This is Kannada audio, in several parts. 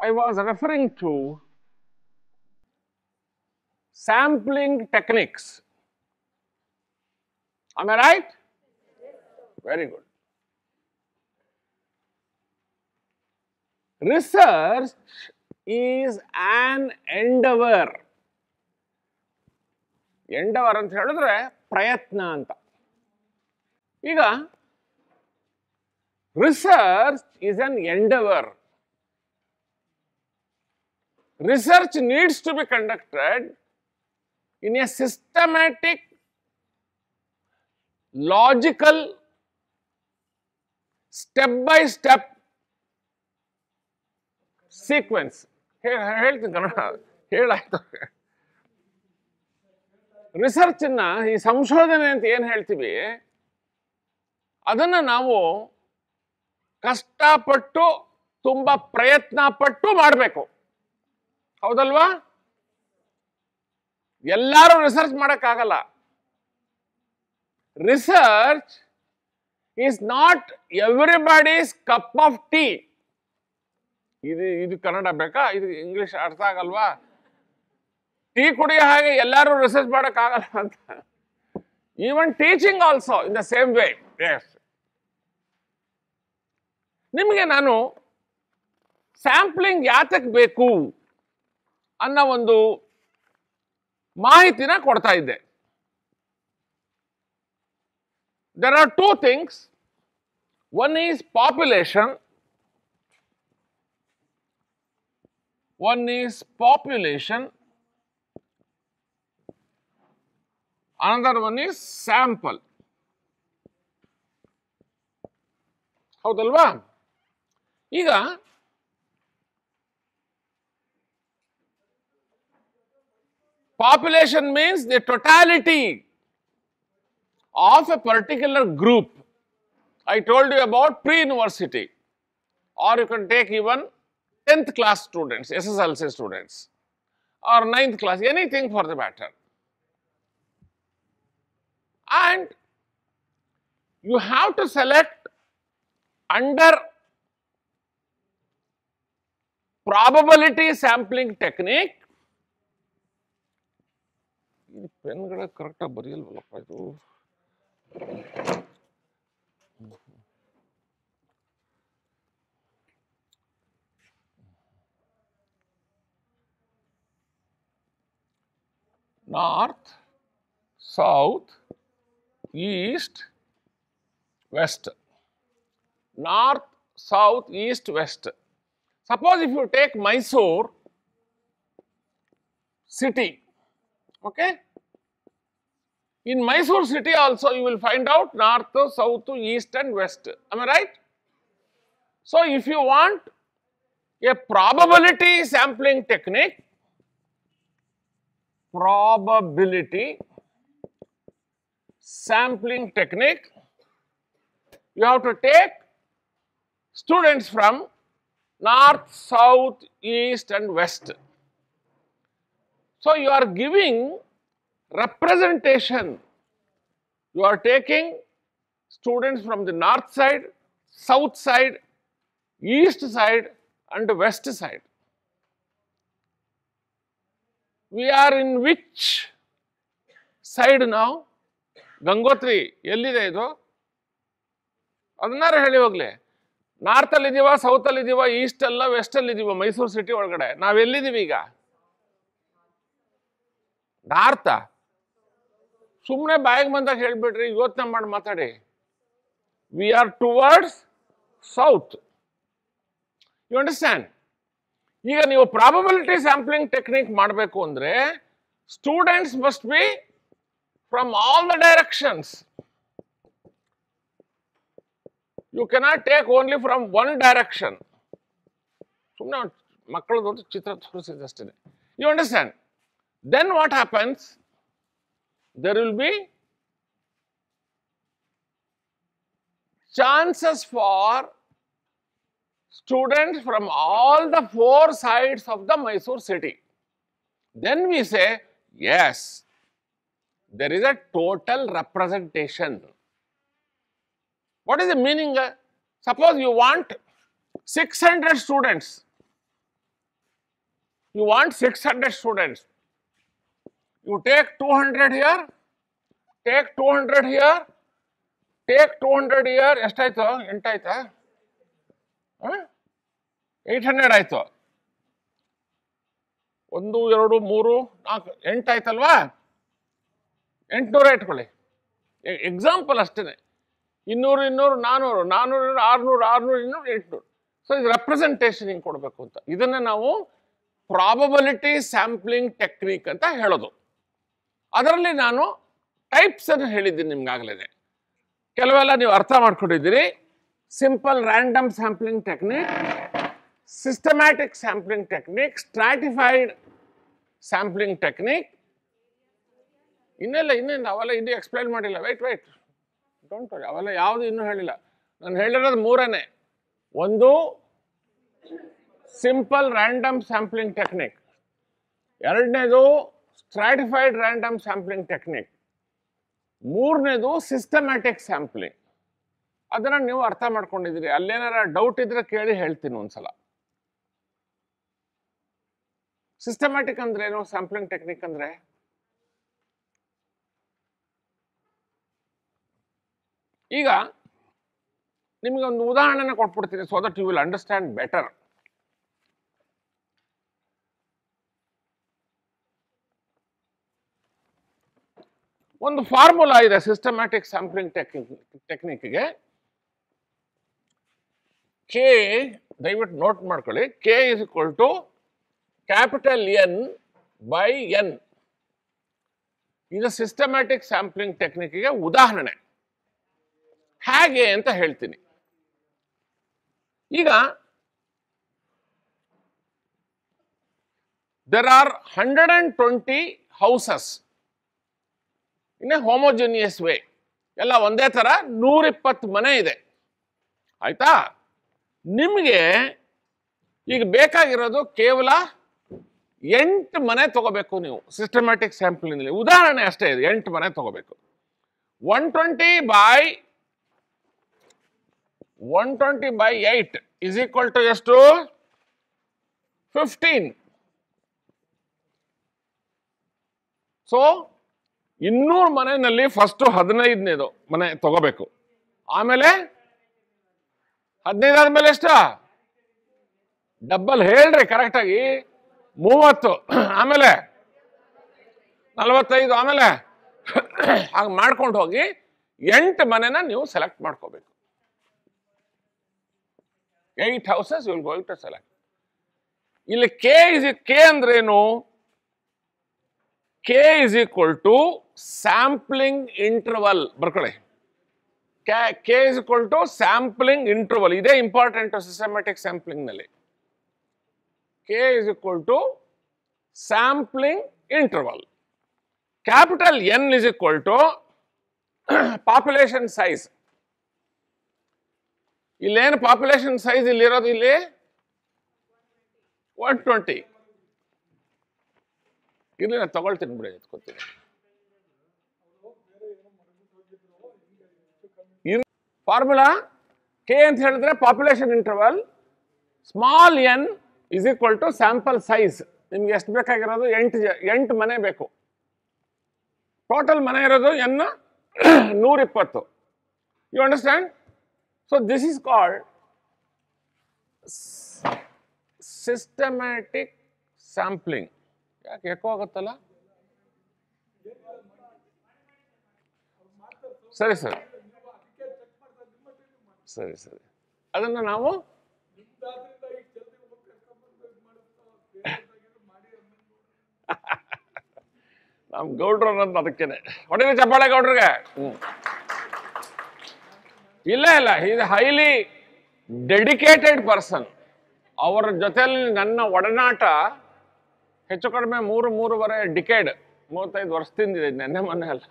I was referring to sampling techniques. Am I right? Very good. Research is an endeavor. Endeavour ಅಂತ ಹೇಳಿದ್ರೆ ಪ್ರಯತ್ನ ಅಂತ. ಈಗ research is an endeavour. Research needs to be conducted in a systematic, logical, step-by-step sequence. ಹೇಳ್ತೀನಿ ಕನ್ನಡ ಹೇಳಾಯ್ತು. ರಿಸರ್ಚ್ ಅನ್ನ ಈ ಸಂಶೋಧನೆ ಅಂತ ಏನು ಹೇಳ್ತೀವಿ ಅದನ್ನ ನಾವು ಕಷ್ಟಪಟ್ಟು ತುಂಬಾ ಪ್ರಯತ್ನ ಪಟ್ಟು ಮಾಡಬೇಕು. ಹೌದಲ್ವಾ? ಎಲ್ಲರೂ ರಿಸರ್ಚ್ ಮಾಡಕ್ಕಾಗಲ್ಲ. Research is not everybody's cup of tea. ಇದು ಕನ್ನಡ ಬೇಕಾ? ಇದು ಇಂಗ್ಲಿಷ್ ಅರ್ಥ ಆಗಲ್ವಾ? ಟೀ ಕುಡಿಯೋ ಹಾಗೆ ಎಲ್ಲರೂ ರಿಸರ್ಚ್ ಮಾಡಕ್ಕಾಗಲ್ಲ ಅಂತ. Even teaching also in the same way. Yes, ನಿಮಗೆ ನಾನು ಸ್ಯಾಂಪ್ಲಿಂಗ್ ಯಾತಕ್ಕೆ ಬೇಕು ಅನ್ನೋ ಒಂದು ಮಾಹಿತಿನ ಕೊಡ್ತಾ ಇದ್ದೆ. There are two things. One is population. Another one is sample. ಹೌದಲ್ವಾ? ಈಗ population means the totality of a particular group. I told you about pre-university, or you can take even 10th class students, SSLC students, or 9th class, anything for the matter. And you have to select under probability sampling technique. ಈ ಪೆನ್ಗಳ ಕರೆಕ್ಟಾಗಿ ಬರೆಯಲ್ವಲ್ಲಪ್ಪ ಇದು. North, South, East, West. North, South, East, West. Suppose if you take Mysore city, okay? In Mysore city also you will find out North, South, East and West. Am I right? So if you want a probability sampling technique, you have to take students from North, South, East and West. So you are giving representation. You are taking students from the north side, south side, east side and west side. We are in which side now? Gangotri ಎಲ್ಲಿದೆ ಇದು? ಅದನ್ನಾರು ಹೇಳಿ ಹೋಗ್ಲಿ. ನಾರ್ತ್ ಅಲ್ಲಿ ಇದೀವ, ಸೌತ್ ಅಲ್ಲಿ ಇದೀವ, ಈಸ್ಟ್ ಅಲ್ಲ, ವೆಸ್ಟ್ ಅಲ್ಲಿ ಇದೀವ? ಮೈಸೂರು ಸಿಟಿ ಒಳಗಡೆ ನಾವ್ ಎಲ್ಲಿದೀವಿ ಈಗ? ನಾರ್ತ? ಸುಮ್ಮನೆ ಬಾಯಿಗೆ ಬಂದಾಗ ಹೇಳ್ಬಿಡ್ರಿ, ಯೋಚನೆ ಮಾಡಿ ಮಾತಾಡಿ. We are towards south. You understand? ಈಗ ನೀವು ಪ್ರಾಬಬಿಲಿಟಿ ಸ್ಯಾಂಪ್ಲಿಂಗ್ ಟೆಕ್ನಿಕ್ ಮಾಡಬೇಕು ಅಂದ್ರೆ students must be from all the directions. You cannot take only from one direction. ಸುಮ್ಮನೆ ಮಕ್ಕಳದೊಂದು ಚಿತ್ರ ತೋರಿಸಿದಷ್ಟೇ. You understand? Then what happens? There will be chances for students from all the four sides of the Mysore city. Then we say, yes, there is a total representation. What is the meaning? Suppose you want 600 students You want 600 students. You take 200 here, take 200 here, take 200 here. ಎಷ್ಟಾಯ್ತು? 8 ಆಯ್ತಾ? 800 ಆಯ್ತು. 1 2 3 4 8 ಆಯ್ತಲ್ವಾ? 800 ಇಟ್ಕೊಳ್ಳಿ. ಎಕ್ಸಾಂಪಲ್ ಅಷ್ಟೇ. 200 200 400 400 600 600 200 800. ಸೊ ಇದು ರೆಪ್ರೆಸೆಂಟೇಷನ್ ಹಿಂಗೆ ಕೊಡಬೇಕು ಅಂತ. ಇದನ್ನೇ ನಾವು ಪ್ರಾಬಬಿಲಿಟಿ ಸ್ಯಾಂಪ್ಲಿಂಗ್ ಟೆಕ್ನಿಕ್ ಅಂತ ಹೇಳೋದು. ಅದರಲ್ಲಿ ನಾನು ಟೈಪ್ಸ್ ಅನ್ನು ಹೇಳಿದ್ದೀನಿ ನಿಮ್ಗಾಗಲೇ. ಕೆಲವೆಲ್ಲ ನೀವು ಅರ್ಥ ಮಾಡ್ಕೊಂಡಿದ್ದೀರಿ. Simple random sampling technique, systematic sampling technique, stratified sampling technique. ಇನ್ನೆಲ್ಲ ಅವೆಲ್ಲ ಇನ್ನೂ ಎಕ್ಸ್ಪ್ಲೈನ್ ಮಾಡಿಲ್ಲ. ವೈಟ್ ಡೋಂಟ್ ವರಿ, ಅವೆಲ್ಲ ಯಾವುದು ಇನ್ನೂ ಹೇಳಿಲ್ಲ. ನಾನು ಹೇಳಿರೋದು 3. ಒಂದು ಸಿಂಪಲ್ ರ್ಯಾಂಡಮ್ ಸ್ಯಾಂಪ್ಲಿಂಗ್ ಟೆಕ್ನಿಕ್, ಎರಡನೇದು ಸ್ಟ್ರಾಟಿಫೈಡ್ ರ್ಯಾಂಡಮ್ ಸ್ಯಾಂಪ್ಲಿಂಗ್ ಟೆಕ್ನಿಕ್, ಮೂರನೇದು ಸಿಸ್ಟಮ್ಯಾಟಿಕ್ ಸ್ಯಾಂಪ್ಲಿಂಗ್. ಅದನ್ನು ನೀವು ಅರ್ಥ ಮಾಡ್ಕೊಂಡಿದ್ದೀರಿ. ಅಲ್ಲೇನಾರ ಡೌಟ್ ಇದ್ರೆ ಕೇಳಿ ಹೇಳ್ತೀನಿ ಒಂದ್ಸಲ. ಸಿಸ್ಟಮ್ಯಾಟಿಕ್ ಅಂದ್ರೆ ಏನು, ಸ್ಯಾಂಪ್ಲಿಂಗ್ ಟೆಕ್ನಿಕ್ ಅಂದ್ರೆ ಈಗ ನಿಮಗೆ ಒಂದು ಉದಾಹರಣೆನ ಕೊಟ್ಬಿಡ್ತೀನಿ, so that you will understand better. ಒಂದು ಫಾರ್ಮುಲಾ ಇದೆ ಸಿಸ್ಟಮ್ಯಾಟಿಕ್ ಸ್ಯಾಂಪ್ಲಿಂಗ್ ಟೆಕ್ನಿಕ್ಗೆ. ಕೆ, ದಯವಿಟ್ಟು ನೋಟ್ ಮಾಡ್ಕೊಳ್ಳಿ, K is equal to capital N by N. ಇದು ಸಿಸ್ಟಮ್ಯಾಟಿಕ್ ಸ್ಯಾಂಪ್ಲಿಂಗ್ ಟೆಕ್ನಿಕ್ಗೆ ಉದಾಹರಣೆ. ಹೇಗೆ ಅಂತ ಹೇಳ್ತೀನಿ. ಈಗ there are 120 houses in a homogeneous way. ಎಲ್ಲ ಒಂದೇ ತರ 120 ಮನೆ ಇದೆ. ಆಯ್ತಾ? ನಿಮಗೆ ಈಗ ಬೇಕಾಗಿರೋದು ಕೇವಲ 8 ಮನೆ ತಗೋಬೇಕು. ನೀವು ಸಿಸ್ಟಮ್ಯಾಟಿಕ್ ಸ್ಯಾಂಪಲಿಂಗ್ ಉದಾಹರಣೆ ಅಷ್ಟೇ ಇದೆ. 8 ಮನೆ ತಗೋಬೇಕು. 120 by 8 is equal to ಎಷ್ಟು? 15. ಸೊ 200 ಮನೆಯಲ್ಲಿ ಫಸ್ಟ್ 15ನೇದು ಮನೆ ತಗೋಬೇಕು. ಆಮೇಲೆ 15 ಆದ್ಮೇಲೆ ಎಷ್ಟು? ಡಬಲ್ ಹೇಳ್ರಿ ಕರೆಕ್ಟಾಗಿ. 30, ಆಮೇಲೆ 45, ಆಮೇಲೆ ಹಾಗೆ ಮಾಡ್ಕೊಂಡು ಹೋಗಿ 8 ಮನೆನ ನೀವು ಸೆಲೆಕ್ಟ್ ಮಾಡ್ಕೋಬೇಕು. 8 houses you will going to select. ಇಲ್ಲಿ ಕೆ ಅಂದ್ರೆ ಏನು? K is equal to sampling interval. ಬರ್ಕೊಳ್ಳಿ, K is equal to sampling interval. ಇದೇ ಇಂಪಾರ್ಟೆಂಟ್ ಸಿಸ್ಟಮ್ಯಾಟಿಕ್ ಸ್ಯಾಂಪ್ಲಿಂಗ್ ನಲ್ಲಿ. K is equal to sampling interval. Capital N is equal to population size. ಇಲ್ಲೇನು ಪಾಪ್ಯುಲೇಷನ್ ಸೈಜ್ ಇಲ್ಲಿರೋದು? ಇಲ್ಲಿ 120. ಇಲ್ಲಿ ನಾನು ತಗೊಳ್ತೀನಿ ಬಿಡಿ, ಎತ್ಕೊತೀನಿ. ಫಾರ್ಮುಲಾ ಕೆ ಅಂತ ಹೇಳಿದ್ರೆ population interval, small N is equal to sample size. ನಿಮ್ಗೆ ಎಷ್ಟು ಬೇಕಾಗಿರೋದು? 8 ಮನೆ ಬೇಕು. ಟೋಟಲ್ ಮನೆ ಇರೋದು N 120. You understand? So this is called systematic sampling. ಯಾಕೆ ಎಕೋ ಆಗುತ್ತಲ್ಲ? ಸರಿ ಸರಿ ಸರಿ ಸರಿ ಅದನ್ನು ನಾವು ನಮ್ ಗೌಡ್ರು ಅನ್ನೋದು ಅದಕ್ಕೇನೆ. ಹೊಡಿರಿ ಚಪ್ಪಾಳೆ ಗೌಡ್ರಿಗೆ. ಇಲ್ಲ ಈಸ್ ಹೈಲಿ ಡೆಡಿಕೇಟೆಡ್ ಪರ್ಸನ್. ಅವರ ಜೊತೆಯಲ್ಲಿ ನನ್ನ ಒಡನಾಟ ಹೆಚ್ಚು ಕಡಿಮೆ 3.5 ಡಿಕೇಡ್, 35 ವರ್ಷದಿಂದ ಇದೆ, ನೆನ್ನೆ ಮೊನ್ನೆ ಅಲ್ಲ.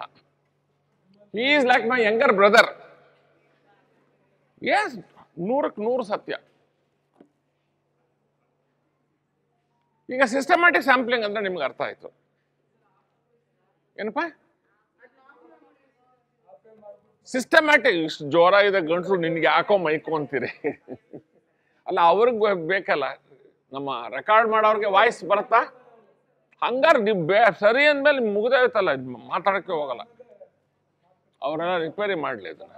He is like my younger brother. Yes, 100ಕ್ಕೆ 100 ಸತ್ಯ. ಈಗ ಸಿಸ್ಟಮ್ಯಾಟಿಕ್ ಸ್ಯಾಂಪ್ಲಿಂಗ್ ಅಂದ್ರೆ ನಿಮ್ಗೆ ಅರ್ಥ ಆಯ್ತು ಏನಪ್ಪ? ಸಿಸ್ಟಮ್ಯಾಟಿಕ್. ಇಷ್ಟು ಜ್ವರ ಇದೆ ಗಂಟಲು, ನಿನ್ಗೆ ಯಾಕೋ ಮೈಕೋ ಅಂತೀರಿ. ಅಲ್ಲ, ಅವ್ರಿಗೆ ಬೇಕಲ್ಲ. ನಮ್ಮ ರೆಕಾರ್ಡ್ ಮಾಡೋರಿಗೆ ವಾಯ್ಸ್ ಬರುತ್ತಾ? ಹಂಗಾರೆ ನೀವು ಸರಿ ಅಂದಮೇಲೆ ಮುಗ್ದೇ ಹೋಯ್ತಲ್ಲ, ಮಾತಾಡೋಕ್ಕೆ ಹೋಗಲ್ಲ. ಅವರೆಲ್ಲ ರಿಪೇರಿ ಮಾಡಲಿ ಅದನ್ನ.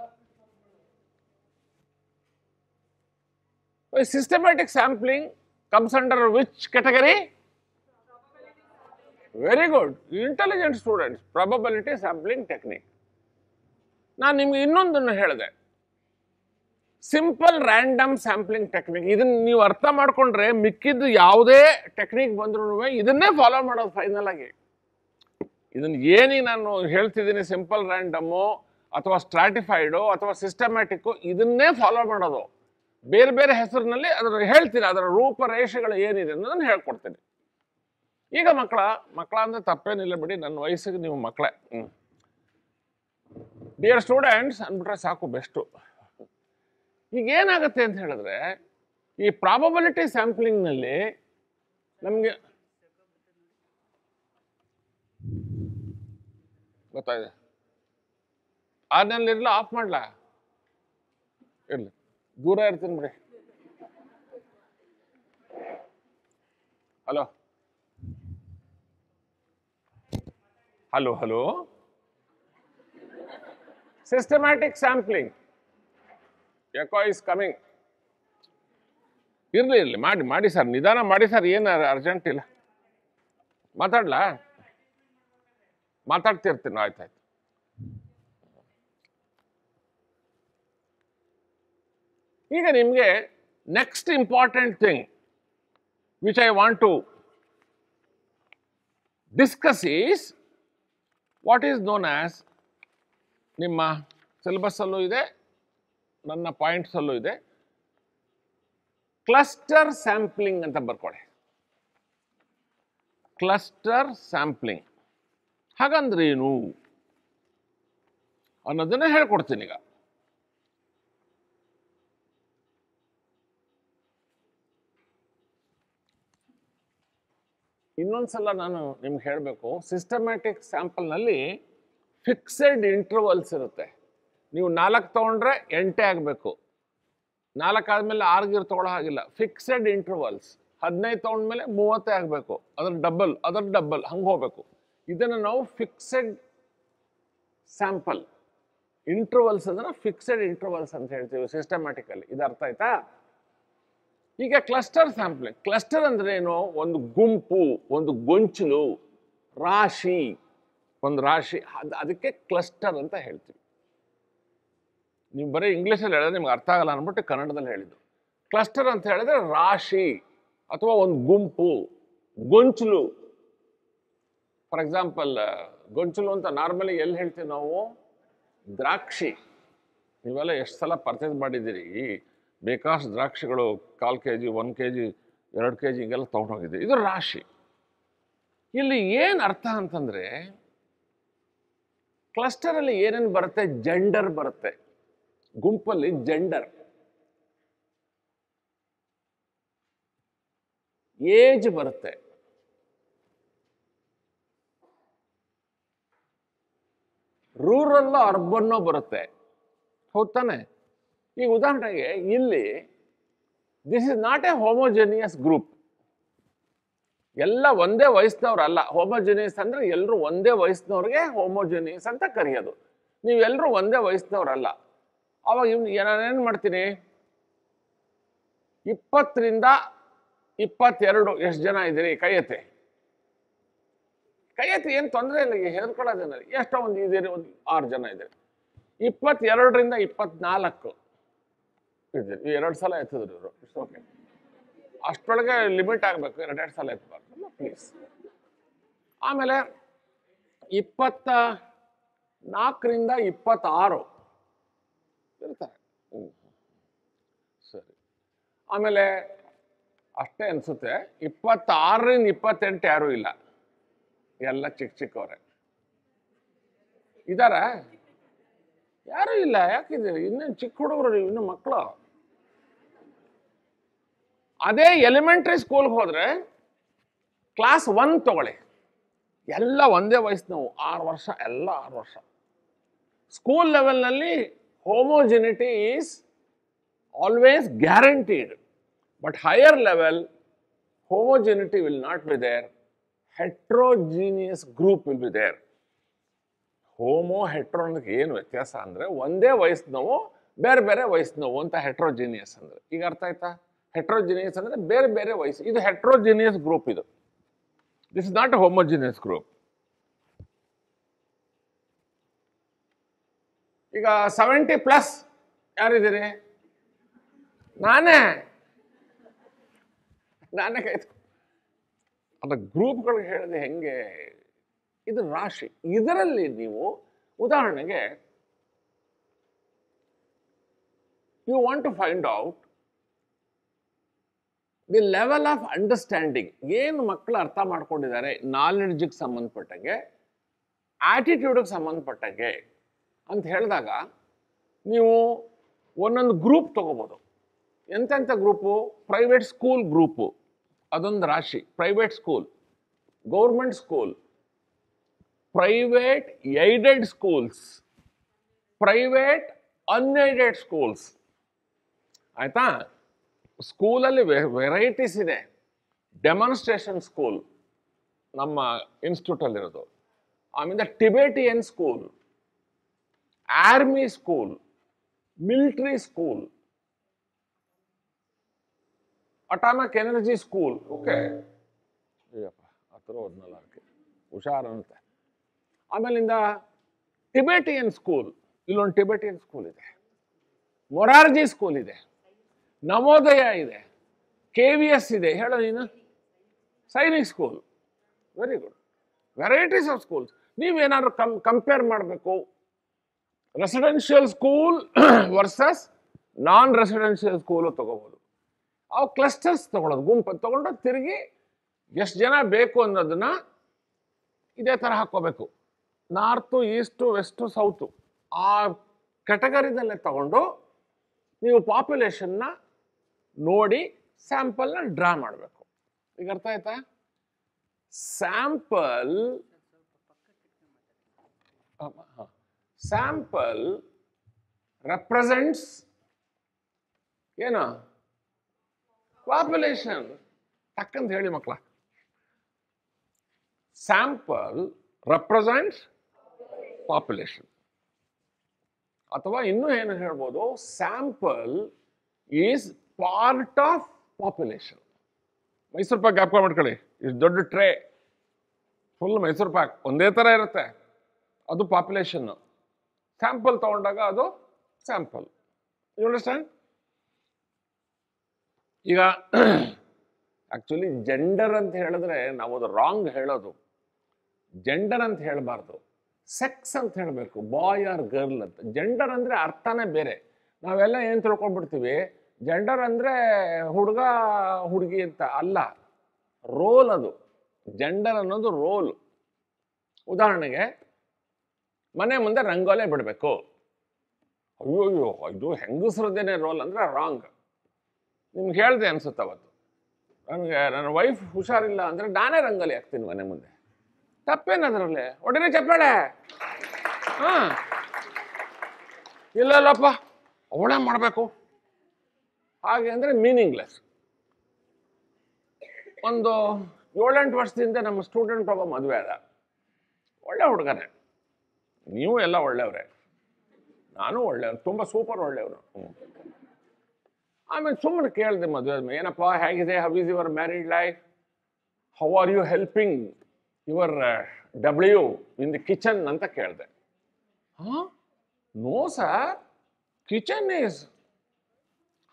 Systematic sampling comes under which category? Very good. Intelligent students. Probability sampling technique. ನಾನು ನಿಮ್ಗೆ ಇನ್ನೊಂದನ್ನು ಹೇಳಿದೆ, ಸಿಂಪಲ್ ರ್ಯಾಂಡಮ್ ಸ್ಯಾಂಪ್ಲಿಂಗ್ ಟೆಕ್ನಿಕ್. ಇದನ್ನ ನೀವು ಅರ್ಥ ಮಾಡ್ಕೊಂಡ್ರೆ ಮಿಕ್ಕಿದ್ದು ಯಾವುದೇ ಟೆಕ್ನಿಕ್ ಬಂದ್ರೂ ಇದನ್ನೇ ಫಾಲೋ ಮಾಡೋದು ಫೈನಲ್ ಆಗಿ. ಇದನ್ನ ಏನಿಗೆ ನಾನು ಹೇಳ್ತಿದ್ದೀನಿ, ಸಿಂಪಲ್ ರ್ಯಾಂಡಮು ಅಥವಾ ಸ್ಟ್ರಾಟಿಫೈಡು ಅಥವಾ ಸಿಸ್ಟಮ್ಯಾಟಿಕ್ಕು, ಇದನ್ನೇ ಫಾಲೋ ಮಾಡೋದು. ಬೇರೆ ಬೇರೆ ಹೆಸರಿನಲ್ಲಿ ಅದರ ಹೇಳ್ತೀನಿ, ಅದರ ರೂಪರೇಷೆಗಳು ಏನಿದೆ ಅನ್ನೋದನ್ನು ಹೇಳ್ಕೊಡ್ತೀನಿ. ಈಗ ಮಕ್ಕಳ ಅಂದ್ರೆ ತಪ್ಪೇನಿಲ್ಲ ಬಿಡಿ, ನನ್ನ ವಯಸ್ಸಿಗೆ ನೀವು ಮಕ್ಕಳೇ. ಡಿಯರ್ ಸ್ಟೂಡೆಂಟ್ಸ್ ಅಂದ್ಬಿಟ್ರೆ ಸಾಕು, ಬೆಸ್ಟು. ಈಗ ಏನಾಗುತ್ತೆ ಅಂತ ಹೇಳಿದ್ರೆ, ಈ ಪ್ರಾಬಬಿಲಿಟಿ ಸ್ಯಾಂಪ್ಲಿಂಗ್ನಲ್ಲಿ ನಮಗೆ ಗೊತ್ತಾಗಿದೆ. ಆದ್ನಲ್ಲಿರಲ್ಲ, ಆಫ್ ಮಾಡ್ಲಾ? ಇರಲಿ, ದೂರ ಇರ್ತೀನಿ ಬಿಡಿ. Hello hello hello systematic sampling echo is coming. ಇರಲಿ ಮಾಡಿ ಸರ್, ನಿಧಾನ ಮಾಡಿ ಸರ್, ಏನು ಅರ್ಜೆಂಟ್ ಇಲ್ಲ. ಮಾತಾಡ್ಲಾ? ಮಾತಾಡ್ತಿರ್ತೀನಿ, ಆಯ್ತಾಯ್ತು. ಈಗ ನಿಮಗೆ next important thing which I want to discuss is what is known as, ನಿಮ್ಮ ಸಿಲೆಬಸ್ಸಲ್ಲೂ ಇದೆ, ನನ್ನ ಪಾಯಿಂಟ್ಸಲ್ಲೂ ಇದೆ, ಕ್ಲಸ್ಟರ್ ಸ್ಯಾಂಪ್ಲಿಂಗ್ ಅಂತ ಬರ್ಕೊಳ್ಳಿ. ಕ್ಲಸ್ಟರ್ ಸ್ಯಾಂಪ್ಲಿಂಗ್ ಹಾಗಂದ್ರೆ ಏನು ಅನ್ನೋದನ್ನ ಹೇಳ್ಕೊಡ್ತೀನಿ ಈಗ. ಇನ್ನೊಂದ್ಸಲ ನಾನು ನಿಮ್ಗೆ ಹೇಳಬೇಕು, ಸಿಸ್ಟಮ್ಯಾಟಿಕ್ ಸ್ಯಾಂಪಲ್ನಲ್ಲಿ ಫಿಕ್ಸೆಡ್ ಇಂಟರ್ವಲ್ಸ್ ಇರುತ್ತೆ. ನೀವು 4 ತೊಗೊಂಡ್ರೆ 8 ಆಗಬೇಕು, 4 ಆದಮೇಲೆ 6 ತೊಗೊಳ್ಳೋ ಹಾಗಿಲ್ಲ. Fixed intervals. 15 ತೊಗೊಂಡ್ಮೇಲೆ 30 ಆಗಬೇಕು, ಅದರ ಡಬ್ಬಲ್ ಹಂಗೆ ಹೋಗ್ಬೇಕು. ಇದನ್ನು ನಾವು ಫಿಕ್ಸೆಡ್ ಸ್ಯಾಂಪಲ್ ಇಂಟರ್ವಲ್ಸ್ ಅದನ್ನು ಫಿಕ್ಸೆಡ್ ಇಂಟರ್ವಲ್ಸ್ ಅಂತ ಹೇಳ್ತೀವಿ ಸಿಸ್ಟಮ್ಯಾಟಿಕಲ್ಲಿ. ಇದು ಅರ್ಥ ಆಯ್ತಾ? ಈಗ ಕ್ಲಸ್ಟರ್ ಸ್ಯಾಂಪ್ಲಿಂಗ್. ಕ್ಲಸ್ಟರ್ ಅಂದ್ರೆ ಏನು? ಒಂದು ಗುಂಪು, ಒಂದು ಗೊಂಚಲು, ರಾಶಿ, ಒಂದು ರಾಶಿ, ಅದಕ್ಕೆ ಕ್ಲಸ್ಟರ್ ಅಂತ ಹೇಳ್ತೀವಿ. ನೀವು ಬರೀ ಇಂಗ್ಲೀಷಲ್ಲಿ ಹೇಳಿದ್ರೆ ನಿಮ್ಗೆ ಅರ್ಥ ಆಗಲ್ಲ ಅಂದ್ಬಿಟ್ಟು ಕನ್ನಡದಲ್ಲಿ ಹೇಳಿದ್ದು. ಕ್ಲಸ್ಟರ್ ಅಂತ ಹೇಳಿದ್ರೆ ರಾಶಿ ಅಥವಾ ಒಂದು ಗುಂಪು, ಗೊಂಚಲು. ಫಾರ್ ಎಕ್ಸಾಂಪಲ್, ಗೊಂಚಲು ಅಂತ ನಾರ್ಮಲಿ ಎಲ್ಲಿ ಹೇಳ್ತೀವಿ ನಾವು? ದ್ರಾಕ್ಷಿ. ನೀವೆಲ್ಲ ಎಷ್ಟು ಸಲ ಪರ್ಚೇಸ್ ಮಾಡಿದ್ದೀರಿ? ಬೇಕಾಷ್ಟು ದ್ರಾಕ್ಷಿಗಳು 1/4 kg, 1 kg, 2 kg ಹಿಂಗೆಲ್ಲ ತೊಗೊಂಡೋಗಿದ್ದೀರಿ. ಇದು ರಾಶಿ. ಇಲ್ಲಿ ಏನು ಅರ್ಥ ಅಂತಂದ್ರೆ, ಕ್ಲಸ್ಟರಲ್ಲಿ ಏನೇನು ಬರುತ್ತೆ? ಜೆಂಡರ್ ಬರುತ್ತೆ. ಗುಂಪಲ್ಲಿ ಜೆಂಡರ್, ಏಜ್ ಬರುತ್ತೆ, ರೂರಲ್ ಅರ್ಬನ್ನೋ ಬರುತ್ತೆ. ಹೌದ್ ತಾನೆ? ಈಗ ಉದಾಹರಣೆಗೆ ಇಲ್ಲಿ this is not a homogeneous group. ಎಲ್ಲ ಒಂದೇ ವಯಸ್ಸಿನವ್ರಲ್ಲ. ಹೋಮೋಜೆನಿಯಸ್ ಅಂದ್ರೆ ಎಲ್ಲರೂ ಒಂದೇ ವಯಸ್ಸಿನವ್ರಿಗೆ ಹೋಮೋಜೆನಿಯಸ್ ಅಂತ ಕರೆಯೋದು. ನೀವೆಲ್ಲರೂ ಒಂದೇ ವಯಸ್ಸಿನವ್ರಲ್ಲ. ಅವಾಗ ನಾನೇನು ಮಾಡ್ತೀನಿ, 20 ರಿಂದ 22 ಎಷ್ಟು ಜನ ಇದ್ದೀರಿ? ಕೈ ಎತ್ತಿ, ಏನು ತೊಂದರೆ ಇಲ್ಲ, ಹೆದರ್ಕೊಳ್ಳೋದೇನ. ಎಷ್ಟೋ ಒಂದು ಇದ್ದೀರಿ? ಒಂದು 6 ಜನ ಇದ್ದೀರಿ. 22 ರಿಂದ 24 ಇದ್ದೀರಿ. 2 ಸಲ ಎತ್ತಿದ್ರು ಇವರು. ಓಕೆ, ಅಷ್ಟೊಳಗೆ ಲಿಮಿಟ್ ಆಗಬೇಕು, 2 ಸಲ ಎತ್ತಬಾರ್ದು ಪ್ಲೀಸ್. ಆಮೇಲೆ 24 ರಿಂದ 26 ಇರ್ತಾರೆ. ಸರಿ. ಆಮೇಲೆ ಅಷ್ಟೇ ಅನ್ಸುತ್ತೆ. 26 ರಿಂದ 28 ಯಾರೂ ಇಲ್ಲ, ಎಲ್ಲ ಚಿಕ್ಕವರೇ ಇದಾರ? ಯಾರು ಇಲ್ಲ. ಯಾಕಿದ್ದೀರಿ? ಇನ್ನೇನು ಚಿಕ್ಕ ಹುಡುಗರು ನೀವು, ಇನ್ನು ಮಕ್ಕಳು. ಅದೇ ಎಲಿಮೆಂಟ್ರಿ ಸ್ಕೂಲ್ಗೆ ಹೋದ್ರೆ ಕ್ಲಾಸ್ 1 ತಗೊಳ್ಳಿ, ಎಲ್ಲ ಒಂದೇ ವಯಸ್ಸಿನವು, 6 ವರ್ಷ, ಎಲ್ಲ 6 ವರ್ಷ. ಸ್ಕೂಲ್ ಲೆವೆಲ್ನಲ್ಲಿ homogeneity is always guaranteed, but higher level homogeneity will not be there, heterogeneous group will be there. Homo hetero ಅನ್ನೋದಕ್ಕೆ ಏನು ವ್ಯತ್ಯಾಸ ಅಂದರೆ ಒಂದೇ ವಯಸ್ಸಿನವು ಬೇರೆ ಬೇರೆ ವಯಸ್ಸಿನವು ಅಂತ ಹೆಟ್ರೋಜಿನಿಯಸ್ ಅಂದರೆ. ಈಗ ಅರ್ಥ ಆಯ್ತಾ? ಹೆಟ್ರೋಜಿನಿಯಸ್ ಅಂದರೆ ಬೇರೆ ಬೇರೆ ವಯಸ್ಸು. ಇದು ಹೆಟ್ರೋಜಿನಿಯಸ್ ಗ್ರೂಪ್. ಇದು this is not a homogeneous group. ಈಗ 70+ ಯಾರಿದ್ದೀರಿ? ನಾನೇ ಕೈತು. ಅದ ಗ್ರೂಪ್ಗಳಿಗೆ ಹೇಳಿದೆ ಹೆಂಗೆ? ಇದು ರಾಶಿ. ಇದರಲ್ಲಿ ನೀವು ಉದಾಹರಣೆಗೆ you want to find out the level of understanding. ಏನು ಮಕ್ಕಳು ಅರ್ಥ ಮಾಡ್ಕೊಂಡಿದ್ದಾರೆ ನಾಲೆಡ್ಜಿಗೆ ಸಂಬಂಧಪಟ್ಟಂಗೆ, ಆಟಿಟ್ಯೂಡ್ಗೆ ಸಂಬಂಧಪಟ್ಟಂಗೆ ಅಂತ ಹೇಳಿದಾಗ ನೀವು ಒಂದೊಂದು ಗ್ರೂಪ್ ತಗೋಬೋದು. ಎಂತೆಂಥ ಗ್ರೂಪು? ಪ್ರೈವೇಟ್ ಸ್ಕೂಲ್ ಗ್ರೂಪು, ಅದೊಂದು ರಾಶಿ. Private school, government school, private aided schools, private unaided schools. ಆಯಿತಾ? ಸ್ಕೂಲಲ್ಲಿ ವೆರೈಟೀಸ್ ಇದೆ. ಡೆಮಾನ್ಸ್ಟ್ರೇಷನ್ ಸ್ಕೂಲ್ ನಮ್ಮ ಇನ್ಸ್ಟಿಟ್ಯೂಟಲ್ಲಿರೋದು. ಆಮೇಲೆ Tibetan school, army school, military school, atomic energy school. Okay, Ayyappa ಹತ್ರ ಹೋದ್ನಲ್ಲ, ಹುಷಾರ್ ಅಂತೆ. ಆಮೇಲಿಂದ ಟಿಬೇಟಿಯನ್ ಸ್ಕೂಲ್, ಇಲ್ಲೊಂದು ಟಿಬೇಟಿಯನ್ ಸ್ಕೂಲ್ ಇದೆ, ಮೊರಾರ್ಜಿ ಸ್ಕೂಲ್ ಇದೆ, ನವೋದಯ ಇದೆ, KVS ಇದೆ. ಹೇಳೋ ನೀನು? Sainik school. Very good. Varieties of schools. ನೀವೇನಾದ್ರು ಕಂಪೇರ್ ಮಾಡಬೇಕು, ರೆಸಿಡೆನ್ಷಿಯಲ್ ಸ್ಕೂಲ್ ವರ್ಸಸ್ ನಾನ್ ರೆಸಿಡೆನ್ಷಿಯಲ್ ಸ್ಕೂಲು ತಗೋಬೋದು. ಅವು ಕ್ಲಸ್ಟರ್ಸ್ ತಗೊಳ್ಳೋದು, ಗುಂಪು ತಗೊಂಡು ತಿರುಗಿ ಎಷ್ಟು ಜನ ಬೇಕು ಅನ್ನೋದನ್ನ ಇದೇ ಥರ ಹಾಕ್ಕೋಬೇಕು. ನಾರ್ತು, ಈಸ್ಟು, ವೆಸ್ಟು, ಸೌತು ಆ ಕೆಟಗರಿದಲ್ಲೇ ತಗೊಂಡು ನೀವು ಪಾಪ್ಯುಲೇಷನ್ನ ನೋಡಿ ಸ್ಯಾಂಪಲ್ನ ಡ್ರಾ ಮಾಡಬೇಕು. ಈಗ ಅರ್ಥ ಆಯ್ತಾ? ಸ್ಯಾಂಪಲ್ ರೆಪ್ರೆಸೆಂಟ್ಸ್ ಏನು? ಪಾಪ್ಯುಲೇಷನ್. ಟಕ್ಕಂತ ಹೇಳಿ ಮಕ್ಕಳ. Sample represents population. ಅಥವಾ ಇನ್ನೂ ಏನು ಹೇಳ್ಬೋದು? Sample is part of population. Mysuru Pak ಜ್ಞಾಪಕ ಮಾಡ್ಕೊಳ್ಳಿ. ಇಷ್ಟು ದೊಡ್ಡ ಟ್ರೇ ಫುಲ್ ಮೈಸೂರು ಪಾಕ್ ಒಂದೇ ಥರ ಇರುತ್ತೆ, ಅದು ಪಾಪ್ಯುಲೇಷನ್ನು. ಸ್ಯಾಂಪಲ್ ತಗೊಂಡಾಗ ಅದು ಸ್ಯಾಂಪಲ್. You understand? ಈಗ ಆ್ಯಕ್ಚುಲಿ ಜೆಂಡರ್ ಅಂತ ಹೇಳಿದ್ರೆ ನಾವು ಅದು ರಾಂಗ್ ಹೇಳೋದು. ಜೆಂಡರ್ ಅಂತ ಹೇಳಬಾರ್ದು, ಸೆಕ್ಸ್ ಅಂತ ಹೇಳಬೇಕು. ಬಾಯ್ ಆರ್ ಗರ್ಲ್ ಅಂತ. ಜೆಂಡರ್ ಅಂದರೆ ಅರ್ಥನೇ ಬೇರೆ. ನಾವೆಲ್ಲ ಏನು ತಿಳ್ಕೊಂಡ್ಬಿಡ್ತೀವಿ, ಜೆಂಡರ್ ಅಂದರೆ ಹುಡುಗ ಹುಡುಗಿ ಅಂತ. ಅಲ್ಲ, ರೋಲ್ ಅದು. ಜೆಂಡರ್ ಅನ್ನೋದು ರೋಲ್. ಉದಾಹರಣೆಗೆ ಮನೆ ಮುಂದೆ ರಂಗೋಲೆ ಬಿಡಬೇಕು. ಅಯ್ಯೋ ಇದು ಹೆಂಗಸ್ರದ್ದೇನೆ ರೋಲ್ ಅಂದರೆ ರಾಂಗ್. ನಿಮ್ಗೆ ಹೇಳ್ದೆ ಅನ್ಸುತ್ತೆ ಅವತ್ತು. ನನ್ನ ವೈಫ್ ಹುಷಾರಿಲ್ಲ ಅಂದರೆ ನಾನೇ ರಂಗೋಲಿ ಹಾಕ್ತೀನಿ ಮನೆ ಮುಂದೆ. ತಪ್ಪೇನದ್ರಲ್ಲಿ? ಒಡನೆ ಚಪ್ಪಾಳೆ. ಹಾಂ, ಇಲ್ಲಲ್ಲಪ್ಪ ಅವಳೇ ಮಾಡಬೇಕು ಹಾಗೆ ಅಂದರೆ ಮೀನಿಂಗ್ಲೆಸ್. ಒಂದು 7-8 ವರ್ಷದಿಂದ ನಮ್ಮ ಸ್ಟೂಡೆಂಟ್ ಒಬ್ಬ ಮದುವೆ ಆದ. ಒಳ್ಳೆ ಹುಡುಗನೇ. ನೀವು ಎಲ್ಲ ಒಳ್ಳೆಯವ್ರೆ, ನಾನು ಒಳ್ಳೆಯವ್ರು, ತುಂಬ ಸೂಪರ್ ಒಳ್ಳೆಯವರು. ಆಮೇಲೆ ಸುಮ್ಮನೆ ಕೇಳಿದೆ ಮದುವೆ ಆದ್ಮೇಲೆ, ಏನಪ್ಪ ಹೇಗಿದೆ, how is your married life, how are you helping your W in the kitchen ಅಂತ ಕೇಳಿದೆ. ಹಾಂ, no sir, kitchen is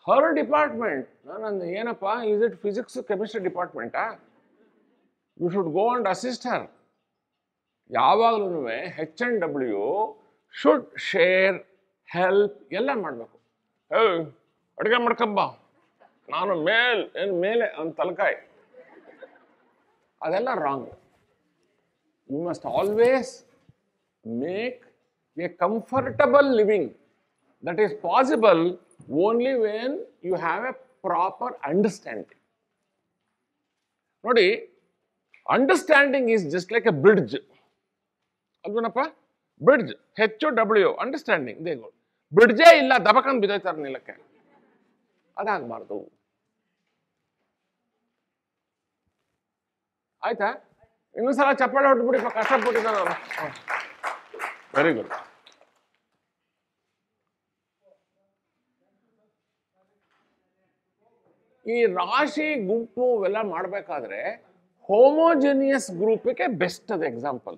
her department. ನಾನು ಏನಪ್ಪ, ಈಸ್ ಇಟ್ ಫಿಸಿಕ್ಸ್ ಕೆಮಿಸ್ಟ್ರಿ ಡಿಪಾರ್ಟ್ಮೆಂಟಾ? You should go and assist her. ಯಾವಾಗಲೂ H&W ಶುಡ್ ಶೇರ್, ಹೆಲ್ಪ್ ಎಲ್ಲ ಮಾಡಬೇಕು. ಅಡುಗೆ ಮಾಡ್ಕಬ್ಬ, ನಾನು ಮೇಲೆ ಒಂದು ತಲಕಾಯಿ, ಅದೆಲ್ಲ wrong. You must always make a comfortable living that is possible only when you have a proper understanding. ನೋಡಿ, understanding is just like a bridge. ಅಲ್ವೇನಪ್ಪ? Bridge, H-O-W, understanding. They go. ಬ್ರಿಡ್ಜೇ ಇಲ್ಲ, ದಬಕಂದು ಬಿದ್ದೋಯ್ತಾರೆ ನಿಲ್ಲಕ್ಕೆ. ಅದಾಗಬಾರ್ದು. ಆಯ್ತಾ? ಇನ್ನೊಂದ್ಸಲ ಚಪ್ಪಾಳೆ ಹೊಟ್ಬಿಡಿ, ಕಷ್ಟಪಟ್ಟಿದ್ದಾರೆ ಅವರು. Very good. ಈ ರಾಶಿ ಗುಂಪು ಇವೆಲ್ಲ ಮಾಡಬೇಕಾದ್ರೆ ಹೋಮೋಜಿನಿಯಸ್ ಗ್ರೂಪಿಗೆ ಬೆಸ್ಟ್ ಅದು ಎಕ್ಸಾಂಪಲ್.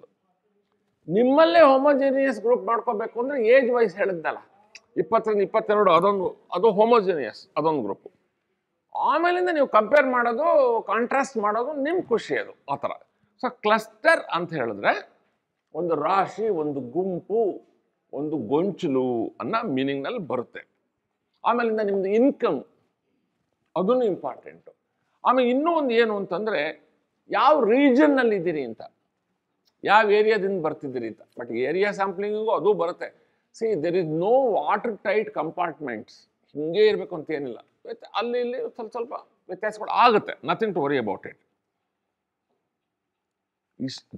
ನಿಮ್ಮಲ್ಲೇ ಹೋಮೋಜಿನಿಯಸ್ ಗ್ರೂಪ್ ಮಾಡ್ಕೋಬೇಕು ಅಂದ್ರೆ ಏಜ್ ವೈಸ್ ಹೇಳಿದ್ನಲ್ಲ, 20ರಿಂದ 22 ಅದು ಹೋಮೋಜಿನಿಯಸ್, ಅದೊಂದು ಗ್ರೂಪು. ಆಮೇಲಿಂದ ನೀವು ಕಂಪೇರ್ ಮಾಡೋದು, ಕಾಂಟ್ರಾಸ್ಟ್ ಮಾಡೋದು ನಿಮ್ಮ ಖುಷಿ, ಅದು ಆ ಥರ. ಸೊ ಕ್ಲಸ್ಟರ್ ಅಂತ ಹೇಳಿದ್ರೆ ಒಂದು ರಾಶಿ, ಒಂದು ಗುಂಪು, ಒಂದು ಗೊಂಚಲು ಅನ್ನೋ ಮೀನಿಂಗ್ನಲ್ಲಿ ಬರುತ್ತೆ. ಆಮೇಲಿಂದ ನಿಮ್ದು ಇನ್ಕಮ್ ಅದೂ ಇಂಪಾರ್ಟೆಂಟು. ಆಮೇಲೆ ಇನ್ನೂ ಒಂದು ಏನು ಅಂತಂದರೆ ಯಾವ ರೀಜನ್ನಲ್ಲಿ ಇದ್ದೀರಿ ಅಂತ, ಯಾವ ಏರಿಯಾದಿಂದ ಬರ್ತಿದ್ದೀರಿ ಅಂತ. ಬಟ್ ಏರಿಯಾ ಸ್ಯಾಂಪ್ಲಿಂಗಿಗೂ ಅದು ಬರುತ್ತೆ. See there is no water tight compartments, ಹಿಂಗೆ ಇರಬೇಕು ಅಂತ ಏನಿಲ್ಲ. ಅಲ್ಲಿ ಇಲ್ಲಿ ಸ್ವಲ್ಪ ವ್ಯತ್ಯಾಸಗಳು ಆಗುತ್ತೆ, nothing to worry about it.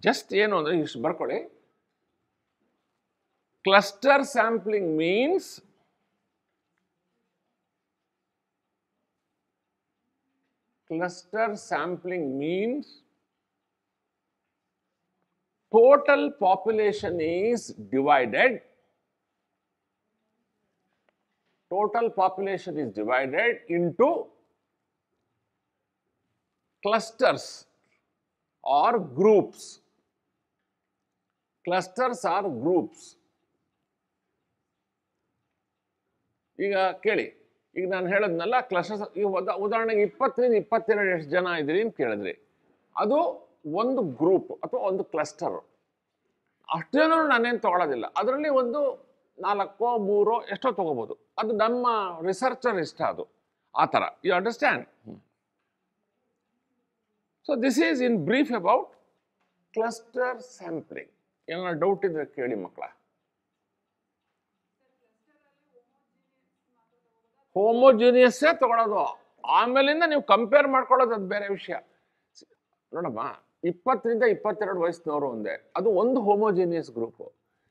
Just ಏನು ಅಂದರೆ ಇಷ್ಟು ಬರ್ಕೊಳ್ಳಿ, cluster sampling means total population is divided into clusters or groups. Clusters are groups. ಈಗ ಕೇಳಿ, ಈಗ ನಾನು ಹೇಳೋದ್ನಲ್ಲ ಕ್ಲಸ್ಟರ್ಸ್. ಈಗ ಉದಾಹರಣೆಗೆ 20ರಿಂದ 22 ಎಷ್ಟು ಜನ ಇದ್ದೀರಿ ಅಂತ ಕೇಳಿದ್ರಿ, ಅದು ಒಂದು ಗ್ರೂಪ್ ಅಥವಾ ಒಂದು ಕ್ಲಸ್ಟರ್. ಅಷ್ಟು ಜನ ನಾನೇನು ತಗೊಳ್ಳೋದಿಲ್ಲ, ಅದರಲ್ಲಿ ಒಂದು 4 3 ಎಷ್ಟೋ ತಗೋಬೋದು. ಅದು ನಮ್ಮ ರಿಸರ್ಚರ್ ಇಷ್ಟ, ಅದು ಆ ಥರ. You understand? So this is in brief about cluster sampling. ಏನಾರ ಡೌಟ್ ಇದ್ರೆ ಕೇಳಿ ಮಕ್ಕಳ. ಹೋಮೋಜಿನಿಯಸ್ಸೇ ತಗೊಳ್ಳೋದು, ಆಮೇಲಿಂದ ನೀವು ಕಂಪೇರ್ ಮಾಡ್ಕೊಳ್ಳೋದು ಅದು ಬೇರೆ ವಿಷಯ. ನೋಡಮ್ಮ, 20ರಿಂದ 22 ವಯಸ್ಸಿನವರು ಒಂದೇ, ಅದು ಒಂದು ಹೋಮೋಜಿನಿಯಸ್ ಗ್ರೂಪು.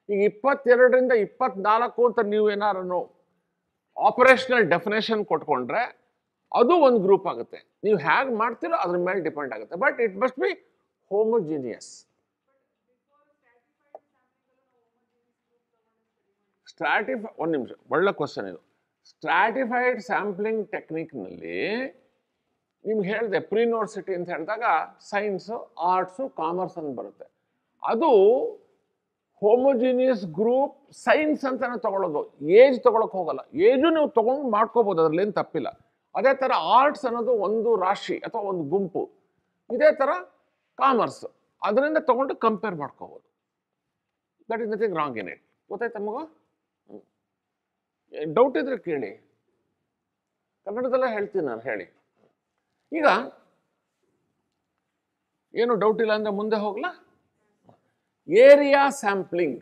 ಈಗ 22ರಿಂದ 24 ಅಂತ ನೀವು ಏನಾರು ಆಪರೇಷನಲ್ ಡೆಫಿನೇಷನ್ ಕೊಟ್ಕೊಂಡ್ರೆ ಅದು ಒಂದು ಗ್ರೂಪ್ ಆಗುತ್ತೆ. ನೀವು ಹೇಗೆ ಮಾಡ್ತೀರೋ ಅದ್ರ ಮೇಲೆ ಡಿಪೆಂಡ್ ಆಗುತ್ತೆ. But it must be homogeneous. ಒಂದು ನಿಮಿಷ, ಒಳ್ಳೆ ಕ್ವಶನ್ ಇದು. ಸ್ಟ್ರಾಟಿಫೈಡ್ ಸ್ಯಾಂಪ್ಲಿಂಗ್ ಟೆಕ್ನಿಕ್ನಲ್ಲಿ ನಿಮ್ಗೆ ಹೇಳಿದೆ, ಪ್ರೀ ಯೂನಿವರ್ಸಿಟಿ ಅಂತ ಹೇಳಿದಾಗ ಸೈನ್ಸು, ಆರ್ಟ್ಸು, ಕಾಮರ್ಸ್ ಅಂತ ಬರುತ್ತೆ. ಅದು ಹೋಮೋಜಿನಿಯಸ್ ಗ್ರೂಪ್ ಸೈನ್ಸ್ ಅಂತಾನೆ ತಗೊಳ್ಳೋದು, ಏಜ್ ತಗೊಳಕ್ ಹೋಗಲ್ಲ. ಏಜು ನೀವು ತಗೊಂಡು ಮಾಡ್ಕೋಬೋದು, ಅದರಲ್ಲೇನು ತಪ್ಪಿಲ್ಲ. ಅದೇ ಥರ ಆರ್ಟ್ಸ್ ಅನ್ನೋದು ಒಂದು ರಾಶಿ ಅಥವಾ ಒಂದು ಗುಂಪು, ಇದೇ ಥರ ಕಾಮರ್ಸ್, ಅದರಿಂದ ತಗೊಂಡು ಕಂಪೇರ್ ಮಾಡ್ಕೋಬೋದು. That is nothing wrong in it. ಗೊತ್ತಾಯ್ತಾ ಮಗ? ಡೌಟ್ ಇದ್ರೆ ಕೇಳಿ, ಕನ್ನಡದಲ್ಲೇ ಹೇಳ್ತೀನಿ ನಾನು, ಹೇಳಿ. ಈಗ ಏನು ಡೌಟ್ ಇಲ್ಲ ಅಂದ್ರೆ ಮುಂದೆ ಹೋಗ್ಲಾ? Area sampling.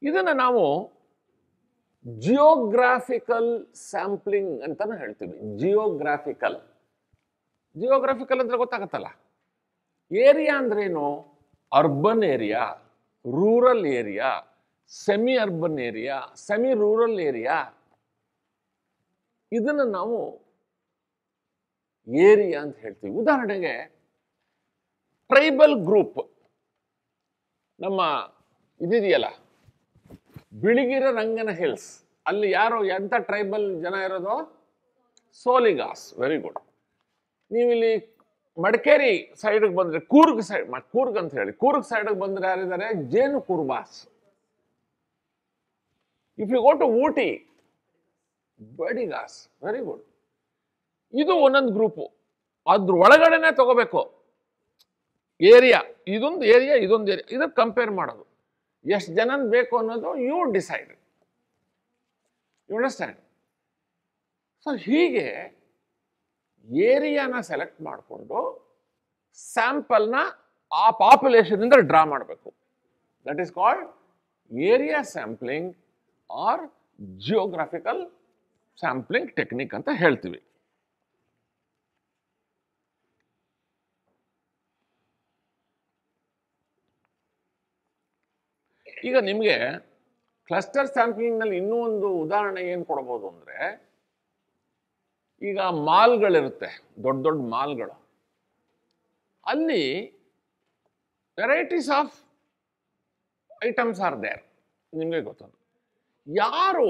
ಇದನ್ನ ನಾವು ಜಿಯೋಗ್ರಾಫಿಕಲ್ ಸ್ಯಾಂಪ್ಲಿಂಗ್ ಅಂತಾನು ಹೇಳ್ತೀವಿ. ಜಿಯೋಗ್ರಾಫಿಕಲ್ ಅಂದ್ರೆ ಗೊತ್ತಾಗತ್ತಲ್ಲ. ಏರಿಯಾ ಅಂದ್ರೇನು? Urban area, rural area, semi urban area, semi rural area, ಇದನ್ನು ನಾವು ಏರಿಯಾ ಅಂತ ಹೇಳ್ತೀವಿ. ಉದಾಹರಣೆಗೆ ಟ್ರೈಬಲ್ ಗ್ರೂಪ್, ನಮ್ಮ ಇದಿದೆಯಲ್ಲ ಬಿಳಿಗಿರ ರಂಗನ ಹಿಲ್ಸ್, ಅಲ್ಲಿ ಯಾರು ಎಂಥ ಟ್ರೈಬಲ್ ಜನ ಇರೋದು? ಸೋಲಿಗಾಸ್. Very good. ನೀವಿಲ್ಲಿ ಮಡಿಕೇರಿ ಸೈಡ್ಗೆ ಬಂದ್ರೆ, ಕೂರ್ಗ್ ಅಂತ ಹೇಳಿ, ಕೂರ್ಗ್ ಸೈಡ್ಗೆ ಬಂದ್ರೆ ಯಾರಿದ್ದಾರೆ? Jenu Kurubas. If you go to Ooty, Badagas. Very good. ಇದು ಒಂದೊಂದು ಗ್ರೂಪು, ಅದ್ರ ಒಳಗಡೆನೆ ತಗೋಬೇಕು ಏರಿಯಾ. ಇದೊಂದು ಏರಿಯಾ, ಇದೊಂದು ಏರಿಯಾ, ಇದಕ್ಕೆ ಕಂಪೇರ್ ಮಾಡೋದು. ಎಷ್ಟು ಜನ ಬೇಕು ಅನ್ನೋದು you decide. You understand? So ಹೀಗೆ ಏರಿಯಾನ ಸೆಲೆಕ್ಟ್ ಮಾಡಿಕೊಂಡು ಸ್ಯಾಂಪಲ್ನ ಆ ಪಾಪ್ಯುಲೇಷನ್ ಇಂದ ಡ್ರಾ ಮಾಡಬೇಕು. That is called area sampling or geographical sampling technique ಅಂತ ಹೇಳ್ತೀವಿ. ಈಗ ನಿಮಗೆ ಕ್ಲಸ್ಟರ್ ಸ್ಯಾಂಪ್ಲಿಂಗ್ ನಲ್ಲಿ ಇನ್ನೂ ಒಂದು ಉದಾಹರಣೆ ಏನು ಕೊಡಬಹುದು ಅಂದ್ರೆ, ಈಗ ಮಾಲ್ಗಳಿರುತ್ತೆ, ದೊಡ್ಡ ದೊಡ್ಡ ಮಾಲ್ಗಳು, ಅಲ್ಲಿ varieties of items are there. ನಿಮಗೆ ಗೊತ್ತದು. ಯಾರು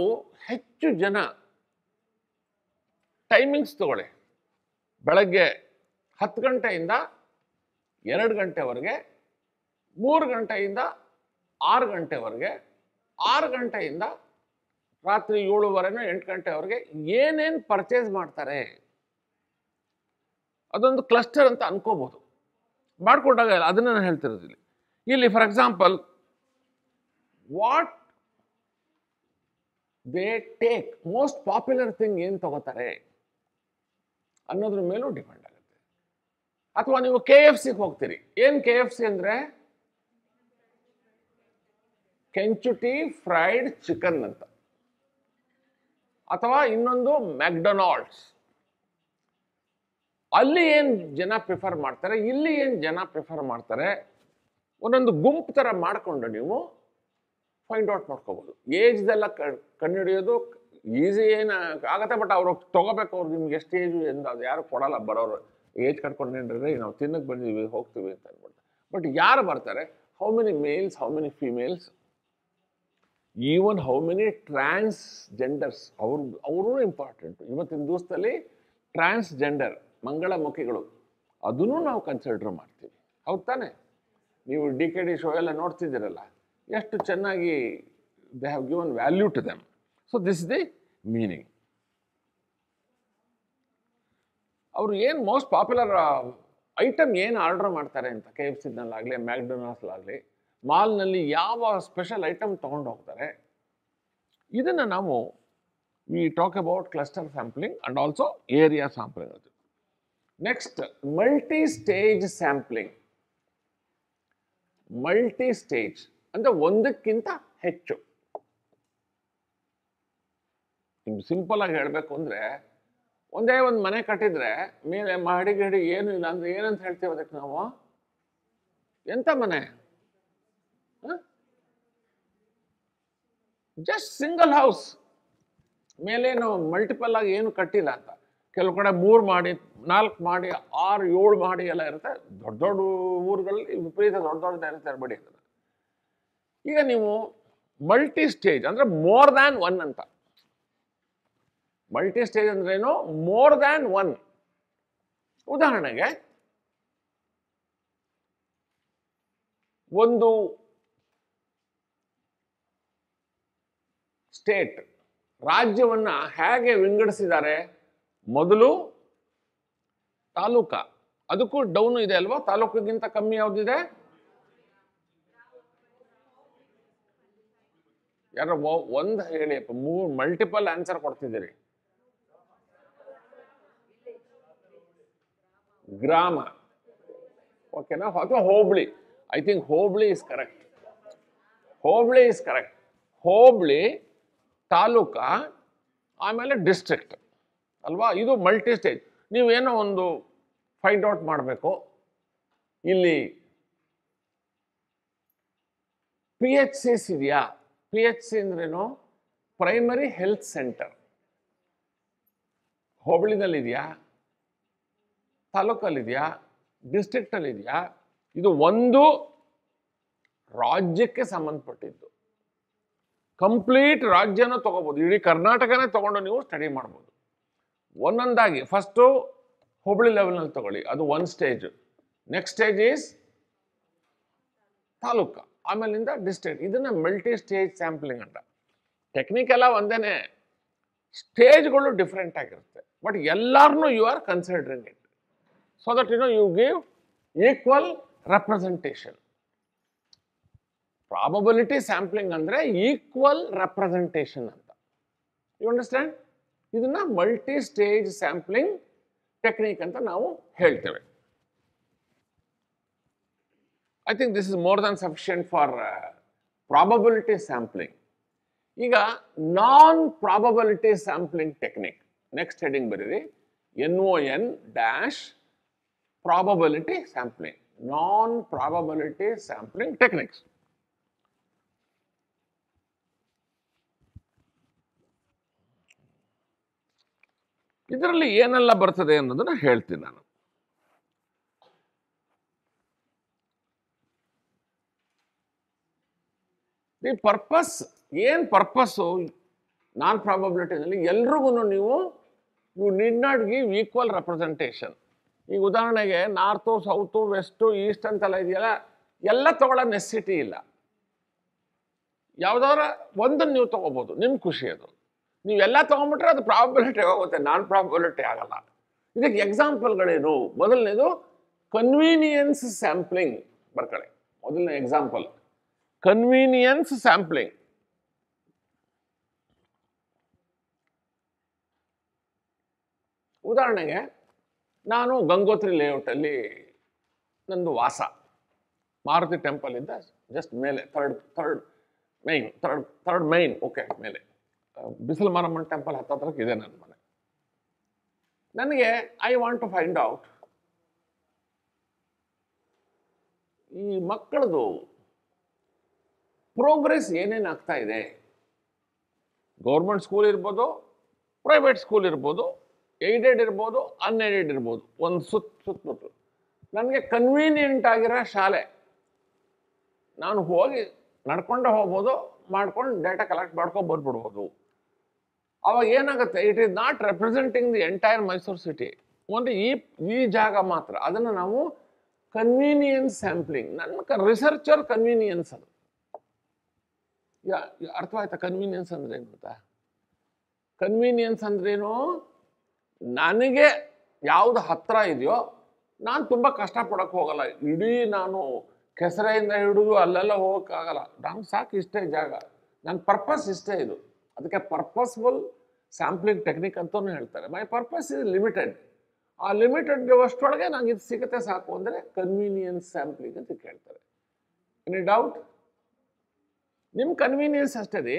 ಹೆಚ್ಚು ಜನ ಟೈಮಿಂಗ್ಸ್ ತಗೊಳ್ಳಿ, ಬೆಳಗ್ಗೆ 10 ಗಂಟೆಯಿಂದ 2 ಗಂಟೆವರೆಗೆ, 3 ಗಂಟೆಯಿಂದ 6 ಗಂಟೆವರೆಗೆ, 6 ಗಂಟೆಯಿಂದ ರಾತ್ರಿ 7:30 8 ಗಂಟೆವರೆಗೆ ಏನೇನು ಪರ್ಚೇಸ್ ಮಾಡ್ತಾರೆ ಅದೊಂದು ಕ್ಲಸ್ಟರ್ ಅಂತ ಅನ್ಕೋಬಹುದು. ಮಾಡ್ಕೊಂಡಾಗ ಅದನ್ನ ನಾನು ಹೇಳ್ತಿರೋದಿಲ್ಲ ಇಲ್ಲಿ. For example, what they take, most popular thing ಏನು ತಗೋತಾರೆ ಅನ್ನೋದ್ರ ಮೇಲೂ ಡಿಪೆಂಡ್ ಆಗುತ್ತೆ. ಅಥವಾ ನೀವು KFCಗೆ ಹೋಗ್ತೀರಿ, ಏನು KFC ಅಂದ್ರೆ ಕೆಂಚುಟಿ ಫ್ರೈಡ್ ಚಿಕನ್ ಅಂತ, ಅಥವಾ ಇನ್ನೊಂದು ಮ್ಯಾಕ್ಡೊನಾಲ್ಡ್ಸ್. ಅಲ್ಲಿ ಏನು ಜನ ಪ್ರಿಫರ್ ಮಾಡ್ತಾರೆ, ಇಲ್ಲಿ ಏನು ಜನ ಪ್ರಿಫರ್ ಮಾಡ್ತಾರೆ, ಒಂದೊಂದು ಗುಂಪು ಥರ ಮಾಡಿಕೊಂಡು ನೀವು ಫೈಂಡ್ ಔಟ್ ಮಾಡ್ಕೋಬೋದು. ಏಜ್ದೆಲ್ಲ ಕಂಡುಹಿಡಿಯೋದು ಈಸಿ ಏನು ಆಗತ್ತೆ, ಬಟ್ ಅವ್ರು ತೊಗೋಬೇಕು. ಅವ್ರು ನಿಮ್ಗೆ ಎಷ್ಟು ಏಜು ಎಂದು ಅದು ಯಾರು ಕೊಡಲ್ಲ, ಬರೋರು ಏಜ್ ಕಟ್ಕೊಂಡ್ರೆ ನಾವು ತಿನ್ನಕ್ಕೆ ಬಂದಿದ್ದೀವಿ ಹೋಗ್ತೀವಿ ಅಂತ ಅನ್ಬಿಟ್ಟು. ಬಟ್ ಯಾರು ಬರ್ತಾರೆ, how many males, how many females, even how many transgenders, ಅವರು ಇಂಪಾರ್ಟೆಂಟು. ಇವತ್ತಿನ ದಿವಸದಲ್ಲಿ ಟ್ರಾನ್ಸ್ಜೆಂಡರ್ ಮಂಗಳಮುಖಿಗಳು ಅದನ್ನು ನಾವು ಕನ್ಸಿಡರ್ ಮಾಡ್ತೀವಿ, ಹೌದು ತಾನೆ? ನೀವು DKD ಶೋ ಎಲ್ಲ ನೋಡ್ತಿದ್ದೀರಲ್ಲ, ಎಷ್ಟು ಚೆನ್ನಾಗಿ they have given value to them. So this is the meaning. ಅವರು ಏನು ಮೋಸ್ಟ್ ಪಾಪ್ಯುಲರ್ ಐಟಮ್ ಏನು ಆರ್ಡರ್ ಮಾಡ್ತಾರೆ ಅಂತ, KFCನಲ್ಲಾಗಲಿ ಮ್ಯಾಕ್ಡೊನಾಲ್ಡ್ಸ್ಲಾಗಲಿ ಮಾಲ್ನಲ್ಲಿ ಯಾವ ಸ್ಪೆಷಲ್ ಐಟಮ್ ತೊಗೊಂಡು ಹೋಗ್ತಾರೆ, ಇದನ್ನು ನಾವು we talk about cluster sampling and also area sampling. ಅದು next multi stage sampling. Multistage ಅಂದರೆ ಒಂದಕ್ಕಿಂತ ಹೆಚ್ಚು. ನಿಮ್ಗೆ ಸಿಂಪಲ್ ಆಗಿ ಹೇಳಬೇಕು ಅಂದರೆ, ಒಂದೇ ಒಂದು ಮನೆ ಕಟ್ಟಿದ್ರೆ ಮೇಲೆ ಮಾಡಿ ಗಿಡಿ ಏನು ಇಲ್ಲ ಅಂದ್ರೆ ಏನಂತ ಹೇಳ್ತೀವಿ ಅದಕ್ಕೆ ನಾವು? ಎಂಥ ಮನೆ? Just single house. ಮೇಲೇನು ಮಲ್ಟಿಪಲ್ ಆಗಿ ಏನು ಕಟ್ಟಿಲ್ಲ ಅಂತ. ಕೆಲವು ಕಡೆ 3 ಮಾಡಿ 4 ಮಾಡಿ 6 7 ಮಾಡಿ ಎಲ್ಲ ಇರುತ್ತೆ. ದೊಡ್ಡ ದೊಡ್ಡ ಊರುಗಳಲ್ಲಿ ವಿಪರೀತ ದೊಡ್ಡ ಇರುತ್ತೆ ಬಿಡಿ. ಈಗ ನೀವು ಮಲ್ಟಿ ಸ್ಟೇಜ್ ಅಂದ್ರೆ ಮೋರ್ ದ್ಯಾನ್ ಒನ್ ಅಂತ. ಮಲ್ಟಿ ಸ್ಟೇಜ್ ಅಂದ್ರೇನು? More than one. ಉದಾಹರಣೆಗೆ, ಒಂದು ಸ್ಟೇಟ್, ರಾಜ್ಯವನ್ನ ಹೇಗೆ ವಿಂಗಡಿಸಿದ್ದಾರೆ? ಮೊದಲು ತಾಲೂಕ, ಅದಕ್ಕೂ ಡೌನ್ ಇದೆ ಅಲ್ವಾ? ತಾಲೂಕಿಗಿಂತ ಕಮ್ಮಿ ಯಾವ್ದಿದೆ? ಯಾರೋ ಒಂದು ಹೇಳಿ, ಮಲ್ಟಿಪಲ್ ಆನ್ಸರ್ ಕೊಡ್ತಿದ್ದೀರಿ. ಗ್ರಾಮ, ಓಕೆನಾ? ಅಥವಾ hobli. I think hobli is correct. Hobli is correct. Hobli, taluka, ಆಮೇಲೆ ಡಿಸ್ಟ್ರಿಕ್ಟ್ ಅಲ್ವಾ? ಇದು ಮಲ್ಟಿ ಸ್ಟೇಜ್. ನೀವೇನೋ ಒಂದು ಫೈಂಡ್ ಔಟ್ ಮಾಡಬೇಕು. ಇಲ್ಲಿ PHCs ಇದೆಯಾ? PHC ಅಂದ್ರೇನು? Primary health centre. ಹೋಬಳಿನಲ್ಲಿದೆಯಾ? ತಾಲೂಕಲ್ಲಿದೆಯಾ? ಡಿಸ್ಟ್ರಿಕ್ಟಲ್ಲಿದೆಯಾ? ಇದು ಒಂದು ರಾಜ್ಯಕ್ಕೆ ಸಂಬಂಧಪಟ್ಟಿದ್ದು. ಕಂಪ್ಲೀಟ್ ರಾಜ್ಯನೂ ತಗೋಬಹುದು, ಇಡೀ ಕರ್ನಾಟಕನೇ ತಗೊಂಡು ನೀವು ಸ್ಟಡಿ ಮಾಡ್ಬೋದು. ಒಂದೊಂದಾಗಿ ಫಸ್ಟು ಹೋಬಳಿ ಲೆವೆಲ್ನಲ್ಲಿ ತಗೊಳ್ಳಿ, ಅದು ಒಂದು stage. Next stage is taluka, ಆಮೇಲಿಂದ ಡಿಸ್ಟ್ರಿಕ್ಟ್. ಇದನ್ನ ಮಲ್ಟಿ ಸ್ಟೇಜ್ ಸ್ಯಾಂಪ್ಲಿಂಗ್ ಅಂತ. ಟೆಕ್ನಿಕ್ ಎಲ್ಲ ಒಂದೇನೆ, ಸ್ಟೇಜ್ಗಳು ಡಿಫ್ರೆಂಟ್ ಆಗಿರುತ್ತೆ. ಬಟ್ ಎಲ್ಲಾರನ್ನೂ you are considering it so that you give equal representation. Probability sampling ಅಂದ್ರೆ ಈಕ್ವಲ್ ರೆಪ್ರೆಸೆಂಟೇಷನ್ ಅಂತ. You understand? ಇದನ್ನ ಮಲ್ಟಿ ಸ್ಟೇಜ್ ಸ್ಯಾಂಪ್ಲಿಂಗ್ ಟೆಕ್ನಿಕ್ ಅಂತ ನಾವು ಹೇಳ್ತೇವೆ. I think this is more than sufficient for probability sampling. ಈಗ non probability sampling technique, next heading ಬರೀರಿ, NON dash probability sampling, non probability sampling techniques. ಇದರಲ್ಲಿ ಏನೆಲ್ಲ ಬರ್ತದೆ ಅನ್ನೋದನ್ನ ಹೇಳ್ತೀನಿ ನಾನು. ದಿ ಪರ್ಪಸ್, ಏನು ಪರ್ಪಸ್ಸು ನಾನ್ ಪ್ರಾಬಬಿಲಿಟಿನಲ್ಲಿ ಎಲ್ರಿಗೂ ನೀವು you need not give equal representation. ಈಗ ಉದಾಹರಣೆಗೆ ನಾರ್ತು, ಸೌತು, ವೆಸ್ಟು, ಈಸ್ಟ್ ಅಂತೆಲ್ಲ ಇದೆಯಲ್ಲ, ಎಲ್ಲ ತಗೊಳ್ಳೋ ನೆಸೆಸಿಟಿ ಇಲ್ಲ. ಯಾವುದಾದ್ರು ಒಂದನ್ನು ನೀವು ತೊಗೋಬೋದು, ನಿಮ್ಮ ಖುಷಿ ಅದು. ನೀವೆಲ್ಲ ತೊಗೊಂಡ್ಬಿಟ್ರೆ ಅದು ಪ್ರಾಬಬಿಲಿಟಿ ಹೋಗುತ್ತೆ, ನಾನ್ ಪ್ರಾಬಬಿಲಿಟಿ ಆಗಲ್ಲ. ಇದಕ್ಕೆ ಎಕ್ಸಾಂಪಲ್ಗಳೇನು? ಮೊದಲನೇದು ಕನ್ವೀನಿಯನ್ಸ್ ಸ್ಯಾಂಪ್ಲಿಂಗ್ ಬರ್ಕೊಳ್ಳಿ. ಮೊದಲನೇ ಎಕ್ಸಾಂಪಲ್ ಕನ್ವೀನಿಯನ್ಸ್ ಸ್ಯಾಂಪ್ಲಿಂಗ್. ಉದಾಹರಣೆಗೆ ನಾನು ಗಂಗೋತ್ರಿ ಲೇಔಟಲ್ಲಿ ನಂದು ವಾಸ, ಮಾರುತಿ ಟೆಂಪಲ್ ಇಂದ ಜಸ್ಟ್ ಮೇಲೆ ಥರ್ಡ್ ಮೈನ್ ಓಕೆ ಮೇಲೆ ಬಿಸಿಲು ಮಾರಮ್ಮನ ಟೆಂಪಲ್ ಹತ್ತತ್ರಕ್ಕೆ ಇದೆ ನನ್ನ ಮನೆ. ನನಗೆ I want to find out ಈ ಮಕ್ಕಳದು ಪ್ರೋಗ್ರೆಸ್ ಏನೇನು ಆಗ್ತಾ ಇದೆ. ಗೌರ್ಮೆಂಟ್ ಸ್ಕೂಲ್ ಇರ್ಬೋದು, ಪ್ರೈವೇಟ್ ಸ್ಕೂಲ್ ಇರ್ಬೋದು, ಏಡೆಡ್ ಇರ್ಬೋದು, ಅನ್ಏಡೆಡ್ ಇರ್ಬೋದು, ಒಂದು ಸುತ್ತಮುತ್ತ ನನಗೆ ಕನ್ವೀನಿಯೆಂಟ್ ಆಗಿರೋ ಶಾಲೆ ನಾನು ಹೋಗಿ ನಡ್ಕೊಂಡೆ ಹೋಗ್ಬೋದು, ಮಾಡ್ಕೊಂಡು ಡೇಟಾ ಕಲೆಕ್ಟ್ ಮಾಡ್ಕೊಂಡು ಬಂದ್ಬಿಡ್ಬೋದು. ಅವಾಗ ಏನಾಗುತ್ತೆ, it is not representing the entire Mysuru city, only ಈ ಜಾಗ ಮಾತ್ರ. ಅದನ್ನು ನಾವು ಕನ್ವೀನಿಯನ್ಸ್ ಸ್ಯಾಂಪ್ಲಿಂಗ್, ನನ್ನ ರಿಸರ್ಚರ್ ಕನ್ವೀನಿಯನ್ಸ್ ಅದು. ಅರ್ಥವಾಯ್ತಾ? ಕನ್ವೀನಿಯನ್ಸ್ ಅಂದ್ರೆ ಏನು ಗೊತ್ತಾ? ಕನ್ವೀನಿಯನ್ಸ್ ಅಂದ್ರೇನು, ನನಗೆ ಯಾವುದು ಹತ್ರ ಇದೆಯೋ ನಾನು ತುಂಬ ಕಷ್ಟಪಡೋಕ್ಕೆ ಹೋಗಲ್ಲ. ಇಡೀ ನಾನು ಕೆಸರೆಯಿಂದ ಹಿಡಿದು ಅಲ್ಲೆಲ್ಲ ಹೋಗೋಕ್ಕಾಗಲ್ಲ. ನಂಗೆ ಸಾಕು ಇಷ್ಟೇ ಜಾಗ, ನನ್ನ ಪರ್ಪಸ್ ಇಷ್ಟೇ ಇದು. ಅದಕ್ಕೆ ಪರ್ಪಸ್ಫುಲ್ ಸ್ಯಾಂಪ್ಲಿಂಗ್ ಟೆಕ್ನಿಕ್ ಅಂತಲೂ ಹೇಳ್ತಾರೆ. ಮೈ ಪರ್ಪಸ್ ಇಸ್ ಲಿಮಿಟೆಡ್. ಆ ಲಿಮಿಟೆಡ್ ಅಷ್ಟೊಳಗೆ ನಂಗೆ ಇದು ಸಿಗುತ್ತೆ ಸಾಕು ಅಂದರೆ ಕನ್ವೀನಿಯನ್ಸ್ ಸ್ಯಾಂಪ್ಲಿಂಗ್ ಅಂತ ಕೇಳ್ತಾರೆ. Any doubt? ನಿಮ್ಮ ಕನ್ವೀನಿಯನ್ಸ್ ಅಷ್ಟೇ ರೀ.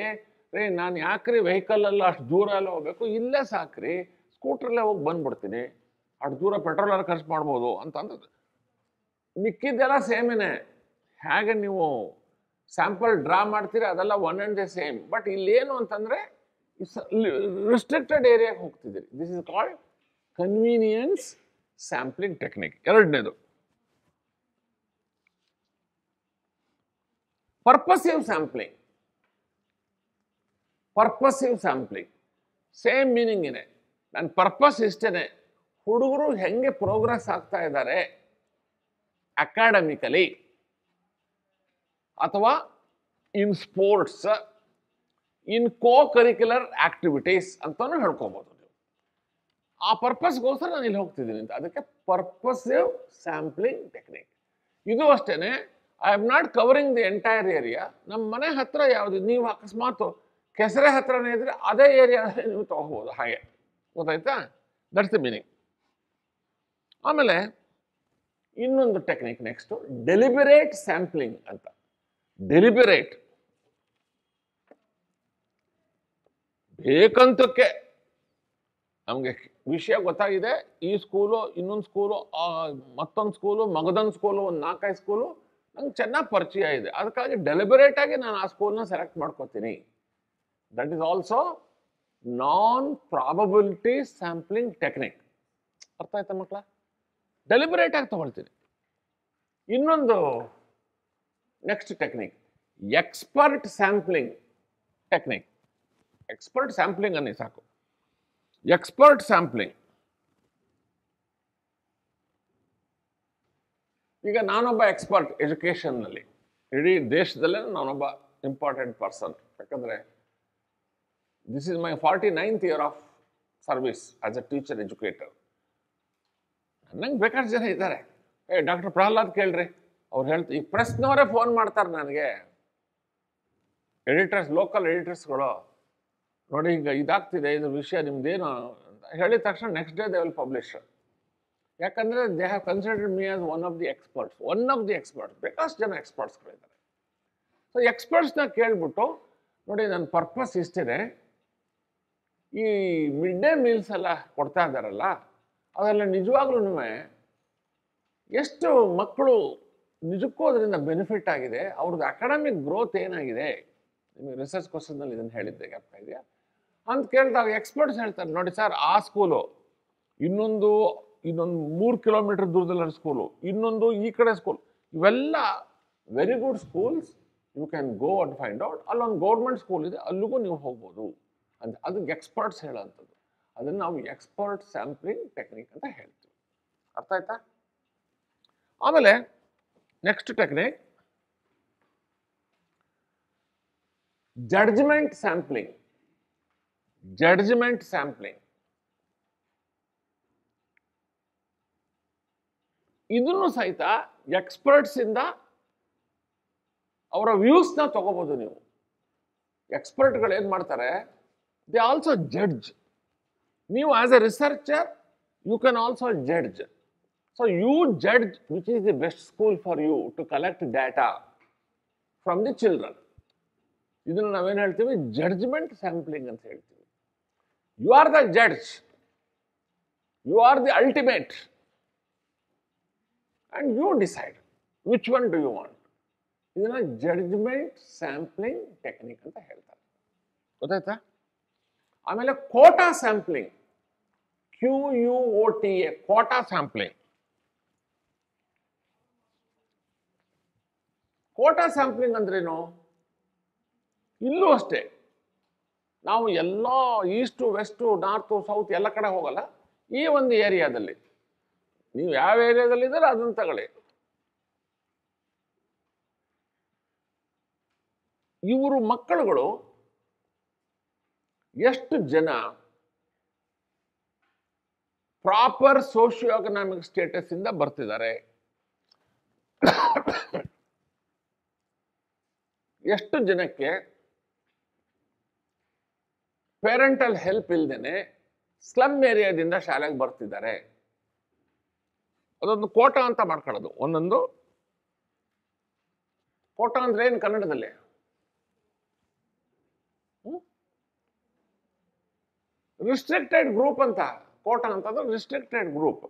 ನಾನು ಯಾಕ್ರಿ ವೆಹಿಕಲಲ್ಲ ಅಷ್ಟು ದೂರ ಎಲ್ಲ ಹೋಗ್ಬೇಕು, ಇಲ್ಲೇ ಸಾಕ್ರಿ, ಸ್ಕೂಟ್ರಲ್ಲೇ ಹೋಗಿ ಬಂದ್ಬಿಡ್ತೀನಿ, ಅಷ್ಟು ದೂರ ಪೆಟ್ರೋಲ್ ಖರ್ಚು ಮಾಡ್ಬೋದು ಅಂತಂದ್ರೆ ಮಿಕ್ಕಿದ್ದೆಲ್ಲ ಸೇಮೇನೆ. ಹೇಗೆ ನೀವು ಸ್ಯಾಂಪಲ್ ಡ್ರಾ ಮಾಡ್ತೀರಿ ಅದೆಲ್ಲ one and the same. But ಇಲ್ಲೇನು ಅಂತಂದರೆ ರಿಸ್ಟ್ರಿಕ್ಟೆಡ್ ಏರಿಯಾಗೆ ಹೋಗ್ತಿದ್ದೀರಿ. This is called convenience sampling technique. ಎರಡನೇದು purposive sampling. Purposive sampling same meaning ಇದೆ. ನನ್ನ ಪರ್ಪಸ್ ಇಷ್ಟೇ, ಹುಡುಗರು ಹೆಂಗೆ ಪ್ರೋಗ್ರೆಸ್ ಆಗ್ತಾ ಇದ್ದಾರೆ ಅಕಾಡೆಮಿಕಲಿ ಅಥವಾ in sports, in co curricular activities ಅಂತಾನು ಹೇಳ್ಕೊಬೋದು ನೀವು. ಆ ಪರ್ಪಸ್ಗೋಸ್ಕರ ನಾನು ಇಲ್ಲಿ ಹೋಗ್ತಿದ್ದೀನಿ ಅಂತ. ಅದಕ್ಕೆ ಪರ್ಪಸಿವ್ ಸ್ಯಾಂಪ್ಲಿಂಗ್ ಟೆಕ್ನಿಕ್. ಇದು ಅಷ್ಟೇ, I am not covering the entire area. ನಮ್ಮ ಮನೆ ಹತ್ರ ಯಾವುದು, ನೀವು ಅಕಸ್ಮಾತ್ ಕೆಸರೆ ಹತ್ರನೇ ಇದ್ರೆ ಅದೇ ಏರಿಯಾದಲ್ಲಿ ನೀವು ತಗೋಬೋದು. ಹಾಗೆ ಗೊತ್ತಾಯ್ತಾ? That's the meaning. ಆಮೇಲೆ ಇನ್ನೊಂದು ಟೆಕ್ನಿಕ್ ನೆಕ್ಸ್ಟು ಡೆಲಿಬರೇಟ್ ಸ್ಯಾಂಪ್ಲಿಂಗ್ ಅಂತ. ಡೆಲಿಬರೇಟ್ ಬೇಕಂತಕ್ಕೆ ನಮಗೆ ವಿಷಯ ಗೊತ್ತಾಗಿದೆ, ಈ ಸ್ಕೂಲು, ಇನ್ನೊಂದು ಸ್ಕೂಲು, ಮತ್ತೊಂದು ಸ್ಕೂಲು, ಮಗದೊಂದು ಸ್ಕೂಲು, ಒಂದು 4-5 ಸ್ಕೂಲು ನಂಗೆ ಚೆನ್ನಾಗಿ ಪರಿಚಯ ಇದೆ, ಅದಕ್ಕಾಗಿ ಡೆಲಿಬರೇಟ್ ಆಗಿ ನಾನು ಆ ಸ್ಕೂಲ್ನ ಸೆಲೆಕ್ಟ್ ಮಾಡ್ಕೋತೀನಿ. That is also non probability sampling technique. ಅರ್ಥ ಆಯ್ತಾ ಮಕ್ಕಳ? ಡೆಲಿಬರೇಟ್ ಆಗಿ ತಗೊಳ್ತೀನಿ. ಇನ್ನೊಂದು next technique expert sampling technique. Expert sampling ಅನ್ನಿ ಸಾಕು. Expert sampling. ಈಗ ನಾನೊಬ್ಬ ಎಕ್ಸ್ಪರ್ಟ್ ಎಜುಕೇಷನ್ನಲ್ಲಿ, ಇಡೀ ದೇಶದಲ್ಲೇ ನಾನೊಬ್ಬ ಇಂಪಾರ್ಟೆಂಟ್ ಪರ್ಸನ್. ಯಾಕಂದರೆ this is my 49th year of service as A teacher educator. ನಂಗೆ ಬೇಕಾಷ್ಟು ಜನ ಇದ್ದಾರೆ. ಡಾಕ್ಟರ್ ಪ್ರಹ್ಲಾದ್ ಕೇಳ್ರಿ, ಅವ್ರು ಹೇಳ್ತಾರೆ. ಈ ಪ್ರೆಸ್ನವರೇ ಫೋನ್ ಮಾಡ್ತಾರೆ ನನಗೆ, ಎಡಿಟರ್ಸ್, ಲೋಕಲ್ ಎಡಿಟರ್ಸ್ಗಳು, ನೋಡಿ ಈಗ ಇದಾಗ್ತಿದೆ, ಇದು ವಿಷಯ ನಿಮ್ದೇನು ಅಂತ ಹೇಳಿದ ತಕ್ಷಣ next day they will publish. ಯಾಕಂದರೆ they have considered me as one of the experts. ಬೇಕಾಷ್ಟು ಜನ ಎಕ್ಸ್ಪರ್ಟ್ಸ್ಗಳಿದ್ದಾರೆ. ಸೊ ಎಕ್ಸ್ಪರ್ಟ್ಸ್ನ ಕೇಳ್ಬಿಟ್ಟು, ನೋಡಿ ನನ್ನ ಪರ್ಪಸ್ ಇಷ್ಟಿದೆ, ಈ ಮಿಡ್ ಡೇ ಮೀಲ್ಸ್ ಎಲ್ಲ ಕೊಡ್ತಾ ಇದ್ದಾರಲ್ಲ ಅದೆಲ್ಲ ನಿಜವಾಗ್ಲೂ ಎಷ್ಟು ಮಕ್ಕಳು ನಿಜಕ್ಕೂ ಅದರಿಂದ ಬೆನಿಫಿಟ್ ಆಗಿದೆ, ಅವ್ರದ್ದು ಅಕಾಡೆಮಿಕ್ ಗ್ರೋತ್ ಏನಾಗಿದೆ, ನಿಮಗೆ ರಿಸರ್ಚ್ ಕ್ವಶನ್ನಲ್ಲಿ ಇದನ್ನು ಹೇಳಿದ್ದೆ ಜ್ಞಾಪಕ ಇದೆಯಾ ಅಂತ ಕೇಳಿದಾಗ ಎಕ್ಸ್ಪರ್ಟ್ಸ್ ಹೇಳ್ತಾರೆ, ನೋಡಿ ಸರ್ ಆ ಸ್ಕೂಲು ಇನ್ನೊಂದು 3 ಕಿಲೋಮೀಟರ್ ದೂರದಲ್ಲಿ ಸ್ಕೂಲು, ಇನ್ನೊಂದು ಈ ಕಡೆ ಸ್ಕೂಲ್. ಇವೆಲ್ಲ very good schools. You can go and find out. ಅಲ್ಲೊಂದು ಗೌರ್ಮೆಂಟ್ ಸ್ಕೂಲ್ ಇದೆ, ಅಲ್ಲಿಗೂ ನೀವು ಹೋಗ್ಬೋದು ಅಂತ. ಅದಕ್ಕೆ ಎಕ್ಸ್ಪರ್ಟ್ಸ್ ಹೇಳೋಂಥದ್ದು. ಅದನ್ನು ನಾವು ಎಕ್ಸ್ಪರ್ಟ್ ಸ್ಯಾಂಪ್ಲಿಂಗ್ ಟೆಕ್ನಿಕ್ ಅಂತ ಹೇಳ್ತೀವಿ. ಅರ್ಥ ಆಯ್ತಾ? ಆಮೇಲೆ next technique judgement sampling. Judgement sampling ಇದನ್ನು ಸಹಿತ ಎಕ್ಸ್ಪರ್ಟ್ಸ್ ಇಂದ ಅವರ ವ್ಯೂಸ್ನ ತಗೋಬಹುದು ನೀವು. ಎಕ್ಸ್ಪರ್ಟ್ಗಳು ಏನ್ ಮಾಡ್ತಾರೆ, ದೇ ಆಲ್ಸೋ ಜಡ್ಜ್. ನೀವು as a researcher you can also judge. So you judge which is the best school for you to collect data from the children. ಇದನ್ನು ನಾವೇನು ಹೇಳ್ತೀವಿ, ಜಡ್ಜ್ಮೆಂಟ್ ಸ್ಯಾಂಪ್ಲಿಂಗ್ ಅಂತ ಹೇಳ್ತೀವಿ. You are the judge, you are the ultimate, and you decide which one do you want. ಇದನ್ನ ಜಡ್ಜ್ಮೆಂಟ್ ಸ್ಯಾಂಪ್ಲಿಂಗ್ ಟೆಕ್ನಿಕ್ ಅಂತ ಹೇಳ್ತಾರೆ. ಗೊತ್ತಾಯ್ತಾ? ಆಮೇಲೆ quota sampling, QUOTA, quota sampling. Quota sampling ಅಂದ್ರೇನು? ಇಲ್ಲೂ ಅಷ್ಟೇ, ನಾವು ಎಲ್ಲ ಈಸ್ಟು ವೆಸ್ಟು ನಾರ್ತು ಸೌತ್ ಎಲ್ಲ ಕಡೆ ಹೋಗಲ್ಲ. ಈ ಒಂದು ಏರಿಯಾದಲ್ಲಿ ನೀವು ಯಾವ ಏರಿಯಾದಲ್ಲಿ ಇದ್ದಾರೆ ಅದನ್ನು ತಗೊಳ್ಳಿ. ಇವರು ಮಕ್ಕಳುಗಳು ಎಷ್ಟು ಜನ ಪ್ರಾಪರ್ ಸೋಷಿಯೋ ಎಕನಾಮಿಕ್ ಸ್ಟೇಟಸ್ ಇಂದ ಬರ್ತಿದ್ದಾರೆ, ಎಷ್ಟು ಜನಕ್ಕೆ ಪೇರೆಂಟಲ್ ಹೆಲ್ಪ್ ಇಲ್ದೇನೆ ಸ್ಲಮ್ ಏರಿಯಾದಿಂದ ಶಾಲೆಗೆ ಬರ್ತಿದ್ದಾರೆ, ಅದೊಂದು ಕೋಟಾ ಅಂತ ಮಾಡ್ಕೊಳ್ಳೋದು. ಒಂದೊಂದು ಕೋಟಾ ಅಂದ್ರೆ ಏನು ಕನ್ನಡದಲ್ಲಿ? ರಿಸ್ಟ್ರಿಕ್ಟೆಡ್ ಗ್ರೂಪ್ ಅಂತ. ಕೋಟಾ ಅಂತಂದ್ರೆ ರಿಸ್ಟ್ರಿಕ್ಟೆಡ್ ಗ್ರೂಪ್.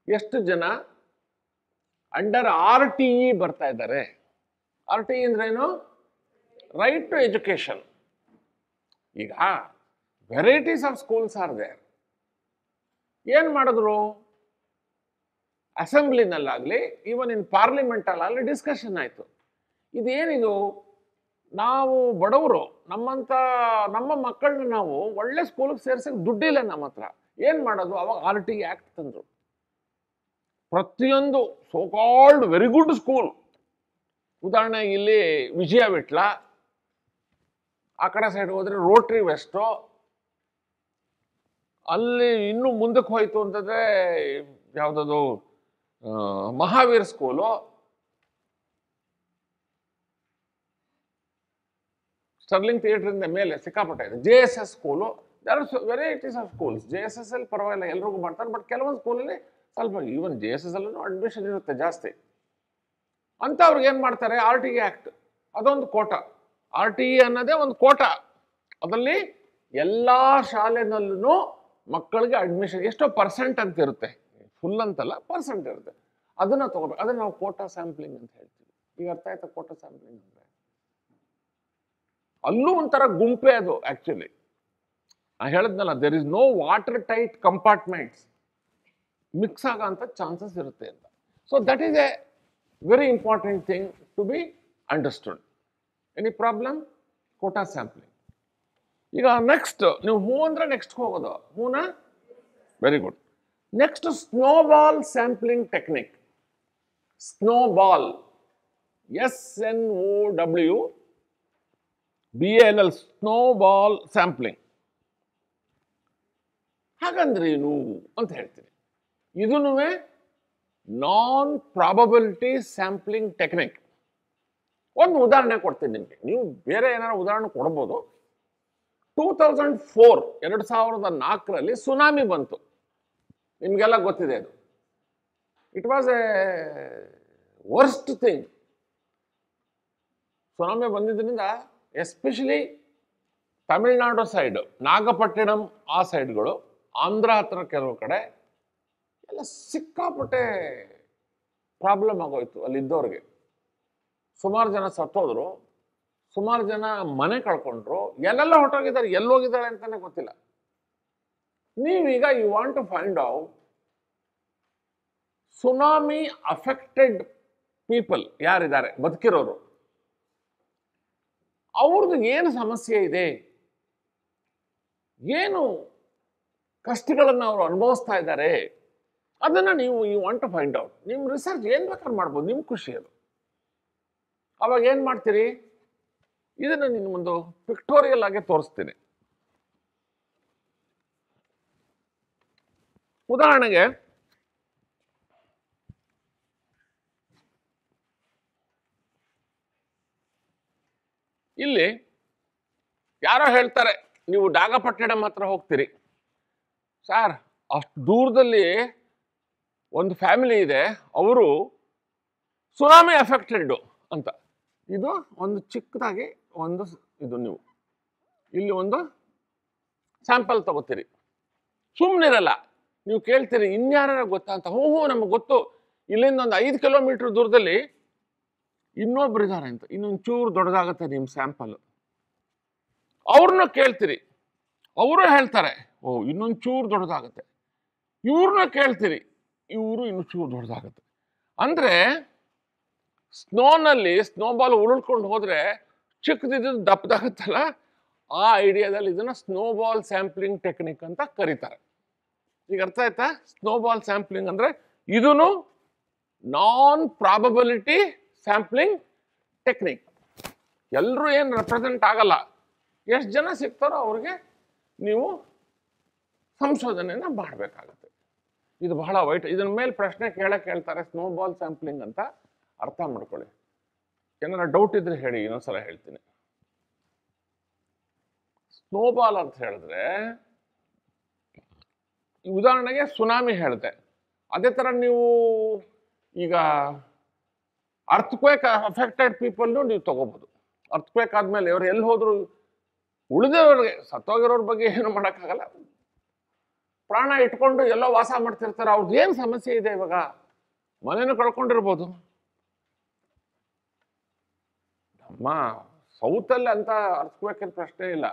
ಎಷ್ಟು ಜನ ಅಂಡರ್ RTE ಬರ್ತಾ ಇದ್ದಾರೆ? RTE ಅಂದ್ರೇನು? Right to education. ಈಗ varieties of schools are there. ಏನ್ ಮಾಡಿದ್ರು? ಅಸೆಂಬ್ಲಿನಲ್ಲಾಗಲಿ ಈವನ್ ಇನ್ ಪಾರ್ಲಿಮೆಂಟ್ ಅಲ್ಲಾಗಲಿ ಡಿಸ್ಕಷನ್ ಆಯ್ತು. ಇದೇನಿದು, ನಾವು ಬಡವರು, ನಮ್ಮ ಮಕ್ಕಳನ್ನ ನಾವು ಒಳ್ಳೆ ಸ್ಕೂಲ್ಗೆ ಸೇರ್ಸಕ್ಕೆ ದುಡ್ಡಿಲ್ಲ ನಮ್ಮ ಹತ್ರ, ಏನ್ ಮಾಡೋದು? ಅವಾಗ RTE ಆಕ್ಟ್ ತಂದ್ರು. ಪ್ರತಿಯೊಂದು ಸೋಕಾಲ್ಡ್ ವೆರಿ ಗುಡ್ ಸ್ಕೂಲ್, ಉದಾಹರಣೆಗೆ ಇಲ್ಲಿ ವಿಜಯ ವಿಟ್ಲ, ಆ ಕಡೆ ಸೈಡ್ ಹೋದ್ರೆ ರೋಟ್ರಿ ವೆಸ್ಟು, ಅಲ್ಲಿ ಇನ್ನು ಮುಂದಕ್ಕೆ ಹೋಯ್ತು ಅಂತಂದ್ರೆ ಯಾವ್ದದು ಮಹಾವೀರ್ ಸ್ಕೂಲು, ಸ್ಟರ್ಲಿಂಗ್ ಥಿಯೇಟರ್ ಇಂದ ಮೇಲೆ ಸಿಕ್ಕಾಪಟ್ಟೆ ಇದೆ. JSS school. There are varieties of schools. JSS ಅಲ್ಲಿ ಪರವಾಗಿಲ್ಲ, ಎಲ್ರಿಗೂ ಮಾಡ್ತಾರೆ. ಬಟ್ ಕೆಲವೊಂದು ಸ್ಕೂಲಲ್ಲಿ ಸ್ವಲ್ಪ, ಈವನ್ JSS ಅಲ್ಲೂ ಅಡ್ಮಿಷನ್ ಇರುತ್ತೆ ಜಾಸ್ತಿ ಅಂತ. ಅವ್ರಿಗೆ ಏನ್ ಮಾಡ್ತಾರೆ, RTE ಆಕ್ಟ್, ಅದೊಂದು ಕೋಟಾ. RTE ಅನ್ನೋದೇ ಒಂದು ಕೋಟಾ. ಅದರಲ್ಲಿ ಎಲ್ಲಾ ಶಾಲೆನಲ್ಲೂ ಮಕ್ಕಳಿಗೆ ಅಡ್ಮಿಷನ್ ಎಷ್ಟೋ ಪರ್ಸೆಂಟ್ ಅಂತ ಇರುತ್ತೆ, ಫುಲ್ ಅಂತಲ್ಲ, ಪರ್ಸೆಂಟ್ ಇರುತ್ತೆ. ಅದನ್ನ ತಗೋಬೇಕು. ಅದನ್ನ ನಾವು ಕೋಟಾ ಸ್ಯಾಂಪ್ಲಿಂಗ್ ಅಂತ ಹೇಳ್ತೀವಿ. ಈಗ ಅರ್ಥ ಆಯ್ತಾ ಕೋಟಾ ಸ್ಯಾಂಪ್ಲಿಂಗ್ ಅಂದ್ರೆ? ಅಲ್ಲೂ ಒಂಥರ ಗುಂಪೆ ಅದು. ಆಕ್ಚುಲಿ ನಾ ಹೇಳಿದ್ನಲ್ಲ, there is no water tight compartments, mix ಆಗಂತ ಚಾನ್ಸಸ್ ಇರುತ್ತೆ ಅಂತ. So that is a very important thing to be understood. Any problem? Quota sampling. ಈಗ ನೆಕ್ಸ್ಟ್ ನೀವು ಹೂ ಅಂದ್ರೆ ನೆಕ್ಸ್ಟ್ ಹೋಗೋದು. ಹೂನಾ? Very good. Next snowball sampling technique. Snowball, SNOWBALL, snowball sampling. ಹಾಗಂದ್ರೆ ಏನು ಅಂತ ಹೇಳ್ತೀನಿ. ಇದೂ ನಾನ್ ಪ್ರಾಬಬಿಲಿಟಿ ಸ್ಯಾಂಪ್ಲಿಂಗ್ ಟೆಕ್ನಿಕ್. ಒಂದು ಉದಾಹರಣೆ ಕೊಡ್ತೀನಿ ನಿಮಗೆ. ನೀವು ಬೇರೆ ಏನಾದ್ರು ಉದಾಹರಣೆ ಕೊಡ್ಬೋದು. 2004 ಸುನಾಮಿ ಬಂತು, ನಿಮಗೆಲ್ಲ ಗೊತ್ತಿದೆ ಅದು. It was A worst thing. Tsunami ಬಂದಿದ್ದರಿಂದ ಎಸ್ಪೆಷಲಿ ತಮಿಳ್ನಾಡು ಸೈಡ್, ನಾಗಪಟ್ಟಿಣಂ ಆ ಸೈಡ್ಗಳು, ಆಂಧ್ರ ಹತ್ರ ಕೆಲವು ಕಡೆ ಎಲ್ಲ ಸಿಕ್ಕಾಪಟ್ಟೆ ಪ್ರಾಬ್ಲಮ್ ಆಗೋಯ್ತು. ಅಲ್ಲಿದ್ದವ್ರಿಗೆ ಸುಮಾರು ಜನ ಸತ್ತೋದ್ರು. ಸುಮಾರು ಜನ ಮನೆ ಕಳ್ಕೊಂಡ್ರು, ಎಲ್ಲೆಲ್ಲ ಹೊರಟೋಗಿದ್ದಾರೆ, ಎಲ್ಲೋಗಿದ್ದಾರೆ ಅಂತಾನೆ ಗೊತ್ತಿಲ್ಲ. ನೀವೀಗ you want to find out tsunami affected people ಯಾರಿದ್ದಾರೆ, ಬದುಕಿರೋರು, ಅವ್ರದ್ದು ಏನು ಸಮಸ್ಯೆ ಇದೆ, ಏನು ಕಷ್ಟಗಳನ್ನು ಅವರು ಅನುಭವಿಸ್ತಾ ಇದ್ದಾರೆ, ಅದನ್ನು ನೀವು you want to find out. ನಿಮ್ಮ ರಿಸರ್ಚ್ ಏನು ಬೇಕಾದ್ರೂ ಮಾಡ್ಬೋದು, ನಿಮ್ಮ ಖುಷಿ ಅದು. ಅವಾಗ ಏನು ಮಾಡ್ತೀರಿ, ಇದನ್ನು ನಿಮ್ಮೊಂದು ಪಿಕ್ಟೋರಿಯಲ್ ಆಗಿ ತೋರಿಸ್ತೀನಿ. ಉದಾಹರಣೆಗೆ ಇಲ್ಲಿ ಯಾರೋ ಹೇಳ್ತಾರೆ, ನೀವು ನಾಗಪಟ್ಟಣಂ ಹತ್ರ ಹೋಗ್ತೀರಿ ಸರ್, ಅಷ್ಟು ದೂರದಲ್ಲಿ ಒಂದು ಫ್ಯಾಮಿಲಿ ಇದೆ, ಅವರು ಸುನಾಮಿ ಅಫೆಕ್ಟೆಡ್ ಅಂತ. ಇದು ಒಂದು ಚಿಕ್ಕದಾಗಿ ಒಂದು ಇದು ನೀವು ಇಲ್ಲಿ ಒಂದು ಸ್ಯಾಂಪಲ್ ತಗೋತೀರಿ, ಸುಮ್ಮನಿರಲ್ಲ, ನೀವು ಕೇಳ್ತೀರಿ ಇನ್ಯಾರ ಗೊತ್ತಾ ಅಂತ. ಹ್ಞೂ ನಮಗೆ ಗೊತ್ತು, ಇಲ್ಲಿಂದ ಒಂದು 5 ಕಿಲೋಮೀಟರ್ ದೂರದಲ್ಲಿ ಇನ್ನೊಬ್ರಿದ್ದಾರೆ ಅಂತ. ಇನ್ನೊಂದು ಚೂರು ದೊಡ್ಡದಾಗುತ್ತೆ ನಿಮ್ಮ ಸ್ಯಾಂಪಲ್. ಅವ್ರನ್ನ ಕೇಳ್ತೀರಿ, ಅವರು ಹೇಳ್ತಾರೆ ಓ ಇನ್ನೊಂದು ಚೂರು ದೊಡ್ಡದಾಗುತ್ತೆ. ಇವ್ರನ್ನ ಕೇಳ್ತೀರಿ, ಇವರು ಇನ್ನು ಚೂರು ದೊಡ್ಡದಾಗುತ್ತೆ. ಅಂದರೆ ಸ್ನೋನಲ್ಲಿ ಸ್ನೋಬಾಲ್ ಉರುಳ್ಕೊಂಡು ಹೋದರೆ ಚಿಕ್ಕದಿದ್ದು ದಪ್ಪದಾಗುತ್ತಲ್ಲ, ಆ ಐಡಿಯಾದಲ್ಲಿ ಇದನ್ನು ಸ್ನೋಬಾಲ್ ಸ್ಯಾಂಪ್ಲಿಂಗ್ ಟೆಕ್ನಿಕ್ ಅಂತ ಕರೀತಾರೆ. ಈಗ ಅರ್ಥ ಆಯ್ತಾ? ಸ್ನೋಬಾಲ್ ಸ್ಯಾಂಪ್ಲಿಂಗ್ ಅಂದರೆ ಇದೂ ನಾನ್ ಪ್ರಾಬಬಿಲಿಟಿ ಸ್ಯಾಂಪ್ಲಿಂಗ್ ಟೆಕ್ನಿಕ್. ಎಲ್ಲರೂ ಏನು ರೆಪ್ರೆಸೆಂಟ್ ಆಗಲ್ಲ, ಎಷ್ಟು ಜನ ಸಿಗ್ತಾರೋ ಅವ್ರಿಗೆ ನೀವು ಸಂಶೋಧನೆಯನ್ನು ಮಾಡಬೇಕಾಗತ್ತೆ. ಇದು ಬಹಳ ವೈಟ್. ಇದನ್ನ ಮೇಲೆ ಪ್ರಶ್ನೆ ಕೇಳ್ತಾರೆ, ಸ್ನೋಬಾಲ್ ಸ್ಯಾಂಪ್ಲಿಂಗ್ ಅಂತ ಅರ್ಥ ಮಾಡ್ಕೊಳ್ಳಿ. ಏನಾರ ಡೌಟ್ ಇದ್ರೆ ಹೇಳಿ, ಇನ್ನೊಂದ್ಸಲ ಹೇಳ್ತೀನಿ. ಸ್ನೋಬಾಲ್ ಅಂತ ಹೇಳಿದ್ರೆ, ಉದಾಹರಣೆಗೆ ಸುನಾಮಿ ಹೇಳಿದೆ, ಅದೇ ಥರ ನೀವು ಈಗ ಅರ್ಥಕ್ವೇಕ್ ಅಫೆಕ್ಟೆಡ್ ಪೀಪಲ್ನು ನೀವು ತಗೋಬಹುದು. ಅರ್ಥಕ್ವೇಕ್ ಆದ್ಮೇಲೆ ಇವ್ರು ಎಲ್ಲಿ ಹೋದ್ರು, ಉಳಿದವ್ರಿಗೆ ಸತ್ತೋಗಿರೋರ ಬಗ್ಗೆ ಏನು ಮಾಡೋಕ್ಕಾಗಲ್ಲ, ಪ್ರಾಣ ಇಟ್ಕೊಂಡು ಎಲ್ಲೋ ವಾಸ ಮಾಡ್ತಿರ್ತಾರೆ, ಅವ್ರದ್ದು ಏನು ಸಮಸ್ಯೆ ಇದೆ, ಇವಾಗ ಮನೇನು ಕಳ್ಕೊಂಡಿರ್ಬೋದು. ನಮ್ಮ ಸೌತಲ್ಲಿ ಅಂತ ಅರ್ಥಕ್ವೇಕಿನ ಪ್ರಶ್ನೆ ಇಲ್ಲ,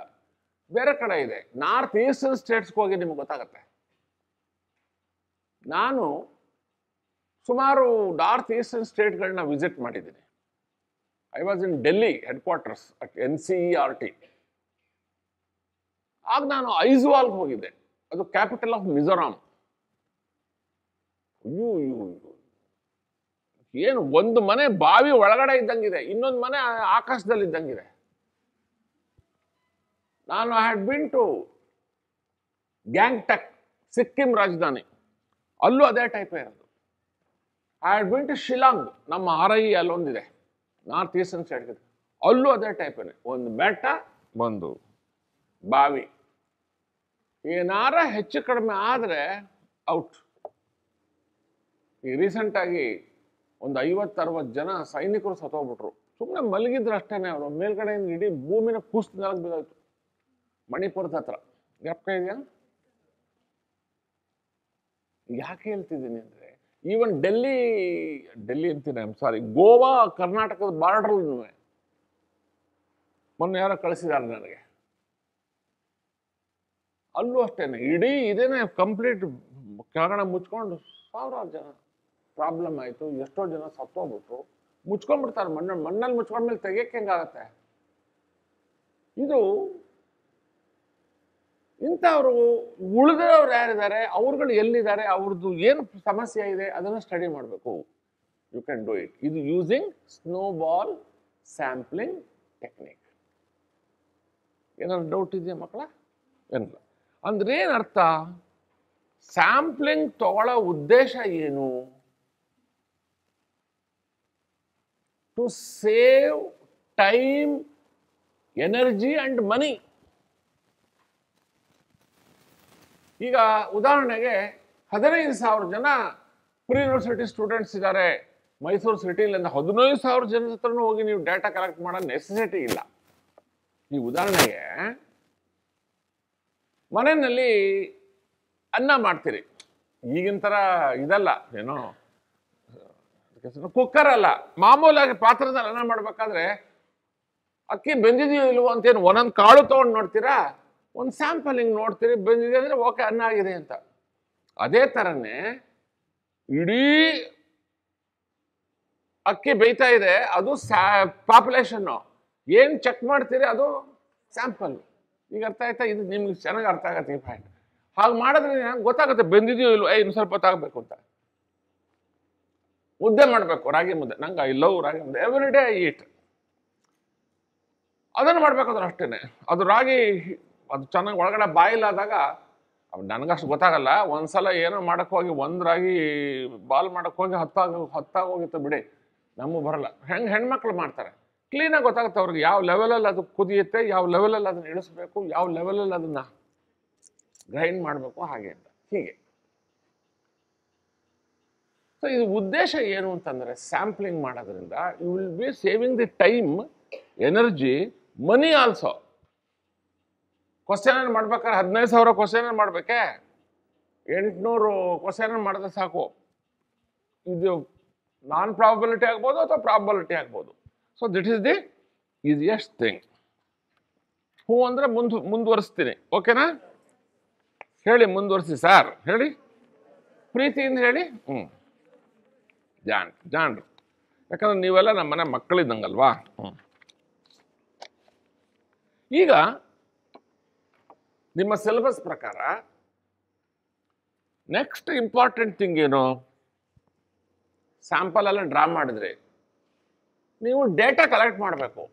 ಬೇರೆ ಕಡೆ ಇದೆ. ನಾರ್ತ್ ಈಸ್ಟರ್ನ್ ಸ್ಟೇಟ್ಸ್ಗೆ ಹೋಗಿ ನಿಮ್ಗೆ ಗೊತ್ತಾಗತ್ತೆ. ನಾನು ಸುಮಾರು ನಾರ್ತ್ ಈಸ್ಟರ್ನ್ ಸ್ಟೇಟ್ಗಳನ್ನ ವಿಸಿಟ್ ಮಾಡಿದ್ದೀನಿ. I was in Delhi head quarters at NCERT. ಆಗ ನಾನು ಐಜ್ವಾಲ್ಗೆ ಹೋಗಿದ್ದೆ, ಅದು ಕ್ಯಾಪಿಟಲ್ ಆಫ್ ಮಿಜೋರಾಂ. ಏನು ಒಂದು ಮನೆ ಬಾವಿ ಒಳಗಡೆ ಇದ್ದಂಗಿದೆ, ಇನ್ನೊಂದು ಮನೆ ಆಕಾಶದಲ್ಲಿ ಇದ್ದಂಗಿದೆ. ನಾನು had been to Gangtok, Sikkim ರಾಜಧಾನಿ, ಅಲ್ಲೂ ಅದೇ ಟೈಪೇ ಇರೋದು. I had been to Shillong, ನಮ್ಮ RI ಅಲ್ಲೊಂದಿದೆ, ನಾರ್ತ್ ಈಸ್ಟರ್ನ್ ಸ್ಟೇಟ್, ಅಲ್ಲೂ ಅದೇ ಟೈಪೇನೆ, ಒಂದು ಬೆಟ್ಟ ಒಂದು ಬಾವಿ. ಏನಾರ ಹೆಚ್ಚು ಕಡಿಮೆ ಆದರೆ ಔಟ್. ಈಗ ರೀಸೆಂಟಾಗಿ ಒಂದು 50-60 ಜನ ಸೈನಿಕರು ಸತ್ತೋಗ್ಬಿಟ್ರು, ಸುಮ್ಮನೆ ಮಲಗಿದ್ರು ಅಷ್ಟೇನೆ. ಅವರು ಮೇಲ್ಗಡೆಯಿಂದ ಇಡೀ ಭೂಮಿನ ಕುಸಿದು ನೆಲಕ್ಕೆ ಬಿದ್ದೋಯ್ತು, ಮಣಿಪುರದ ಹತ್ರ. ಜ್ಞಾಪಕ ಇದೆಯಾ? ಯಾಕೆ ಹೇಳ್ತಿದ್ದೀನಿ ಅಂದರೆ, ಈವನ್ ಡೆಲ್ಲಿ ಅಂತೀನಿ, ಸಾರಿ, ಗೋವಾ ಕರ್ನಾಟಕದ ಬಾರ್ಡರ್ ಮೊನ್ನೆ ಯಾರೋ ಕಳಿಸಿದ್ದಾರೆ ನನಗೆ, ಅಲ್ಲೂ ಅಷ್ಟೇನೆ ಇಡೀ ಇದೇನೆ ಕಂಪ್ಲೀಟ್ ಕೆಳಗಡೆ ಮುಚ್ಕೊಂಡು ಸಾವಿರಾರು ಜನ ಪ್ರಾಬ್ಲಮ್ ಆಯಿತು. ಎಷ್ಟೋ ಜನ ಸತ್ತೋಗ್ಬಿಟ್ರು, ಮುಚ್ಕೊಂಡ್ಬಿಡ್ತಾರೆ ಮಣ್ಣಲ್ಲಿ ಮುಚ್ಕೊಂಡ್ಮೇಲೆ ತೆಗಿಯಕ್ಕೆ ಹೆಂಗಾಗತ್ತೆ? ಇದು ಇಂಥವ್ರು ಉಳಿದವ್ರು ಯಾರಿದ್ದಾರೆ, ಅವ್ರುಗಳು ಎಲ್ಲಿದ್ದಾರೆ, ಅವ್ರದ್ದು ಏನು ಸಮಸ್ಯೆ ಇದೆ, ಅದನ್ನು ಸ್ಟಡಿ ಮಾಡಬೇಕು. You can do it. ಇದು ಯೂಸಿಂಗ್ ಸ್ನೋಬಾಲ್ ಸ್ಯಾಂಪ್ಲಿಂಗ್ ಟೆಕ್ನಿಕ್. ಏನಾದ್ರು ಡೌಟ್ ಇದೆಯಾ ಮಕ್ಕಳ? ಏನಿಲ್ಲ. ಅಂದ್ರೆ ಏನರ್ಥ? ಸ್ಯಾಂಪ್ಲಿಂಗ್ ತಗೊಳ್ಳೋ ಉದ್ದೇಶ ಏನು? To save time, energy and money. ಈಗ ಉದಾಹರಣೆಗೆ 15,000 ಜನ ಪ್ರಿ ಯೂನಿವರ್ಸಿಟಿ ಸ್ಟೂಡೆಂಟ್ಸ್ ಇದ್ದಾರೆ ಮೈಸೂರು ಸಿಟಿಲಿಂದ. 15,000 ಜನ ಹತ್ರನೂ ಹೋಗಿ ನೀವು ಡೇಟಾ ಕಲೆಕ್ಟ್ ಮಾಡೋ ನೆಸೆಸಿಟಿ ಇಲ್ಲ. ಈ ಉದಾಹರಣೆಗೆ ಮನೆಯಲ್ಲಿ ಅನ್ನ ಮಾಡ್ತೀರಿ, ಈಗಿನ ಥರ ಇದಲ್ಲ, ಏನೋ ಕುಕ್ಕರ್ ಅಲ್ಲ, ಮಾಮೂಲಾಗಿ ಪಾತ್ರದಲ್ಲಿ ಅನ್ನ ಮಾಡಬೇಕಾದ್ರೆ ಅಕ್ಕಿ ಬೆಂದಿದೆಯೋ ಇಲ್ವೋ ಅಂತೇನು ಒಂದೊಂದು ಕಾಳು ತೊಗೊಂಡು ನೋಡ್ತೀರಾ, ಒಂದು ಸ್ಯಾಂಪಲ್ ಹಿಂಗೆ ನೋಡ್ತೀರಿ, ಬೆಂದಿದೆ ಅಂದರೆ ಓಕೆ ಅನ್ನ ಆಗಿದೆ ಅಂತ. ಅದೇ ಥರನೇ ಇಡೀ ಅಕ್ಕಿ ಬೇಯ್ತಾ ಇದೆ, ಅದು ಪಾಪ್ಯುಲೇಷನ್ನು. ಏನು ಚೆಕ್ ಮಾಡ್ತೀರಿ ಅದು ಸ್ಯಾಂಪಲ್. ಈಗ ಅರ್ಥ ಆಯ್ತಾ? ಇದು ನಿಮ್ಗೆ ಚೆನ್ನಾಗಿ ಅರ್ಥ ಆಗತ್ತೆ ಈ ಪಾಯಿಂಟ್. ಹಾಗೆ ಮಾಡಿದ್ರೆ ಗೊತ್ತಾಗುತ್ತೆ ಬೆಂದಿದೆಯೋ ಇಲ್ವೋ, ಇನ್ನು ಸ್ವಲ್ಪ ಹೊತ್ತಾಗಬೇಕು ಅಂತ. ಮುದ್ದೆ ಮಾಡಬೇಕು, ರಾಗಿ ಮುದ್ದೆ. ನಂಗೆ ಐ ಲವ್ ರಾಗಿ ಮುದ್ದೆ, ಎವ್ರಿ ಡೇ ಐ ಈಟ್. ಅದನ್ನು ಮಾಡ್ಬೇಕಾದ್ರೆ ಅಷ್ಟೇ. ಅದು ರಾಗಿ ಅದು ಚೆನ್ನಾಗಿ ಒಳಗಡೆ ಬಾಯಿಲ್ ಆದಾಗ ನನಗಷ್ಟು ಗೊತ್ತಾಗಲ್ಲ. ಒಂದ್ಸಲ ಏನೋ ಮಾಡಕ್ಕೆ ಹೋಗಿ ಒಂದು ರಾಗಿ ಬಾಲ್ ಮಾಡಕ್ಕೆ ಹೋಗಿ ಹತ್ತಾಗೋಗಿತ್ತು ಬಿಡಿ, ನಮಗೂ ಬರಲ್ಲ. ಹೆಣ್ಮಕ್ಳು ಮಾಡ್ತಾರೆ, ಕ್ಲೀನಾಗಿ ಗೊತ್ತಾಗುತ್ತೆ ಅವ್ರಿಗೆ ಯಾವ ಲೆವೆಲಲ್ಲಿ ಅದು ಕುದಿಯುತ್ತೆ, ಯಾವ ಲೆವೆಲಲ್ಲಿ ಅದನ್ನ ಇಳಿಸ್ಬೇಕು, ಯಾವ ಲೆವೆಲಲ್ಲಿ ಅದನ್ನ ಗ್ರೈಂಡ್ ಮಾಡಬೇಕು, ಹಾಗೆ ಅಂತ ಹೀಗೆ. ಸೊ ಇದು ಉದ್ದೇಶ ಏನು ಅಂತಂದರೆ, ಸ್ಯಾಂಪ್ಲಿಂಗ್ ಮಾಡೋದ್ರಿಂದ you will be saving the time, energy, money also. Question ಮಾಡ್ಬೇಕಾದ್ರೆ 15,000 ಕ್ವಶನ್ ಮಾಡಬೇಕೆ, 800 ಕ್ವಶನ್ ಮಾಡಿದ್ರೆ ಸಾಕು. ಇದು ನಾನ್ ಪ್ರಾಬಬಿಲಿಟಿ ಆಗ್ಬೋದು ಅಥವಾ ಪ್ರಾಬಬಿಲಿಟಿ ಆಗ್ಬೋದು. So that is the easiest thing. ಹ್ಞೂ ಅಂದರೆ ಮುಂದುವರಿಸ್ತೀನಿ, ಓಕೆನಾ? ಹೇಳಿ, ಮುಂದುವರಿಸಿ ಸರ್, ಹೇಳಿ, ಪ್ರೀತಿಯಿಂದ ಹೇಳಿ. ಜಾಣ್ರು, ಯಾಕಂದ್ರೆ ನೀವೆಲ್ಲ ನಮ್ಮ ಮನೆ ಮಕ್ಕಳಿದ್ದಂಗಲ್ವಾ. ಈಗ ನಿಮ್ಮ ಸಿಲೆಬಸ್ ಪ್ರಕಾರ ನೆಕ್ಸ್ಟ್ ಇಂಪಾರ್ಟೆಂಟ್ ಥಿಂಗ್ ಏನು? ಸ್ಯಾಂಪಲ್ ಎಲ್ಲ ಡ್ರಾ ಮಾಡಿದ್ರಿ, ನೀವು ಡೇಟಾ ಕಲೆಕ್ಟ್ ಮಾಡಬೇಕು.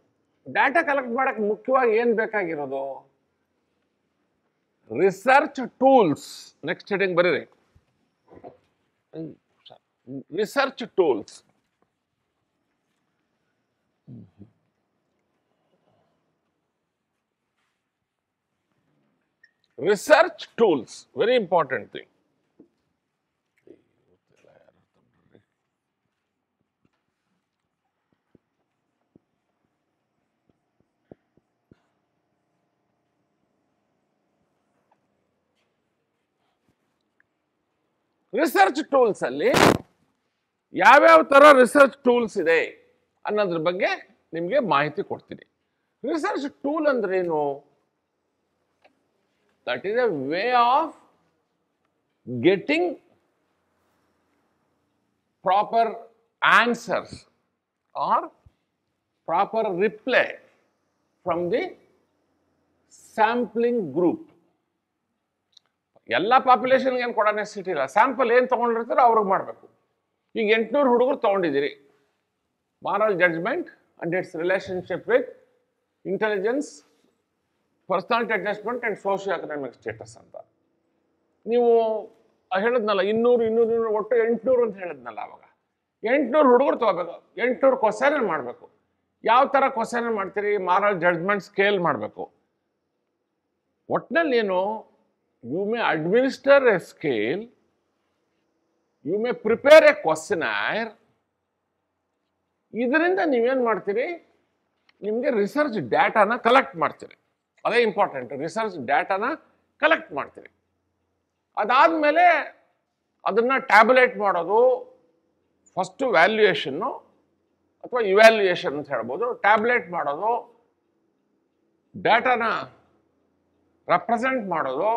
ಡೇಟಾ ಕಲೆಕ್ಟ್ ಮಾಡಕ್ಕೆ ಮುಖ್ಯವಾಗಿ ಏನು ಬೇಕಾಗಿರೋದು? Research tools. ನೆಕ್ಸ್ಟ್ ಹೆಡಿಂಗ್ ಬರೀರಿ, research tools. Research tools, very important thing. Research tools ಅಲ್ಲಿ ಯಾವ್ಯಾವ ಥರ ರಿಸರ್ಚ್ ಟೂಲ್ಸ್ ಇದೆ ಅನ್ನೋದ್ರ ಬಗ್ಗೆ ನಿಮಗೆ ಮಾಹಿತಿ ಕೊಡ್ತೀನಿ. ರಿಸರ್ಚ್ ಟೂಲ್ ಅಂದ್ರೆ ಏನು? That is A way of getting proper answers R proper reply from the sampling group. ಎಲ್ಲ ಪಾಪ್ಯುಲೇಷನ್ಗೆ ಏನು ಕೊಡೋ ನೆಸಿಟಿ ಇಲ್ಲ. ಸ್ಯಾಂಪಲ್ ಏನು ತೊಗೊಂಡಿರ್ತಾರೋ ಅವ್ರಿಗೆ ಮಾಡಬೇಕು. ಈಗ 800 ಹುಡುಗರು ತೊಗೊಂಡಿದ್ದೀರಿ, moral judgement and its relationship with intelligence, personality adjustment and socio economic status ಅಂತ. ನೀವು ಹೇಳಿದ್ನಲ್ಲ 200 ಒಟ್ಟು 800 ಅಂತ ಹೇಳಿದ್ನಲ್ಲ. ಅವಾಗ 800 ಹುಡುಗರು ತೊಗೋಬೇಕು, 800 ಕ್ವಶನ್ ಮಾಡಬೇಕು. ಯಾವ ಥರ ಕ್ವಶನ್ ಮಾಡ್ತೀರಿ? ಮಾರಲ್ ಜಡ್ಜ್ಮೆಂಟ್ ಸ್ಕೇಲ್ ಮಾಡಬೇಕು. ಒಟ್ಟಿನಲ್ಲಿ ಏನು, you may administer a scale, you may prepare a questionnaire. ಇದರಿಂದ ನೀವೇನು ಮಾಡ್ತೀರಿ? ನಿಮಗೆ ರಿಸರ್ಚ್ ಡೇಟಾನ ಕಲೆಕ್ಟ್ ಮಾಡ್ತೀರಿ. ಅದೇ ಇಂಪಾರ್ಟೆಂಟ್, ರಿಸರ್ಚ್ ಡೇಟಾನ ಕಲೆಕ್ಟ್ ಮಾಡ್ತೀರಿ. ಅದಾದಮೇಲೆ ಅದನ್ನು ಟ್ಯಾಬ್ಯುಲೇಟ್ ಮಾಡೋದು, ಫಸ್ಟು ವ್ಯಾಲ್ಯೂಯೇಷನ್ನು ಅಥವಾ ಇವ್ಯಾಲ್ಯೂಯೇಷನ್ ಅಂತ ಹೇಳ್ಬೋದು. ಟ್ಯಾಬ್ಯುಲೇಟ್ ಮಾಡೋದು, ಡೇಟಾನ ರೆಪ್ರೆಸೆಂಟ್ ಮಾಡೋದು,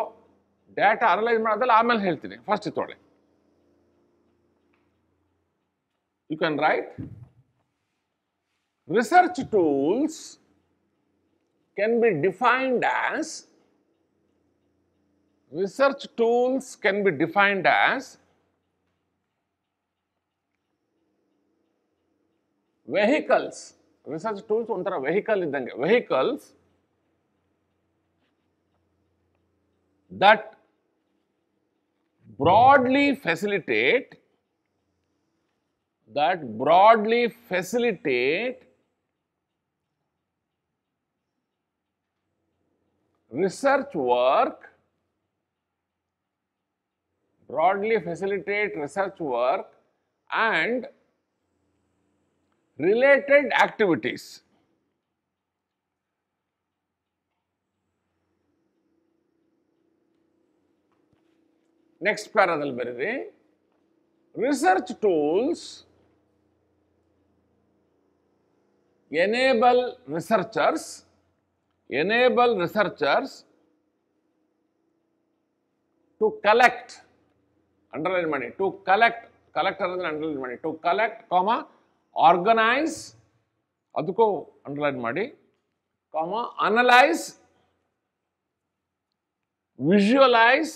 ಡೇಟಾ ಅನಲೈಸ್ ಮಾಡೋದಲ್ಲ ಆಮೇಲೆ ಹೇಳ್ತೀನಿ. ಫಸ್ಟ್ ತೊಗೊಳ್ಳಿ. You can write research tools can be defined as vehicles. Research tools ಒಂಥರ ವೆಹಿಕಲ್ ಇದ್ದಂಗೆ. Vehicles that broadly facilitate research work, and related activities. Next ಪ್ಯಾರಾದಲ್ಲಿ ಬರೀರಿ, research tools enable researchers to collect, underline money, to collect ಅಂದ್ರೆ ಅಂಡರ್ಲೈನ್ ಮಾಡಿ, to collect, organize, ಅದಕ್ಕೂ ಅಂಡರ್ಲೈನ್ ಮಾಡಿ, analyze, visualize,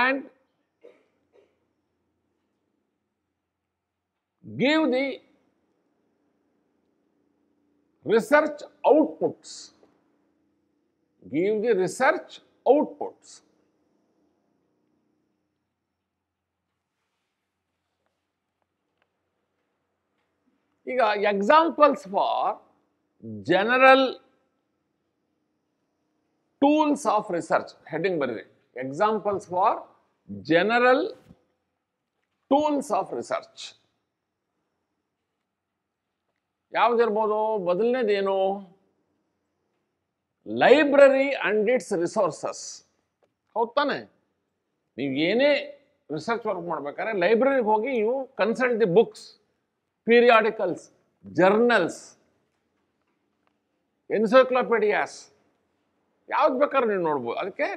and give the research outputs. Give the research outputs. ಈಗ examples for general tools of research heading ಬರೀರಿ. Examples for general tools of research. ಯಾವುದಿರ್ಬೋದು? ಮೊದಲನೇದೇನು? Library and its resources. ಹೌದು ತಾನೆ? ನೀವು ಏನೇ ರಿಸರ್ಚ್ ವರ್ಕ್ ಮಾಡ್ಬೇಕಾದ್ರೆ ಲೈಬ್ರರಿಗೆ ಹೋಗಿ you consult the books, periodicals, journals, encyclopaedias, ಯಾವ್ದು ಬೇಕಾದ್ರೆ ನೀವು ನೋಡ್ಬೋದು. ಅದಕ್ಕೆ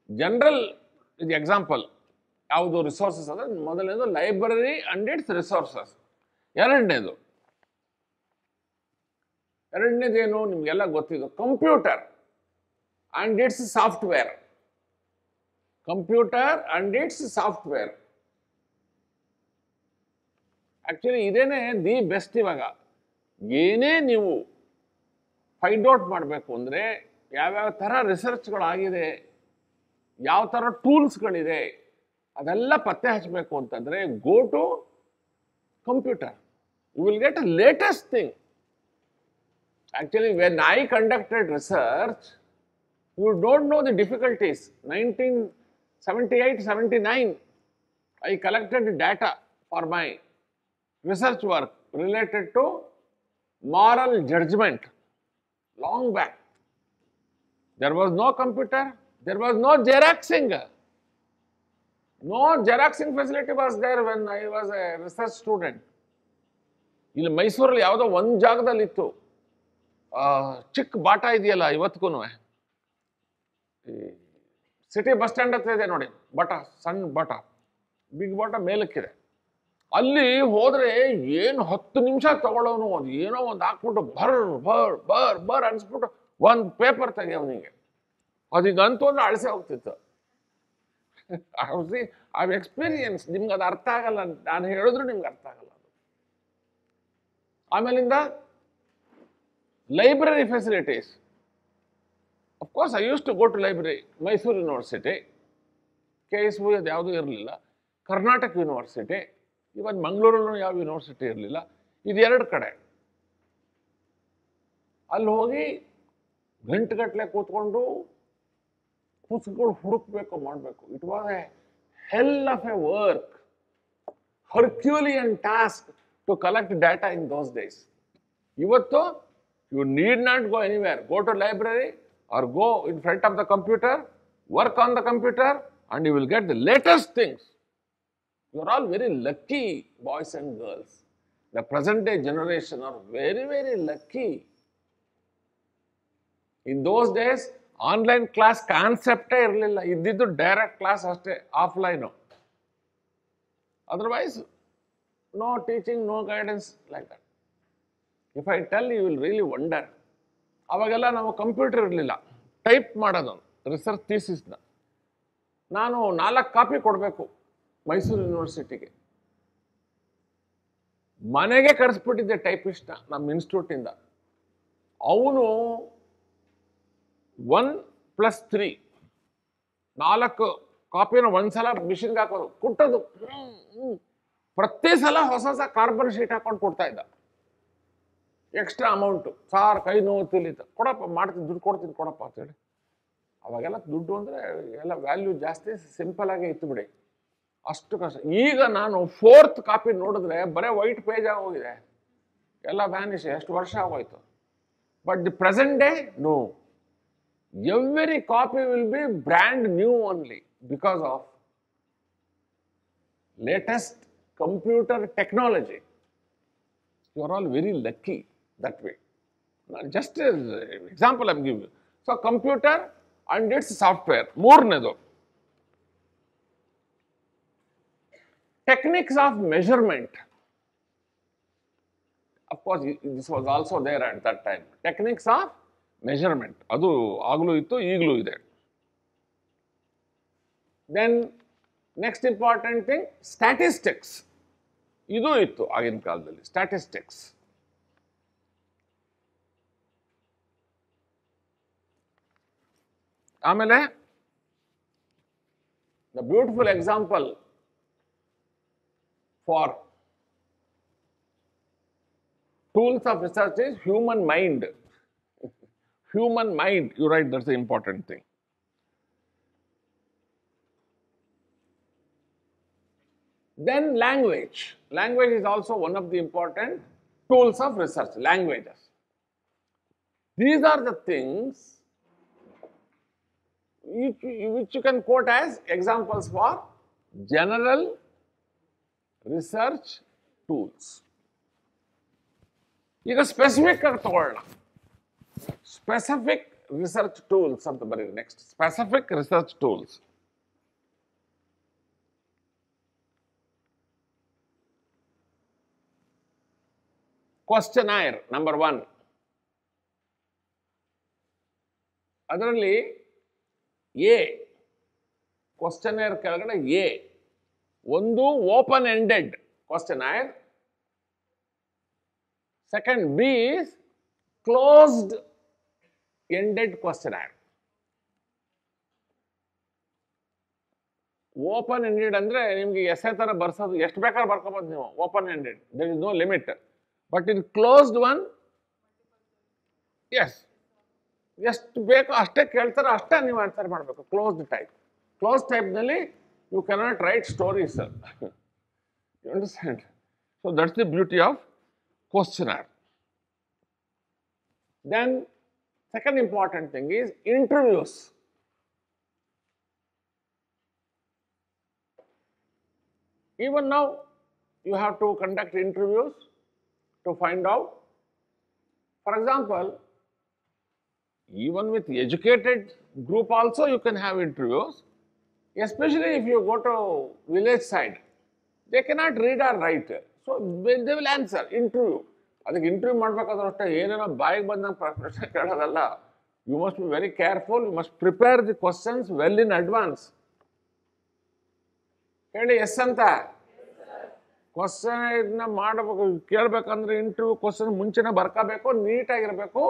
ಜನರಲ್ ಇದು ಎಕ್ಸಾಂಪಲ್. ಯಾವುದು ರಿಸೋರ್ಸಸ್ ಅಂದರೆ ಮೊದಲನೇದು ಲೈಬ್ರರಿ ಅಂಡ್ ಇಟ್ಸ್ ರಿಸೋರ್ಸಸ್. ಎರಡನೇದೇನು ನಿಮಗೆಲ್ಲ ಗೊತ್ತಿದ್ದು? Computer and it's software. Computer and it's software. Actually ಇದೇನೆ ದಿ ಬೆಸ್ಟ್. ಇವಾಗ ಏನೇ ನೀವು ಫೈಂಡ್ ಔಟ್ ಮಾಡಬೇಕು ಅಂದರೆ ಯಾವ್ಯಾವ ಥರ ರಿಸರ್ಚ್ಗಳಾಗಿದೆ, ಯಾವ ಥರ ಟೂಲ್ಸ್ಗಳಿದೆ, ಅದೆಲ್ಲ ಪತ್ತೆ ಹಚ್ಚಬೇಕು ಅಂತಂದರೆ go to computer. You will get a latest thing. Actually, when I conducted research, you don't know the difficulties. 1978-79, I collected data for my research work related to moral judgment. Long back. There was no computer. There was no Xeroxing. No Xeroxing facility was there when I was a research student. ಇಲ್ಲಿ ಮೈಸೂರಲ್ಲಿ ಯಾವುದೋ ಒಂದು ಜಾಗದಲ್ಲಿತ್ತು. ಚಿಕ್ಕ ಬಾಟ ಇದೆಯಲ್ಲ ಇವತ್ತಿಗೂ, ಸಿಟಿ ಬಸ್ ಸ್ಟ್ಯಾಂಡ್ ಹತ್ರ ಇದೆ ನೋಡಿ ಬಾಟ, ಸಣ್ಣ ಬಾಟ, ಬಿಗ್ ಬಾಟ ಮೇಲಕ್ಕಿದೆ. ಅಲ್ಲಿ ಹೋದ್ರೆ ಏನು 10 ನಿಮಿಷ ತಗೊಳ್ಳೋನು, ಅದು ಏನೋ ಒಂದು ಹಾಕ್ಬಿಟ್ಟು ಬರ್ ಅನ್ಸ್ಬಿಟ್ಟು ಒಂದು ಪೇಪರ್ ತೆಗಿಯವನಿಗೆ ಅದೀಗಂತೂ ಒಂದು ಅಳಸೆ ಹೋಗ್ತಿತ್ತು. I experience. ನಿಮ್ಗೆ ಅದು ಅರ್ಥ ಆಗಲ್ಲ, ನಾನು ಹೇಳಿದ್ರು ನಿಮ್ಗೆ ಅರ್ಥ ಆಗಲ್ಲ. ಆಮೇಲಿಂದ library facilities. Of course, I used to go to library. Mysore University, KSU ಅದು ಯಾವುದೂ ಇರಲಿಲ್ಲ. ಕರ್ನಾಟಕ ಯೂನಿವರ್ಸಿಟಿ, ಇವನ್ ಮಂಗಳೂರಲ್ಲೂ ಯಾವ ಯೂನಿವರ್ಸಿಟಿ ಇರಲಿಲ್ಲ. ಇದು ಎರಡು ಕಡೆ. ಅಲ್ಲಿ ಹೋಗಿ ಗಂಟೆಗಟ್ಟಲೆ ಕೂತ್ಕೊಂಡು ಪುಸ್ತಕಗಳು ಹುಡುಕ್ಬೇಕು, ಮಾಡಬೇಕು. It was a hell of a work, herculean task to collect data in those days. ಇವತ್ತು you need not go anywhere. Go to library or go in front of the computer, work on the computer, and you will get the latest things. You are all very lucky, boys and girls. The present day generation are very, very lucky. In those days, online class concept irlilla. Iddidu direct class aste, offline. Otherwise, no teaching, no guidance like that. If I tell you will really wonder. ಅವಾಗೆಲ್ಲ ನಾವು ಕಂಪ್ಯೂಟರ್ ಇರಲಿಲ್ಲ, ಟೈಪ್ ಮಾಡೋದು ರಿಸರ್ಚ್ ಥೀಸಿಸ್ನ. ನಾನು 4 ಕಾಪಿ ಕೊಡಬೇಕು ಮೈಸೂರು ಯೂನಿವರ್ಸಿಟಿಗೆ. ಮನೆಗೆ ಕರೆಸ್ಬಿಟ್ಟಿದ್ದೆ ಟೈಪಿಸ್ಟ್ನ ನಮ್ಮ ಇನ್ಸ್ಟಿಟ್ಯೂಟಿಂದ. ಅವನು 1+3 4 ಕಾಪಿನ ಒಂದ್ಸಲ ಮಿಷಿನ್ಗೆ ಹಾಕೋದು, ಕುಟ್ಟೋದು. ಪ್ರತಿ ಸಲ ಹೊಸ ಕಾರ್ಬನ್ ಶೀಟ್ ಹಾಕೊಂಡು ಕೊಡ್ತಾ ಇದ್ದ. Extra amount. ಸಾರ್ ಕೈ ನೋವು ತಿಳಿತ, ಕೊಡಪ್ಪ ಮಾಡ್ತೀನಿ, ದುಡ್ಡು ಕೊಡ್ತೀನಿ ಕೊಡಪ್ಪ ಅಂತೇಳಿ. ಅವಾಗೆಲ್ಲ ದುಡ್ಡು ಅಂದರೆ ಎಲ್ಲ ವ್ಯಾಲ್ಯೂ ಜಾಸ್ತಿ, ಸಿಂಪಲ್ ಆಗೇ ಇತ್ತು ಬಿಡಿ, ಅಷ್ಟು ಕಷ್ಟ. ಈಗ ನಾನು 4th ಕಾಪಿ ನೋಡಿದ್ರೆ ಬರೀ ವೈಟ್ ಪೇಜ್ ಆಗೋಗಿದೆ, ಎಲ್ಲ ವ್ಯಾನಿಷ್. ಎಷ್ಟು ವರ್ಷ ಆಗೋಯ್ತು. But the present day no, every copy will be brand new only because of latest computer technology. You are all very lucky that way. Just as example I am giving you. So, computer and its software, ಮೂರನೇದು. Techniques of measurement. Of course, this was also there at that time. Techniques of measurement. ಅದು ಆಗಲೂ ಇತ್ತು, ಈಗಲೂ ಇದೆ. Then, next important thing, statistics. ಇದು ಇತ್ತು ಆಗಿನ ಕಾಲದಲ್ಲಿ, statistics. ಆಮೇಲೆ the beautiful example for tools of research is human mind. Human mind, you write, that's the important thing. Then language. Language is also one of the important tools of research, languages. These are the things which you can quote as examples for general research tools. ಈಗ ಸ್ಪೆಸಿಫಿಕ್ ಆಗಿ ತಗೊಳ್ಳೋಣ. ಸ್ಪೆಸಿಫಿಕ್ ರಿಸರ್ಚ್ ಟೂಲ್ಸ್ ಅಂತ ಬರೀರಿ next. Specific research tools. Questionnaire number 1. ಅದರಲ್ಲಿ ಎ ಕ್ವಶ್ಚನೈರ್ ಕೆಳಗಡೆ ಎ ಒಂದು open ended questionnaire. Second, B is closed ended questionnaire. Open ended ಅಂದ್ರೆ ನಿಮಗೆ ಎಸ್ಸೆ ತರ ಬರ್ಸೋದು ಎಷ್ಟು ಬೇಕಾದ್ರೂ ಬರ್ಕೋಬಹುದು ನೀವು. Open ended, there is no limit. But in closed one, yes, ಎಷ್ಟು ಬೇಕೋ ಅಷ್ಟೇ ಕೇಳ್ತಾರೆ, ಅಷ್ಟೇ ನೀವು ಆನ್ಸರ್ ಮಾಡಬೇಕು. Closed type. ಕ್ಲೋಸ್ ಟೈಪ್ನಲ್ಲಿ you cannot write stories. You understand? So that's the beauty of questionnaire. Then second important thing is interviews. Even now you have to conduct interviews to find out. For example, even with educated group also you can have interviews, especially if you go to village side. They cannot read or write. So they will answer interview. ಅದಕ್ಕೆ ಇಂಟರ್ವ್ಯೂ ಮಾಡಬೇಕಾದ್ರೂ ಅಷ್ಟೇ ಏನೇನೋ ಬಾಯಿಗೆ ಬಂದಂಗೆ ಪ್ರಶ್ನೆ ಕೇಳೋದಲ್ಲ. You must be very careful. You must prepare the questions well in advance. ಹೇಳಿ ಎಸ್ ಅಂತ. ಕ್ವಶನ್ ಮಾಡಬೇಕು, ಕೇಳಬೇಕಂದ್ರೆ ಇಂಟರ್ವ್ಯೂ ಕ್ವಶನ್ ಮುಂಚೆನೇ ಬರ್ಕೋಬೇಕು, ನೀಟಾಗಿರಬೇಕು.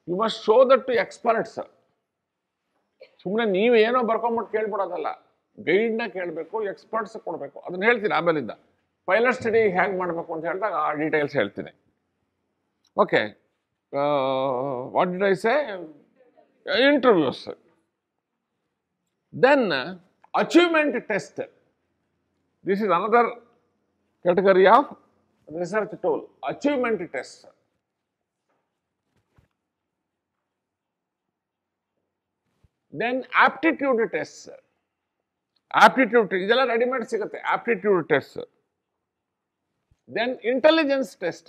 You must show that to experts. ಸುಮ್ಮನೆ ನೀವು ಏನೋ ಬರ್ಕೊಂಬಿಟ್ಟು ಕೇಳ್ಬಿಡೋದಲ್ಲ, ಗೈಡ್ನ ಕೇಳಬೇಕು, ಎಕ್ಸ್ಪರ್ಟ್ಸ್ ಕೊಡಬೇಕು. ಅದನ್ನ ಹೇಳ್ತೀನಿ ಆಮೇಲಿಂದ. ಪೈಲಟ್ ಸ್ಟಡಿ ಹೇಗೆ ಮಾಡಬೇಕು ಅಂತ ಹೇಳಿದಾಗ ಆ ಡೀಟೇಲ್ಸ್ ಹೇಳ್ತೀನಿ. Okay, what did I say? Interviews. Then achievement test. This is another category of research tool. Achievement test. Then aptitude test. Aptitude, ಇದೆಲ್ಲ ರೆಡಿಮೇಡ್ ಸಿಗುತ್ತೆ. Aptitude test. Then intelligence test.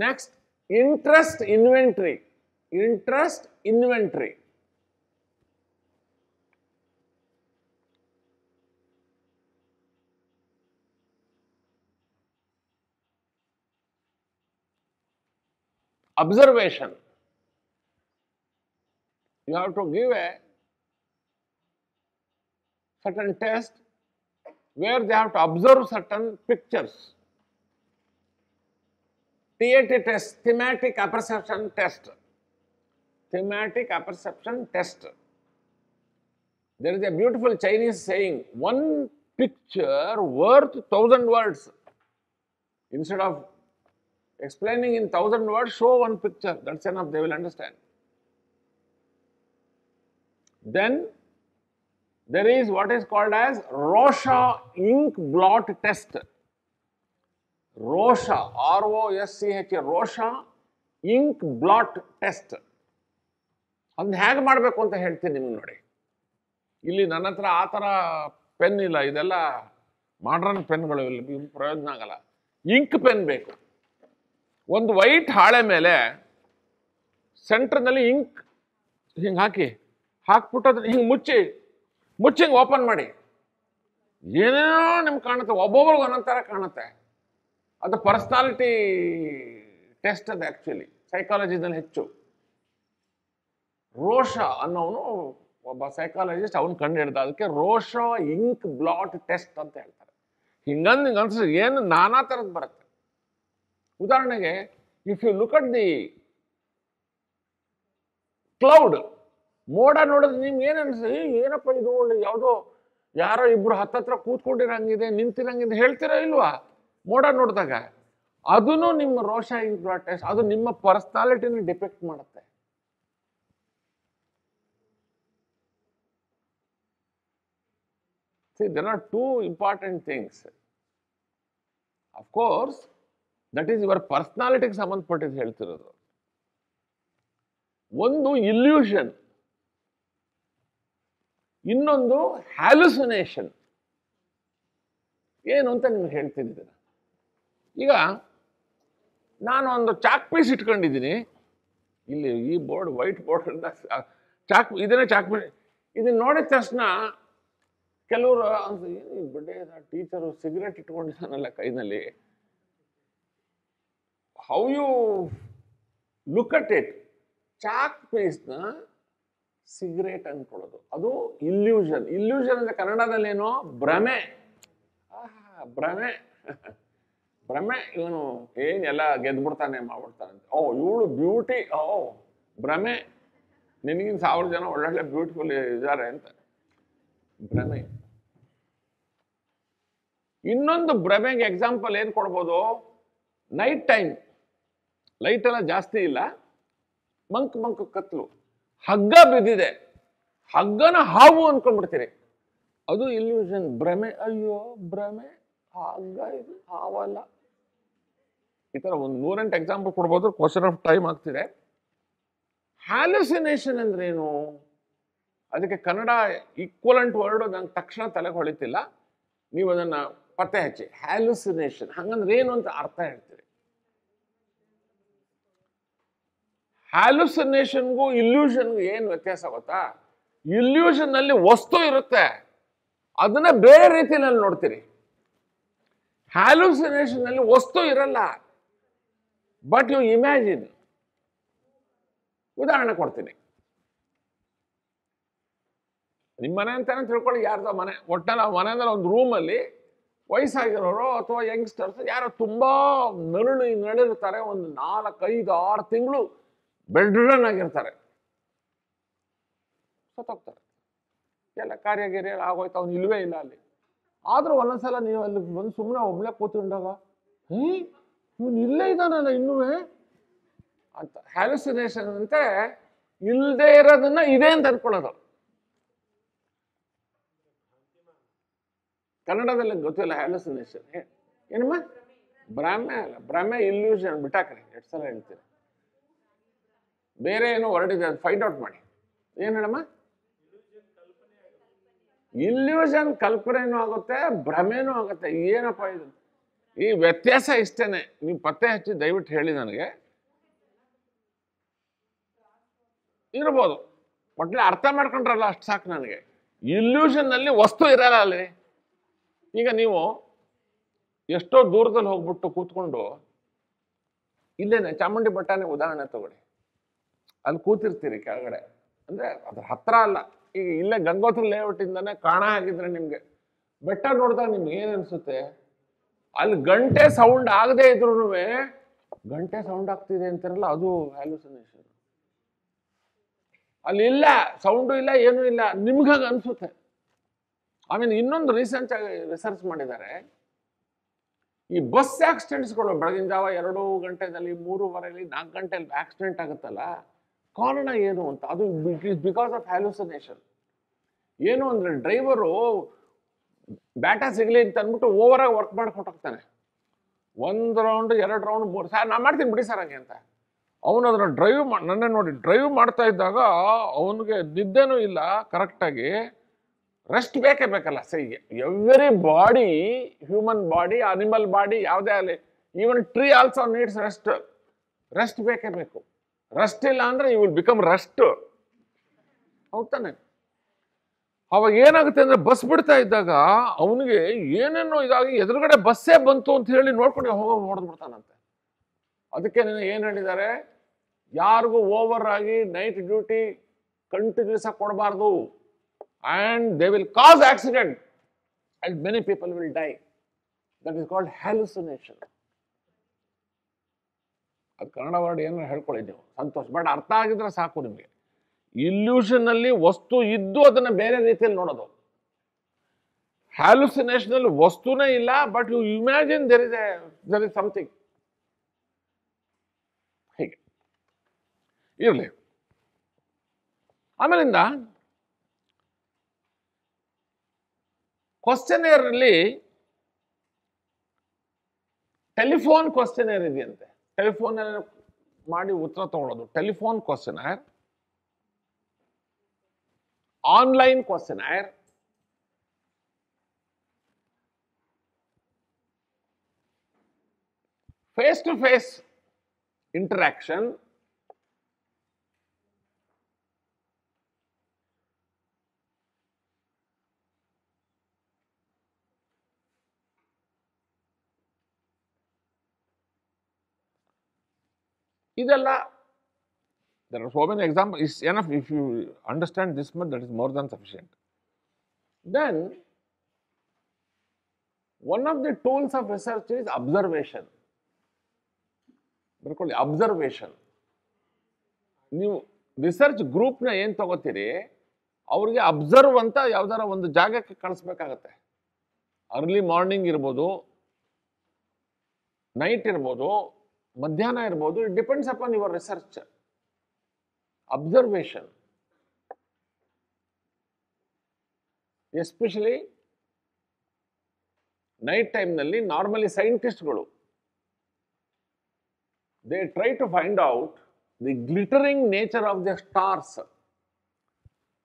Next, interest inventory. Interest inventory. Observation. You have to give a certain test where they have to observe certain pictures. TAT test, thematic apperception test. Thematic apperception test. There is a beautiful Chinese saying, one picture worth 1,000 words. Instead of explaining in 1,000 words, show one picture. That's enough, they will understand. Then there is what is called as Rorschach ink blot test. Rorschach, R-O-S-C-H, Rorschach ink blot test. ಅದನ್ನ ಹೇಗೆ ಮಾಡಬೇಕು ಅಂತ ಹೇಳ್ತೀನಿ ನಿಮ್ಗೆ ನೋಡಿ. ಇಲ್ಲಿ ನನ್ನ ಹತ್ರ ಆ ಥರ ಪೆನ್ ಇಲ್ಲ, ಇದೆಲ್ಲ ಮಾಡ್ರನ್ ಪೆನ್ಗಳು, ಇವು ಪ್ರಯೋಜನ ಆಗಲ್ಲ. ಇಂಕ್ ಪೆನ್ ಬೇಕು. ಒಂದು ವೈಟ್ ಹಾಳೆ ಮೇಲೆ ಸೆಂಟ್ರ್ನಲ್ಲಿ ಇಂಕ್ ಹಿಂಗೆ ಹಾಕ್ಬಿಟ್ಟು ಅದನ್ನ ಹಿಂಗೆ ಮುಚ್ಚಿ ಹಿಂಗೆ ಓಪನ್ ಮಾಡಿ, ಏನೇನೋ ನಿಮ್ಗೆ ಕಾಣುತ್ತೆ, ಒಬ್ಬೊಬ್ರಿಗೆ ಒಂದೊಂದು ಥರ ಕಾಣುತ್ತೆ. ಅದು ಪರ್ಸ್ನಾಲಿಟಿ ಟೆಸ್ಟ್ ಅದು. ಆ್ಯಕ್ಚುಲಿ ಸೈಕಾಲಜಿನಲ್ಲಿ ಹೆಚ್ಚು. ರೋಷ ಅನ್ನೋನು ಒಬ್ಬ ಸೈಕಾಲಜಿಸ್ಟ್, ಅವನು ಕಂಡು ಹಿಡ್ದ. ಅದಕ್ಕೆ ರೋಷ ಇಂಕ್ ಬ್ಲಾಟ್ ಟೆಸ್ಟ್ ಅಂತ ಹೇಳ್ತಾರೆ. ಹಿಂಗಂದು ಹಿಂಗೆ ಅನ್ಸಿದ್ರೆ ಏನು ನಾನಾ ಥರದ್ದು ಬರುತ್ತೆ. ಉದಾಹರಣೆಗೆ, if you look at the cloud, ಮೋಡ ನೋಡಿದ್ರೆ ನಿಮ್ಗೆ ಏನು ಅನ್ಸುತ್ತೆ? ಏನಪ್ಪ ಇದು, ಒಳ್ಳೆ ಯಾವುದೋ ಯಾರೋ ಇಬ್ರು ಹತ್ತತ್ರ ಕೂತ್ಕೊಂಡಿರಂಗಿದೆ, ನಿಂತಿರಂಗಿದೆ ಹೇಳ್ತೀರಾ ಇಲ್ವಾ? ಮೋಡ ನೋಡಿದಾಗ ಅದೂ ನಿಮ್ಮ ರೋಷ ಇಂಕ್ ಬ್ಲಾಟ್ ಟೆಸ್ಟ್. ಅದು ನಿಮ್ಮ ಪರ್ಸನಾಲಿಟಿನ ಡಿಪೆಕ್ಟ್ ಮಾಡುತ್ತೆ. See, there are two important things. Of course, that is your personality ಗೆ ಸಂಬಂಧಪಟ್ಟಿದ್ದು ಹೇಳ್ತಿರೋದು. ಒಂದು ಇಲ್ಯೂಷನ್, ಇನ್ನೊಂದು ಹ್ಯಾಲುಸಿನೇಷನ್. ಏನು ಅಂತ ನಿಮ್ಗೆ ಹೇಳ್ತಿದ್ದೀನಿ. ಈಗ ನಾನು ಒಂದು ಚಾಕ್ ಪೀಸ್ ಇಟ್ಕೊಂಡಿದ್ದೀನಿ ಇಲ್ಲಿ, ಈ ಬೋರ್ಡ್ ವೈಟ್ ಬೋರ್ಡ್ ಇದನ್ನೇ ಚಾಕ್ ಪೀಸ್. ಇದನ್ನ ನೋಡಿದ ತಕ್ಷಣ ಕೆಲವರು ಏನು ಬಿಡ್ಡೆ ಟೀಚರು ಸಿಗರೇಟ್ ಇಟ್ಕೊಂಡಿದ್ದಾನಲ್ಲ ಕೈನಲ್ಲಿ. How you look at it, chalk ಪೀಸ್ನ ಸಿಗರೇಟ್ ಅನ್ಕೊಳ್ಳೋದು, ಅದು ಇಲ್ಯೂಷನ್. ಇಲ್ಯೂಷನ್ ಅಂದ್ರೆ ಕನ್ನಡದಲ್ಲಿ ಏನೋ ಭ್ರಮೆ. ಭ್ರಮೆ ಭ್ರಮೆ. ಇವನು ಏನೆಲ್ಲ ಗೆದ್ಬಿಡ್ತಾನೆ ಮಾಡ್ಬಿಡ್ತಾನೆ ಅಂತ. ಇವಳು ಬ್ಯೂಟಿ, ಭ್ರಮೆ. ನಿನಗಿನ 1000 ಜನ ಒಳ್ಳೊಳ್ಳೆ ಬ್ಯೂಟಿಫುಲ್ ಇದ್ದಾರೆ ಅಂತ ಭ್ರಮೆ. ಇನ್ನೊಂದು ಭ್ರಮೆಗೆ ಎಕ್ಸಾಂಪಲ್ ಏನು ಕೊಡ್ಬೋದು? ನೈಟ್ ಟೈಮ್, ಲೈಟ್ ಎಲ್ಲ ಜಾಸ್ತಿ ಇಲ್ಲ, ಮಂಕ್ ಕತ್ಲು, ಹಗ್ಗ ಬಿದ್ದಿದೆ, ಹಗ್ಗನ ಹಾವು ಅನ್ಕೊಂಡ್ಬಿಡ್ತೀರಿ. ಅದು ಇಲ್ಯೂಷನ್, ಭ್ರಮೆ. ಅಯ್ಯೋ ಭ್ರಮೆ, ಹಗ್ಗ ಇದು ಹಾವಲ್ಲ. ಈ ಥರ ಒಂದು 108 ಎಕ್ಸಾಂಪಲ್ ಕೊಡ್ಬೋದು. ಕ್ವಶನ್ ಆಫ್ ಟೈಮ್ ಆಗ್ತಿದೆ. ಹ್ಯಾಲುಸಿನೇಷನ್ ಅಂದ್ರೇನು? ಅದಕ್ಕೆ ಕನ್ನಡ ಈಕ್ವಲೆಂಟ್ ವರ್ಡ್ ನಂಗೆ ತಕ್ಷಣ ತಲೆಗೆ ಹೊಳಿತಿಲ್ಲ. ನೀವು ಅದನ್ನು ಪತ್ತೆ ಹಚ್ಚಿ. ಹ್ಯಾಲುಸಿನೇಷನ್ ಹಂಗಂದ್ರೆ ಏನು ಅಂತ ಅರ್ಥ ಹೇಳ್ತೀರಿ. ಹ್ಯಾಲುಸಿನೇಷನ್ಗೂ ಇಲ್ಯೂಷನ್ಗೂ ಏನು ವ್ಯತ್ಯಾಸ ಗೊತ್ತಾ? ಇಲ್ಯೂಷನ್ ನಲ್ಲಿ ವಸ್ತು ಇರುತ್ತೆ, ಅದನ್ನ ಬೇರೆ ರೀತಿಯಲ್ಲಿ ನೋಡ್ತೀರಿ. ಹ್ಯಾಲುಸಿನೇಷನ್ ನಲ್ಲಿ ವಸ್ತು ಇರಲ್ಲ, ಬಟ್ ಯು ಇಮ್ಯಾಜಿನ್. ಉದಾಹರಣೆ ಕೊಡ್ತೀನಿ. ನಿಮ್ಮ ಮನೆ ಅಂತಾನೆ ತಿಳ್ಕೊಳ್ಳಿ, ಯಾರ್ದೋ ಮನೆ. ಒಟ್ಟಲ್ಲಿ ಆ ಮನೆಯಲ್ಲಿ ಒಂದು ರೂಮಲ್ಲಿ ವಯಸ್ಸಾಗಿರೋರು ಅಥವಾ ಯಂಗ್ಸ್ಟರ್ಸ್ ಯಾರೋ ತುಂಬಾ ನರಳಿರ್ತಾರೆ. ಒಂದು 4, 5, 6 ತಿಂಗಳು ಬೆಡ್ ರಿಡನ್ ಆಗಿರ್ತಾರೆ, ಸತ್ತೋಗ್ತಾರೆ. ಎಲ್ಲ ಕಾರ್ಯಗಿರಿ ಆಗೋಯ್ತು, ಅವ್ನು ಇಲ್ವೇ ಇಲ್ಲ ಅಲ್ಲಿ. ಆದ್ರೂ ಒಂದೊಂದ್ಸಲ ನೀವು ಅಲ್ಲಿ ಬಂದು ಸುಮ್ಮನೆ ಒಬ್ಳೆ ಕೂತ್ಕೊಂಡಾಗ, ಇವನು ಇಲ್ಲೇ ಇದ್ದಾನಲ್ಲ ಇನ್ನುವೇ ಅಂತ. ಹ್ಯಾಲುಸಿನೇಷನ್ ಅಂತೆ ಇಲ್ಲದೆ ಇರೋದನ್ನ ಇದೆ ಅಂತ ಅನ್ಕೊಳ್ಳೋದು. ಕನ್ನಡದಲ್ಲಿ ಗೊತ್ತಿಲ್ಲ ಹ್ಯಾಲುಸಿನೇಷನ್ ಏನಮ್ಮ? ಭ್ರಮೆ ಅಲ್ಲ, ಭ್ರಮೆ ಇಲ್ಯೂಷನ್ ಬಿಟ್ಟಾಕ್ರಿ. 2 ಸಲ ಹೇಳ್ತೀರಿ. ಬೇರೆ ಏನೋ ಹೊರಡಿದೆ, ಅದು ಫೈಂಡ್ ಔಟ್ ಮಾಡಿ. ಏನು ಹೇಳಮ್ಮ? ಇಲ್ಯೂಷನ್ ಕಲ್ಪನೆನೂ ಆಗುತ್ತೆ, ಭ್ರಮೆನೂ ಆಗುತ್ತೆ. ಏನಪ್ಪ ಇದು? ಈ ವ್ಯತ್ಯಾಸ ಇಷ್ಟೇನೆ. ನೀವು ಪತ್ತೆ ಹಚ್ಚಿ ದಯವಿಟ್ಟು ಹೇಳಿ ನನಗೆ. ಇರ್ಬೋದು, ಒಟ್ಟಲ್ಲಿ ಅರ್ಥ ಮಾಡ್ಕೊಂಡ್ರಲ್ಲ ಅಷ್ಟು ಸಾಕು ನನಗೆ. ಇಲ್ಯೂಷನ್ ನಲ್ಲಿ ವಸ್ತು ಇರಲ್ಲ ಅಲ್ಲಿ. ಈಗ ನೀವು ಎಷ್ಟೋ ದೂರದಲ್ಲಿ ಹೋಗ್ಬಿಟ್ಟು ಕೂತ್ಕೊಂಡು, ಇಲ್ಲೇನೆ ಚಾಮುಂಡಿ ಬೆಟ್ಟನೇ ಉದಾಹರಣೆ ತಗೊಳ್ಳಿ. ಅಲ್ಲಿ ಕೂತಿರ್ತೀರಿ ಕೆಳಗಡೆ, ಅಂದ್ರೆ ಅದ್ರ ಹತ್ರ ಅಲ್ಲ, ಈಗ ಇಲ್ಲೇ ಗಂಗೋತ್ರಿ ಲೇಔಟ್ ಇಂದಾನೆ ಕಾಣ ಆಗಿದ್ರೆ ನಿಮ್ಗೆ ಬೆಟ್ಟ ನೋಡಿದಾಗ ನಿಮ್ಗೆ ಏನ್ ಅನ್ಸುತ್ತೆ? ಅಲ್ಲಿ ಗಂಟೆ ಸೌಂಡ್ ಆಗದೆ ಇದ್ರು ಗಂಟೆ ಸೌಂಡ್ ಆಗ್ತಿದೆ ಅಂತಾರಲ್ಲ, ಅದು ಹ್ಯಾಲುಸಿನೇಷನ್. ಅಲ್ಲಿ ಇಲ್ಲ, ಸೌಂಡು ಇಲ್ಲ, ಏನೂ ಇಲ್ಲ, ನಿಮ್ಗಾಗ ಅನ್ಸುತ್ತೆ. ಆಮೇಲೆ ಇನ್ನೊಂದು ರೀಸೆಂಟ್ ಆಗಿ ರಿಸರ್ಚ್ ಮಾಡಿದ್ದಾರೆ. ಈ ಬಸ್ ಆಕ್ಸಿಡೆಂಟ್ಸ್ಗಳು ಬೆಳಗಿನ ಜಾವ 2 ಗಂಟೆದಲ್ಲಿ, 3:15, 4 ಗಂಟೆಯಲ್ಲಿ ಆಕ್ಸಿಡೆಂಟ್ ಆಗುತ್ತಲ್ಲ, ಕಾರಣ ಏನು ಅಂತ. ಅದು it is because of hallucination. ಏನು ಅಂದ್ರೆ ಡ್ರೈವರು ಬ್ಯಾಟಾ ಸಿಗ್ಲಿ ಅಂತ ಅಂದ್ಬಿಟ್ಟು ಓವರ್ ಆಗಿ ವರ್ಕ್ ಮಾಡಿ ಹೊಟ್ಟೋಗ್ತಾನೆ. 1 ರೌಂಡ್ 2 ರೌಂಡ್ 3 ಸಾರ್ ನಾ ಮಾಡ್ತೀನಿ ಬಿಡಿ ಸರ್ ಹಾಗೆ ಅಂತ. ಅವನು ಅದನ್ನ ನನ್ನೇ ನೋಡಿ ಡ್ರೈವ್ ಮಾಡ್ತಾ ಇದ್ದಾಗ ಅವನಿಗೆ ನಿದ್ದೆನೂ ಇಲ್ಲ ಕರೆಕ್ಟಾಗಿ. ರೆಸ್ಟ್ ಬೇಕೇ ಬೇಕಲ್ಲ. ಸರಿ, every body, human body, animal body, ಯಾವುದೇ ಆಗಲಿ, even tree also needs rest. Rest ಬೇಕೇ ಬೇಕು. ರೆಸ್ಟ್ ಇಲ್ಲ ಅಂದ್ರೆ ಯು ವಿಲ್ ಬಿಕಮ್ ರಸ್ಟ್. ಹೌದಾನೆ? ಅವಾಗ ಏನಾಗುತ್ತೆ ಅಂದ್ರೆ ಬಸ್ ಬಿಡ್ತಾ ಇದ್ದಾಗ ಅವನಿಗೆ ಏನೇನೋ ಇದಾಗಿ ಎದುರುಗಡೆ ಬಸ್ಸೇ ಬಂತು ಅಂತ ಹೇಳಿ ನೋಡ್ಕೊಂಡು ಹೊಡೆದು ಬಿಡ್ತಾನಂತೆ. ಅದಕ್ಕೆ ಏನ್ ಹೇಳಿದ್ದಾರೆ, ಯಾರಿಗೂ ಓವರ್ ಆಗಿ ನೈಟ್ ಡ್ಯೂಟಿ ಕಂಟಿನ್ಯೂಸ್ ಆಗಿ ಕೊಡಬಾರ್ದು. And they will cause accident and many people will die. That is called hallucination. ಅದು ಕನ್ನಡ ವರ್ಡ್ ಏನಾರು ಹೇಳ್ಕೊಳ್ಳಿ ನೀವು, ಸಂತೋಷ. ಬಟ್ ಅರ್ಥ ಆಗಿದ್ರೆ ಸಾಕು ನಿಮಗೆ. ಇಲ್ಯೂಷನ್ ಅಲ್ಲಿ ವಸ್ತು ಇದ್ದು ಅದನ್ನ ಬೇರೆ ರೀತಿಯಲ್ಲಿ ನೋಡೋದು. ಹ್ಯಾಲುಸಿನೇಷನ್ ಅಲ್ಲಿ ವಸ್ತುನೇ ಇಲ್ಲ, but you imagine there is something. ಹೀಗೆ ಇರಲಿ. ಆಮೇಲಿಂದ ಕ್ವಶ್ಚನೇರ್ ಅಲ್ಲಿ ಟೆಲಿಫೋನ್ ಕ್ವಶ್ಚನೇರ್ ಇದೆಯಂತೆ. ಟೆಲಿಫೋನ್ ಮಾಡಿ ಉತ್ತರ ತಗೊಳ್ಳೋದು telephone questionnaire, online questionnaire, face to face interaction, ಇದೆಲ್ಲ. there are so many examples. It's enough if you understand this much, that is more than sufficient. Then one of the tools of research is observation. ಬರ್ಕೊಳ್ಳಿ, ಅಬ್ಸರ್ವೇಷನ್. ನೀವು ರಿಸರ್ಚ್ ಗ್ರೂಪ್ನ ಏನು ತಗೋತೀರಿ, ಅವ್ರಿಗೆ ಅಬ್ಸರ್ವ್ ಅಂತ ಯಾವ್ದಾರ ಒಂದು ಜಾಗಕ್ಕೆ ಕಳಿಸ್ಬೇಕಾಗತ್ತೆ. ಅರ್ಲಿ ಮಾರ್ನಿಂಗ್ ಇರ್ಬೋದು, ನೈಟ್ ಇರ್ಬೋದು, ಮಧ್ಯಾಹ್ನ ಇರ್ಬೋದು. It depends upon your research. Observation especially night ಟೈಮ್ನಲ್ಲಿ normally ಸೈಂಟಿಸ್ಟ್ಗಳು they try to find out the glittering nature of the stars.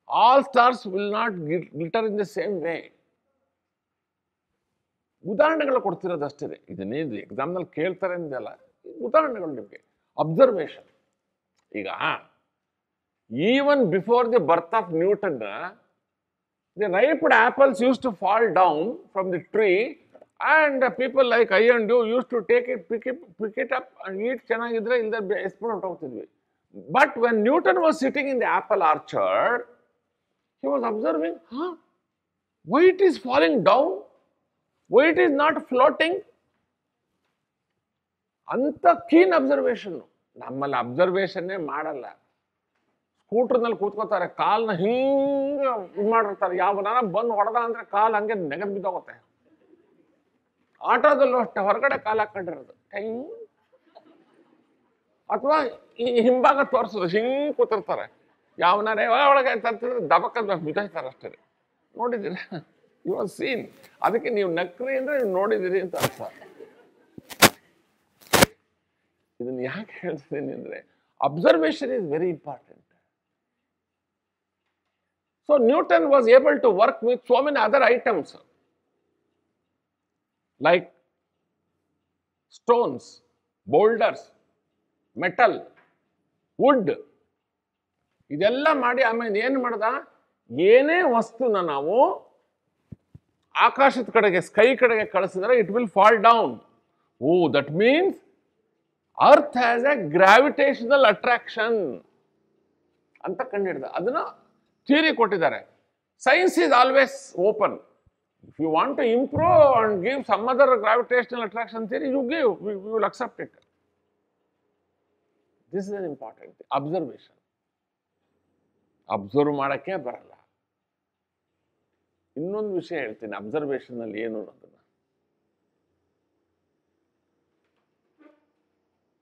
All stars will not glitter in the same way. ಉದಾಹರಣೆಗಳು ಕೊಡ್ತಿರೋದಷ್ಟಿದೆ. ಇದನ್ನೇನು ಎಕ್ಸಾಮ್ನಲ್ಲಿ ಕೇಳ್ತಾರೆ ಅಂದಲ್ಲ, ಉದಾಹರಣೆಗಳು ನಿಮಗೆ. ಅಬ್ಸರ್ವೇಷನ್. ಈಗ even before the birth of Newton, the riped apples used to fall down from the tree, and people like I and you used to take it, pick it up and eat. ಚೆನ್ನಾಗಿದ್ರೆ ಇಲ್ಲದೆ ಎಸ್ಪೂನ್ ಹೊರಟೋಗ್ತಿದ್ವಿ. But when Newton was sitting in the apple orchard, he was observing, why it is falling down, why it is not floating. ಅಂತ ಕೀನ್ ಅಬ್ಸರ್ವೇಷನ್. ನಮ್ಮಲ್ಲಿ ಅಬ್ಸರ್ವೇಷನ್ನೇ ಮಾಡಲ್ಲ. ಸ್ಕೂಟರ್ನಲ್ಲಿ ಕೂತ್ಕೋತಾರೆ, ಕಾಲ್ನ ಹಿಂಗೆ ಇದು ಮಾಡಿರ್ತಾರೆ. ಯಾವನ ಬಂದು ಹೊಡೆದ ಅಂದ್ರೆ ಕಾಲು ಹಂಗೆ ನೆಗೆದು ಬಿದ್ದೋಗುತ್ತೆ. ಆಟೋದಲ್ಲೂ ಅಷ್ಟೇ, ಹೊರಗಡೆ ಕಾಲು ಹಾಕೊಂಡಿರೋದು ಅಥವಾ ಈ ಹಿಂಭಾಗ ತೋರಿಸೋದು, ಹಿಂಗೆ ಕೂತಿರ್ತಾರೆ. ಯಾವನಾರೇ ಒಳಗೆ ತಂತಿದ್ರೆ ದಬಕ್ಕದ ಬಿದ್ದಾಯ್ತಾರೆ ಅಷ್ಟೇ. ನೋಡಿದ್ದೀರಿ? You are seen. ಅದಕ್ಕೆ ನೀವು ನಕ್ರಿ ಅಂದ್ರೆ ನೀವು ನೋಡಿದಿರಿ ಅಂತ ಅರ್ಥ. ಇದನ್ನು ಯಾಕೆ ಹೇಳ್ತೀನಿ ಅಂದ್ರೆ observation is very important. So Newton was able to work with so many other items like stones, boulders, metal, wood. ಇದೆಲ್ಲ ಮಾಡಿ ಆಮೇಲೆ ಏನು ಮಾಡ್ದ, ಏನೇ ವಸ್ತುನ ನಾವು ಆಕಾಶದ ಕಡೆಗೆ, ಸ್ಕೈ ಕಡೆಗೆ ಕಳಿಸಿದ್ರೆ it will fall down. Oh, that means earth has a gravitational attraction ಅಂತ ಕಂಡಿಡ್ದ. ಅದನ್ನ ಥಿಯರಿ ಕೊಟ್ಟಿದ್ದಾರೆ. Science is always open. If you want to improve and give some other gravitational attraction theory, you give, we will accept it. This is an important thing. Observation. Observe ಮಾಡಕ್ಕೆ ಬರಲ್ಲ. ಇನ್ನೊಂದು ವಿಷಯ ಹೇಳ್ತೀನಿ ಅಬ್ಸರ್ವೇಷನ್ ಅಲ್ಲಿ ಏನು ಅನ್ನೋದನ್ನ.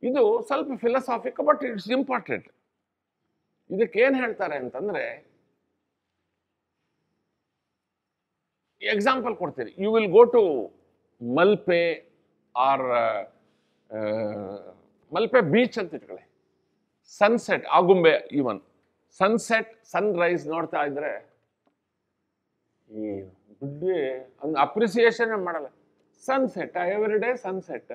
ಇದು ಸ್ವಲ್ಪ ಫಿಲಾಸಾಫಿಕ್, ಬಟ್ ಇಟ್ಸ್ ಇಂಪಾರ್ಟೆಂಟ್. ಇದಕ್ಕೆ ಏನ್ ಹೇಳ್ತಾರೆ ಅಂತಂದ್ರೆ, ಎಕ್ಸಾಂಪಲ್ ಕೊಡ್ತೀರಿ. You will go to Malpe or Malpe beach ಅಂತ ಇಟ್ಕೊಳ್ಳಿ. Sunset, Agumbe, even sunset, sunrise ನೋಡ್ತಾ ಇದ್ರೆ ಈ ಬುದ್ಧಿ ಒಂದು ಅಪ್ರಿಸಿಯೇಷನ್ ಮಾಡಲ್ಲ. Sunset, every day sunset,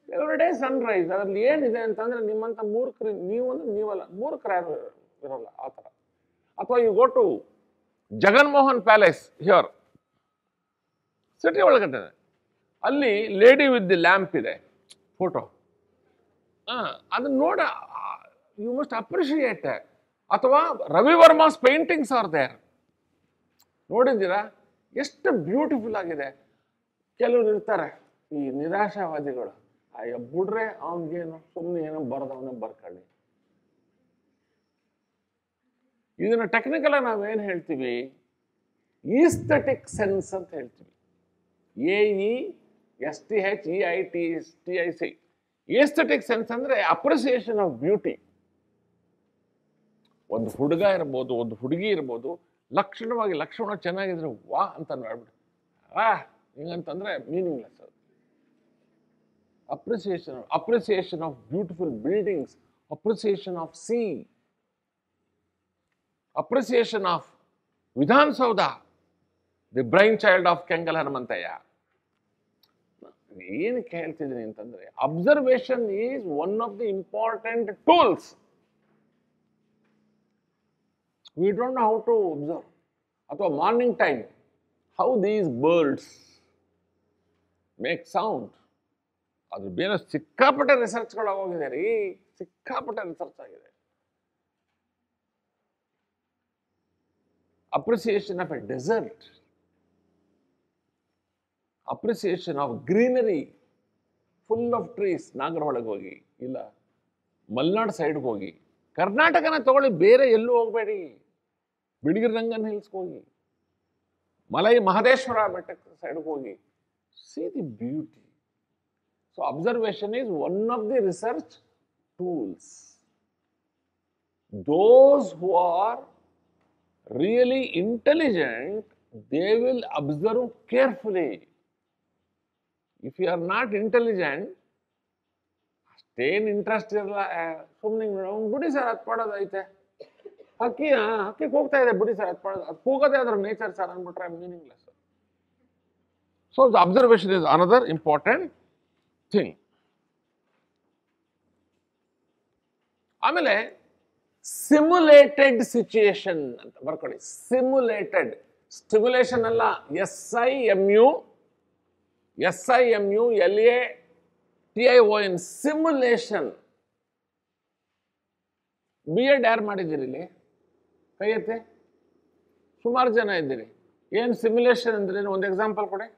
every day sunrise. ಅದ್ರಲ್ಲಿ ಏನಿದೆ ಅಂತಂದ್ರೆ ನಿಮ್ಮಂತ ಮೂರ್ಖರು, ನೀವು ಅಂದ್ರೆ ನೀವಲ್ಲ, ಮೂರ್ಖರು ಯಾರು ಇರೋಲ್ಲ ಆ ಥರ. ಅಥವಾ you go to Jaganmohan palace here, city ಒಳಗಡೆ, ಅಲ್ಲಿ ಲೇಡಿ ವಿತ್ ದಿ ಲ್ಯಾಂಪ್ ಇದೆ ಫೋಟೋ. ಅದನ್ನ ನೋಡ, ಯು ಮಸ್ಟ್ ಅಪ್ರಿಷಿಯೇಟ್. ಅಥವಾ ರವಿವರ್ಮಾಸ್ ಪೇಂಟಿಂಗ್ಸ್ ಆರ್ ದೇರ್, ನೋಡಿದ್ದೀರಾ ಎಷ್ಟು ಬ್ಯೂಟಿಫುಲ್ ಆಗಿದೆ. ಕೆಲವರು ಇರ್ತಾರೆ ಈ ನಿರಾಶಾವಾದಿಗಳು, ಅಯ್ಯೋ ಬಿಡ್ರೆ ಅವನಿಗೇನು, ಸುಮ್ಮನೆ ಏನೋ ಬರೆದವನೇ ಬರ್ಕೊಳ್ಳಿ. ಇದನ್ನ ಟೆಕ್ನಿಕಲ್ ಆಗಿ ನಾವೇನು ಹೇಳ್ತೀವಿ, ಈಸ್ಥೆಟಿಕ್ ಸೆನ್ಸ್ ಅಂತ ಹೇಳ್ತೀವಿ. AESTHEITIC. ಈಸ್ಥೆಟಿಕ್ ಸೆನ್ಸ್ ಅಂದ್ರೆ ಅಪ್ರಿಸಿಯೇಷನ್ ಆಫ್ ಬ್ಯೂಟಿ. ಒಂದು ಹುಡುಗ ಇರ್ಬೋದು, ಒಂದು ಹುಡುಗಿ ಇರ್ಬೋದು, ಲಕ್ಷಣ ಚೆನ್ನಾಗಿದ್ರೆ ವಾ ಅಂತ ನೋಡ್ಬಿಟ್ಟು ಹಿಂಗಂತಂದ್ರೆ meaningless. Appreciation of beautiful buildings, appreciation of sea, appreciation of Vidhana Soudha, the brain child of Kengal Hanumanthaiah. ಏನಕ್ಕೆ ಹೇಳ್ತಿದ್ದೀನಿ ಅಂತಂದ್ರೆ, observation is one of the important tools. We don't know how to observe. ಅಥವಾ morning time, how these birds make sound. ಅದ್ರ ಬೇರೆ ಸಿಕ್ಕಾಪಟ್ಟೆ ರಿಸರ್ಚ್ಗಳು ಆಗೋಗಿದೆ ರೀ, ಸಿಕ್ಕಾಪಟ್ಟೆ ರಿಸರ್ಚ್ ಆಗಿದೆ. Appreciation of a desert, appreciation of greenery, full of trees. ನಾಗರಹೊಳೆಗೆ ಹೋಗಿ, ಇಲ್ಲ ಮಲೆನಾಡು ಸೈಡ್ಗೆ ಹೋಗಿ, ಕರ್ನಾಟಕನ ತಗೊಳ್ಳಿ, ಬೇರೆ ಎಲ್ಲೂ ಹೋಗಬೇಡಿ. ಬಿಳಿಗಿರಿ ರಂಗನ್ ಹಿಲ್ಸ್ಗೆ ಹೋಗಿ, ಮಲೈ ಮಹದೇಶ್ವರ ಬೆಟ್ಟಕ್ಕೆ ಸೈಡ್ಗೆ ಹೋಗಿ, see the beauty. So observation is one of the research tools. Those who are really intelligent, they will observe carefully. If you are not intelligent, ಅಷ್ಟೇನು ಇಂಟ್ರೆಸ್ಟ್ ಇರಲ್ಲ, ಸುಮ್ಮನೆ ಬಿಡಿ ಸರ್ ಅದು ಪಡೋದೈತೆ, ಹಕ್ಕಿಗೆ ಹೋಗ್ತಾ ಇದೆ ಬಿಡಿ ಸರ್, ಅದು ಕೂಗೋದೇ ಅದ್ರ ನೇಚರ್ ಸರ್ ಅಂದ್ಬಿಟ್ರೆ meaningless. So the observation is another important thing. ಆಮೇಲೆ ಸಿಮ್ಯುಲೇಟೆಡ್ ಸಿಚುಯೇಷನ್ ಅಂತ ಬರ್ಕೊಳ್ಳಿ. ಸಿಮ್ಯುಲೇಟೆಡ್, ಸ್ಟಿಮ್ಯುಲೇಷನ್ ಅಲ್ಲ, SIMULATION, ಸಿಮ್ಯುಲೇಷನ್. B.Ed ಯಾರು ಮಾಡಿದ್ದೀರಿ ಇಲ್ಲಿ? ಕೈ ಎತ್ತೆ. ಸುಮಾರು ಜನ ಇದ್ದೀರಿ. ಏನು ಸಿಮ್ಯುಲೇಷನ್ ಅಂದ್ರೆ ಒಂದು ಎಕ್ಸಾಂಪಲ್ ಕೊಡಿ.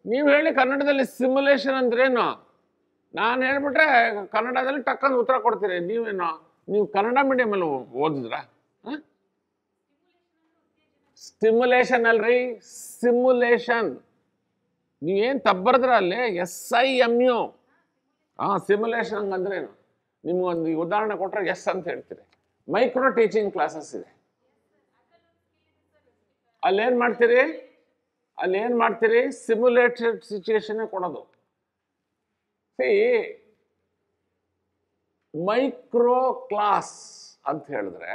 ನೀವು ಹೇಳಿ ಕನ್ನಡದಲ್ಲಿ ಸಿಮ್ಯುಲೇಷನ್ ಅಂದ್ರೇನು? ನಾನು ಹೇಳ್ಬಿಟ್ರೆ ಕನ್ನಡದಲ್ಲಿ ಟಕ್ಕಂದು ಉತ್ತರ ಕೊಡ್ತೀರಿ. ನೀವು ಕನ್ನಡ ಮೀಡಿಯಮಲ್ಲಿ ಓದಿದ್ರ? ಸ್ಟಿಮ್ಯುಲೇಷನ್ ಅಲ್ರಿ, ಸಿಮ್ಯುಲೇಷನ್. ನೀವೇನು ತಬ್ಬರದ್ರ ಅಲ್ಲಿ SIMU. ಸಿಮ್ಯುಲೇಷನ್ ಹಂಗಂದ್ರೇನು? ನಿಮ್ಗೊಂದು ಉದಾಹರಣೆ ಕೊಟ್ಟರೆ ಎಸ್ ಅಂತ ಹೇಳ್ತೀರಿ. ಮೈಕ್ರೋ ಟೀಚಿಂಗ್ ಕ್ಲಾಸಸ್ ಇದೆ, ಅಲ್ಲೇನು ಮಾಡ್ತೀರಿ? ಸಿಮ್ಯುಲೇಟೆಡ್ ಸಿಚುಯೇಷನ್ ಕೊಡೋದು. ಮೈಕ್ರೋ ಕ್ಲಾಸ್ ಅಂತ ಹೇಳಿದ್ರೆ,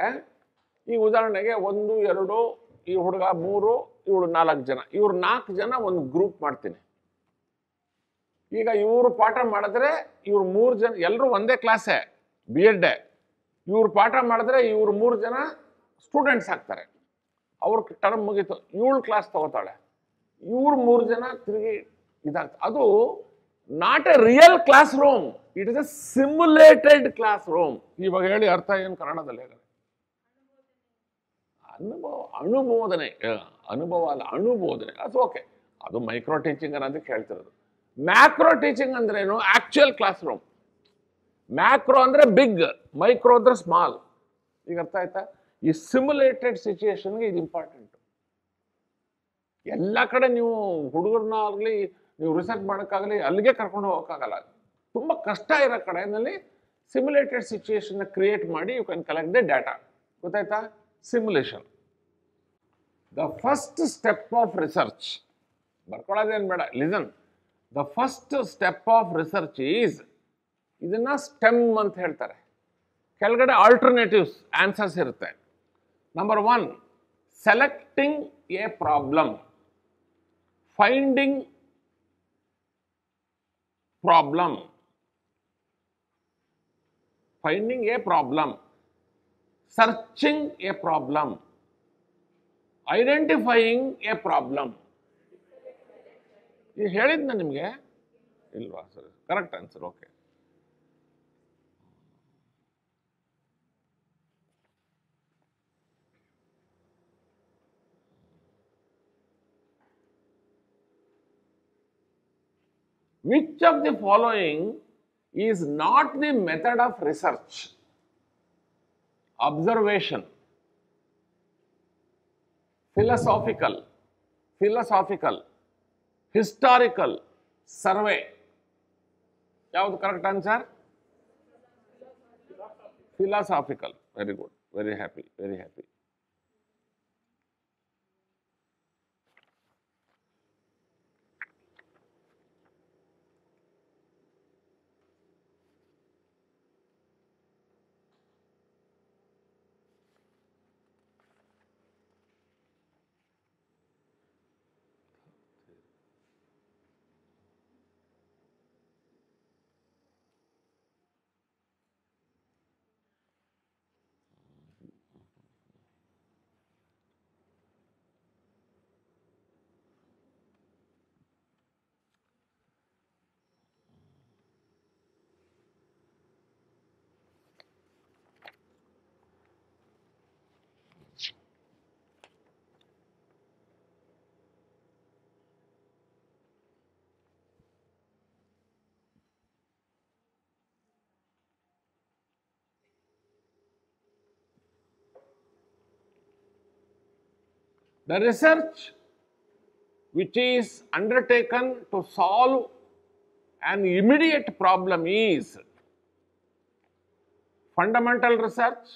ಈ ಉದಾಹರಣೆಗೆ 1, 2, ಈ ಹುಡುಗ 3, ಇವಳು 4 ಜನ, ಇವ್ರು 4 ಜನ ಒಂದು ಗ್ರೂಪ್ ಮಾಡ್ತೀನಿ. ಈಗ ಇವರು ಪಾಠ ಮಾಡಿದ್ರೆ ಇವ್ರು 3 ಜನ, ಎಲ್ಲರೂ ಒಂದೇ ಕ್ಲಾಸೇ, B.Ed. ಇವ್ರು ಪಾಠ ಮಾಡಿದ್ರೆ ಇವ್ರು 3 ಜನ ಸ್ಟೂಡೆಂಟ್ಸ್ ಆಗ್ತಾರೆ. ಅವ್ರ ಟರ್ಮ್ ಮುಗೀತು, ಇವಳು ಕ್ಲಾಸ್ ತಗೋತಾಳೆ, ಇವ್ರು 3 ಜನ ತಿರುಗಿ ಇದಾಗ್ತದೆ. ಅದು not A real class room, it is A simulated class room. ಇವಾಗ ಹೇಳಿ ಅರ್ಥ ಏನು ಕನ್ನಡದಲ್ಲಿ? ಅನುಬೋಧನೆ ಅದು ಓಕೆ, ಅದು ಮೈಕ್ರೋ ಟೀಚಿಂಗ್ ಅನ್ನೋದಕ್ಕೆ ಹೇಳ್ತಿರೋದು. ಮ್ಯಾಕ್ರೋ ಟೀಚಿಂಗ್ ಅಂದ್ರೇನು? Actual class room. ಮ್ಯಾಕ್ರೋ ಅಂದ್ರೆ ಬಿಗ್, ಮೈಕ್ರೋ ಅಂದ್ರೆ ಸ್ಮಾಲ್. ಈಗ ಅರ್ಥ ಆಯ್ತಾ? ಈ ಸಿಮ್ಯುಲೇಟೆಡ್ ಸಿಚುಯೇಷನ್ಗೆ ಇದು ಇಂಪಾರ್ಟೆಂಟ್. ಎಲ್ಲ ಕಡೆ ನೀವು ಹುಡುಗರನ್ನ ಆಗಲಿ, ನೀವು ರಿಸರ್ಚ್ ಮಾಡೋಕ್ಕಾಗಲಿ ಅಲ್ಲಿಗೆ ಕರ್ಕೊಂಡು ಹೋಗೋಕ್ಕಾಗಲ್ಲ. ತುಂಬ ಕಷ್ಟ ಇರೋ ಕಡೆಯಲ್ಲಿ ಸಿಮ್ಯುಲೇಟೆಡ್ ಸಿಚುಯೇಷನ್ ಕ್ರಿಯೇಟ್ ಮಾಡಿ you can collect the data. ಗೊತ್ತಾಯ್ತಾ? Simulation the first step of research. ಬರ್ಕೊಳ್ಳೋದೇನು ಬೇಡ, listen. The first step of research is, ಇದನ್ನ ಸ್ಟೆಮ್ ಅಂತ ಹೇಳ್ತಾರೆ. ಕೆಳಗಡೆ ಆಲ್ಟರ್ನೇಟಿವ್ಸ್ ಆನ್ಸರ್ಸ್ ಇರುತ್ತೆ. Number 1, selecting a problem, finding problem, finding a problem, searching a problem, identifying a problem. ಇದು ಹೇಳಿದ್ನ ನಿಮಗೆ ಇಲ್ವಾ? ಸರಿ, correct answer. Okay. Which of the following is not the method of research? Observation, philosophical, historical, survey. ಯಾವುದು correct answer? Philosophical. Very good. Very happy. Very happy. The research which is undertaken to solve an immediate problem is fundamental research,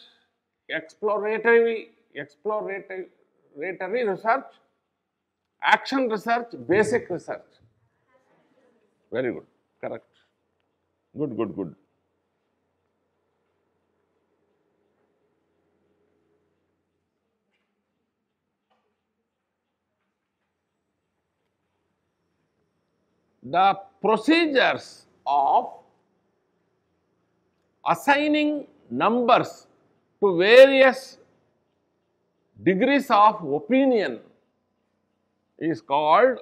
exploratory research, action research, basic research. Very good. Correct. Good. The procedures of assigning numbers to various degrees of opinion is called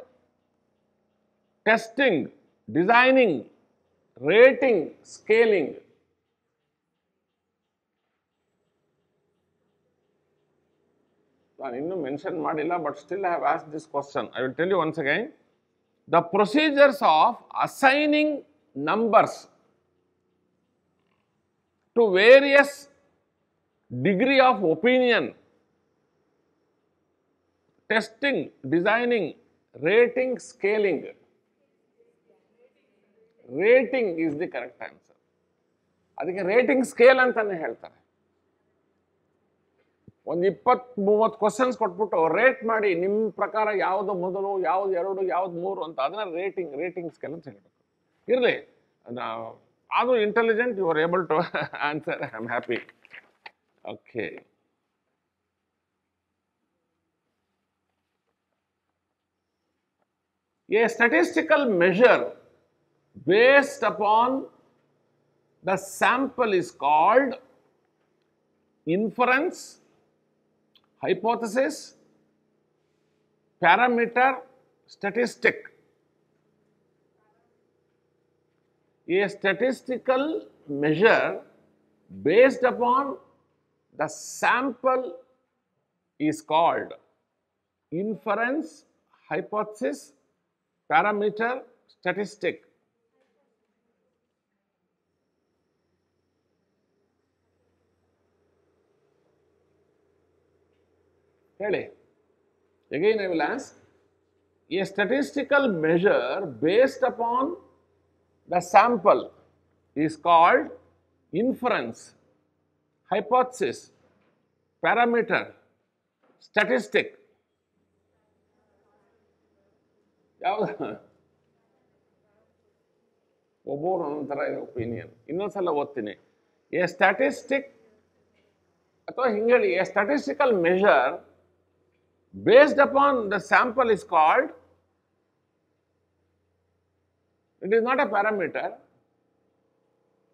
testing, designing, rating, scaling. I didn't mention Madilla, but still I have asked this question. I will tell you once again. The procedures of assigning numbers to various degree of opinion, testing, designing, rating, scaling. Rating is the correct answer. ಅದಕ್ಕೆ ರೇಟಿಂಗ್ ಸ್ಕೇಲ್ ಅಂತಾನೆ ಹೇಳ್ತಾರೆ. ಒಂದು 20-30 ಕ್ವಶನ್ಸ್ ಕೊಟ್ಬಿಟ್ಟು ರೇಟ್ ಮಾಡಿ ನಿಮ್ಮ ಪ್ರಕಾರ ಯಾವುದು ಮೊದಲು, ಯಾವ್ದು ಎರಡು, ಯಾವ್ದು ಮೂರು ಅಂತ ಅದನ್ನ ರೇಟಿಂಗ್ ಸ್ಕೇಲ್ ಅಂತ ಹೇಳ್ಬೇಕು. ಇರಲಿ, ಆದರೂ intelligent, you are able to answer. I am happy. Okay. A statistical measure based upon the sample is called inference, hypothesis, parameter, statistic. A statistical measure based upon the sample is called inference, hypothesis, parameter, statistic. Again I will ask, a statistical measure based upon the sample is called inference, hypothesis, parameter, statistic. ಒಬ್ಬರು ಒಂದೊಂಥರ ಒಪಿನಿಯನ್. ಇನ್ನೊಂದ್ಸಲ ಓದ್ತೀನಿ. ಎ ಸ್ಟ್ಯಾಟಿಸ್ಟಿಕ್ ಅಥವಾ ಹಿಂಗೆ ಹೇಳಿ, a statistical measure based upon the sample is called, it is not a parameter,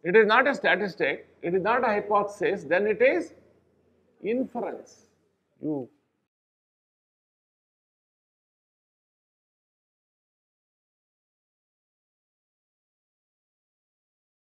it is not a statistic, it is not a hypothesis, then it is inference. You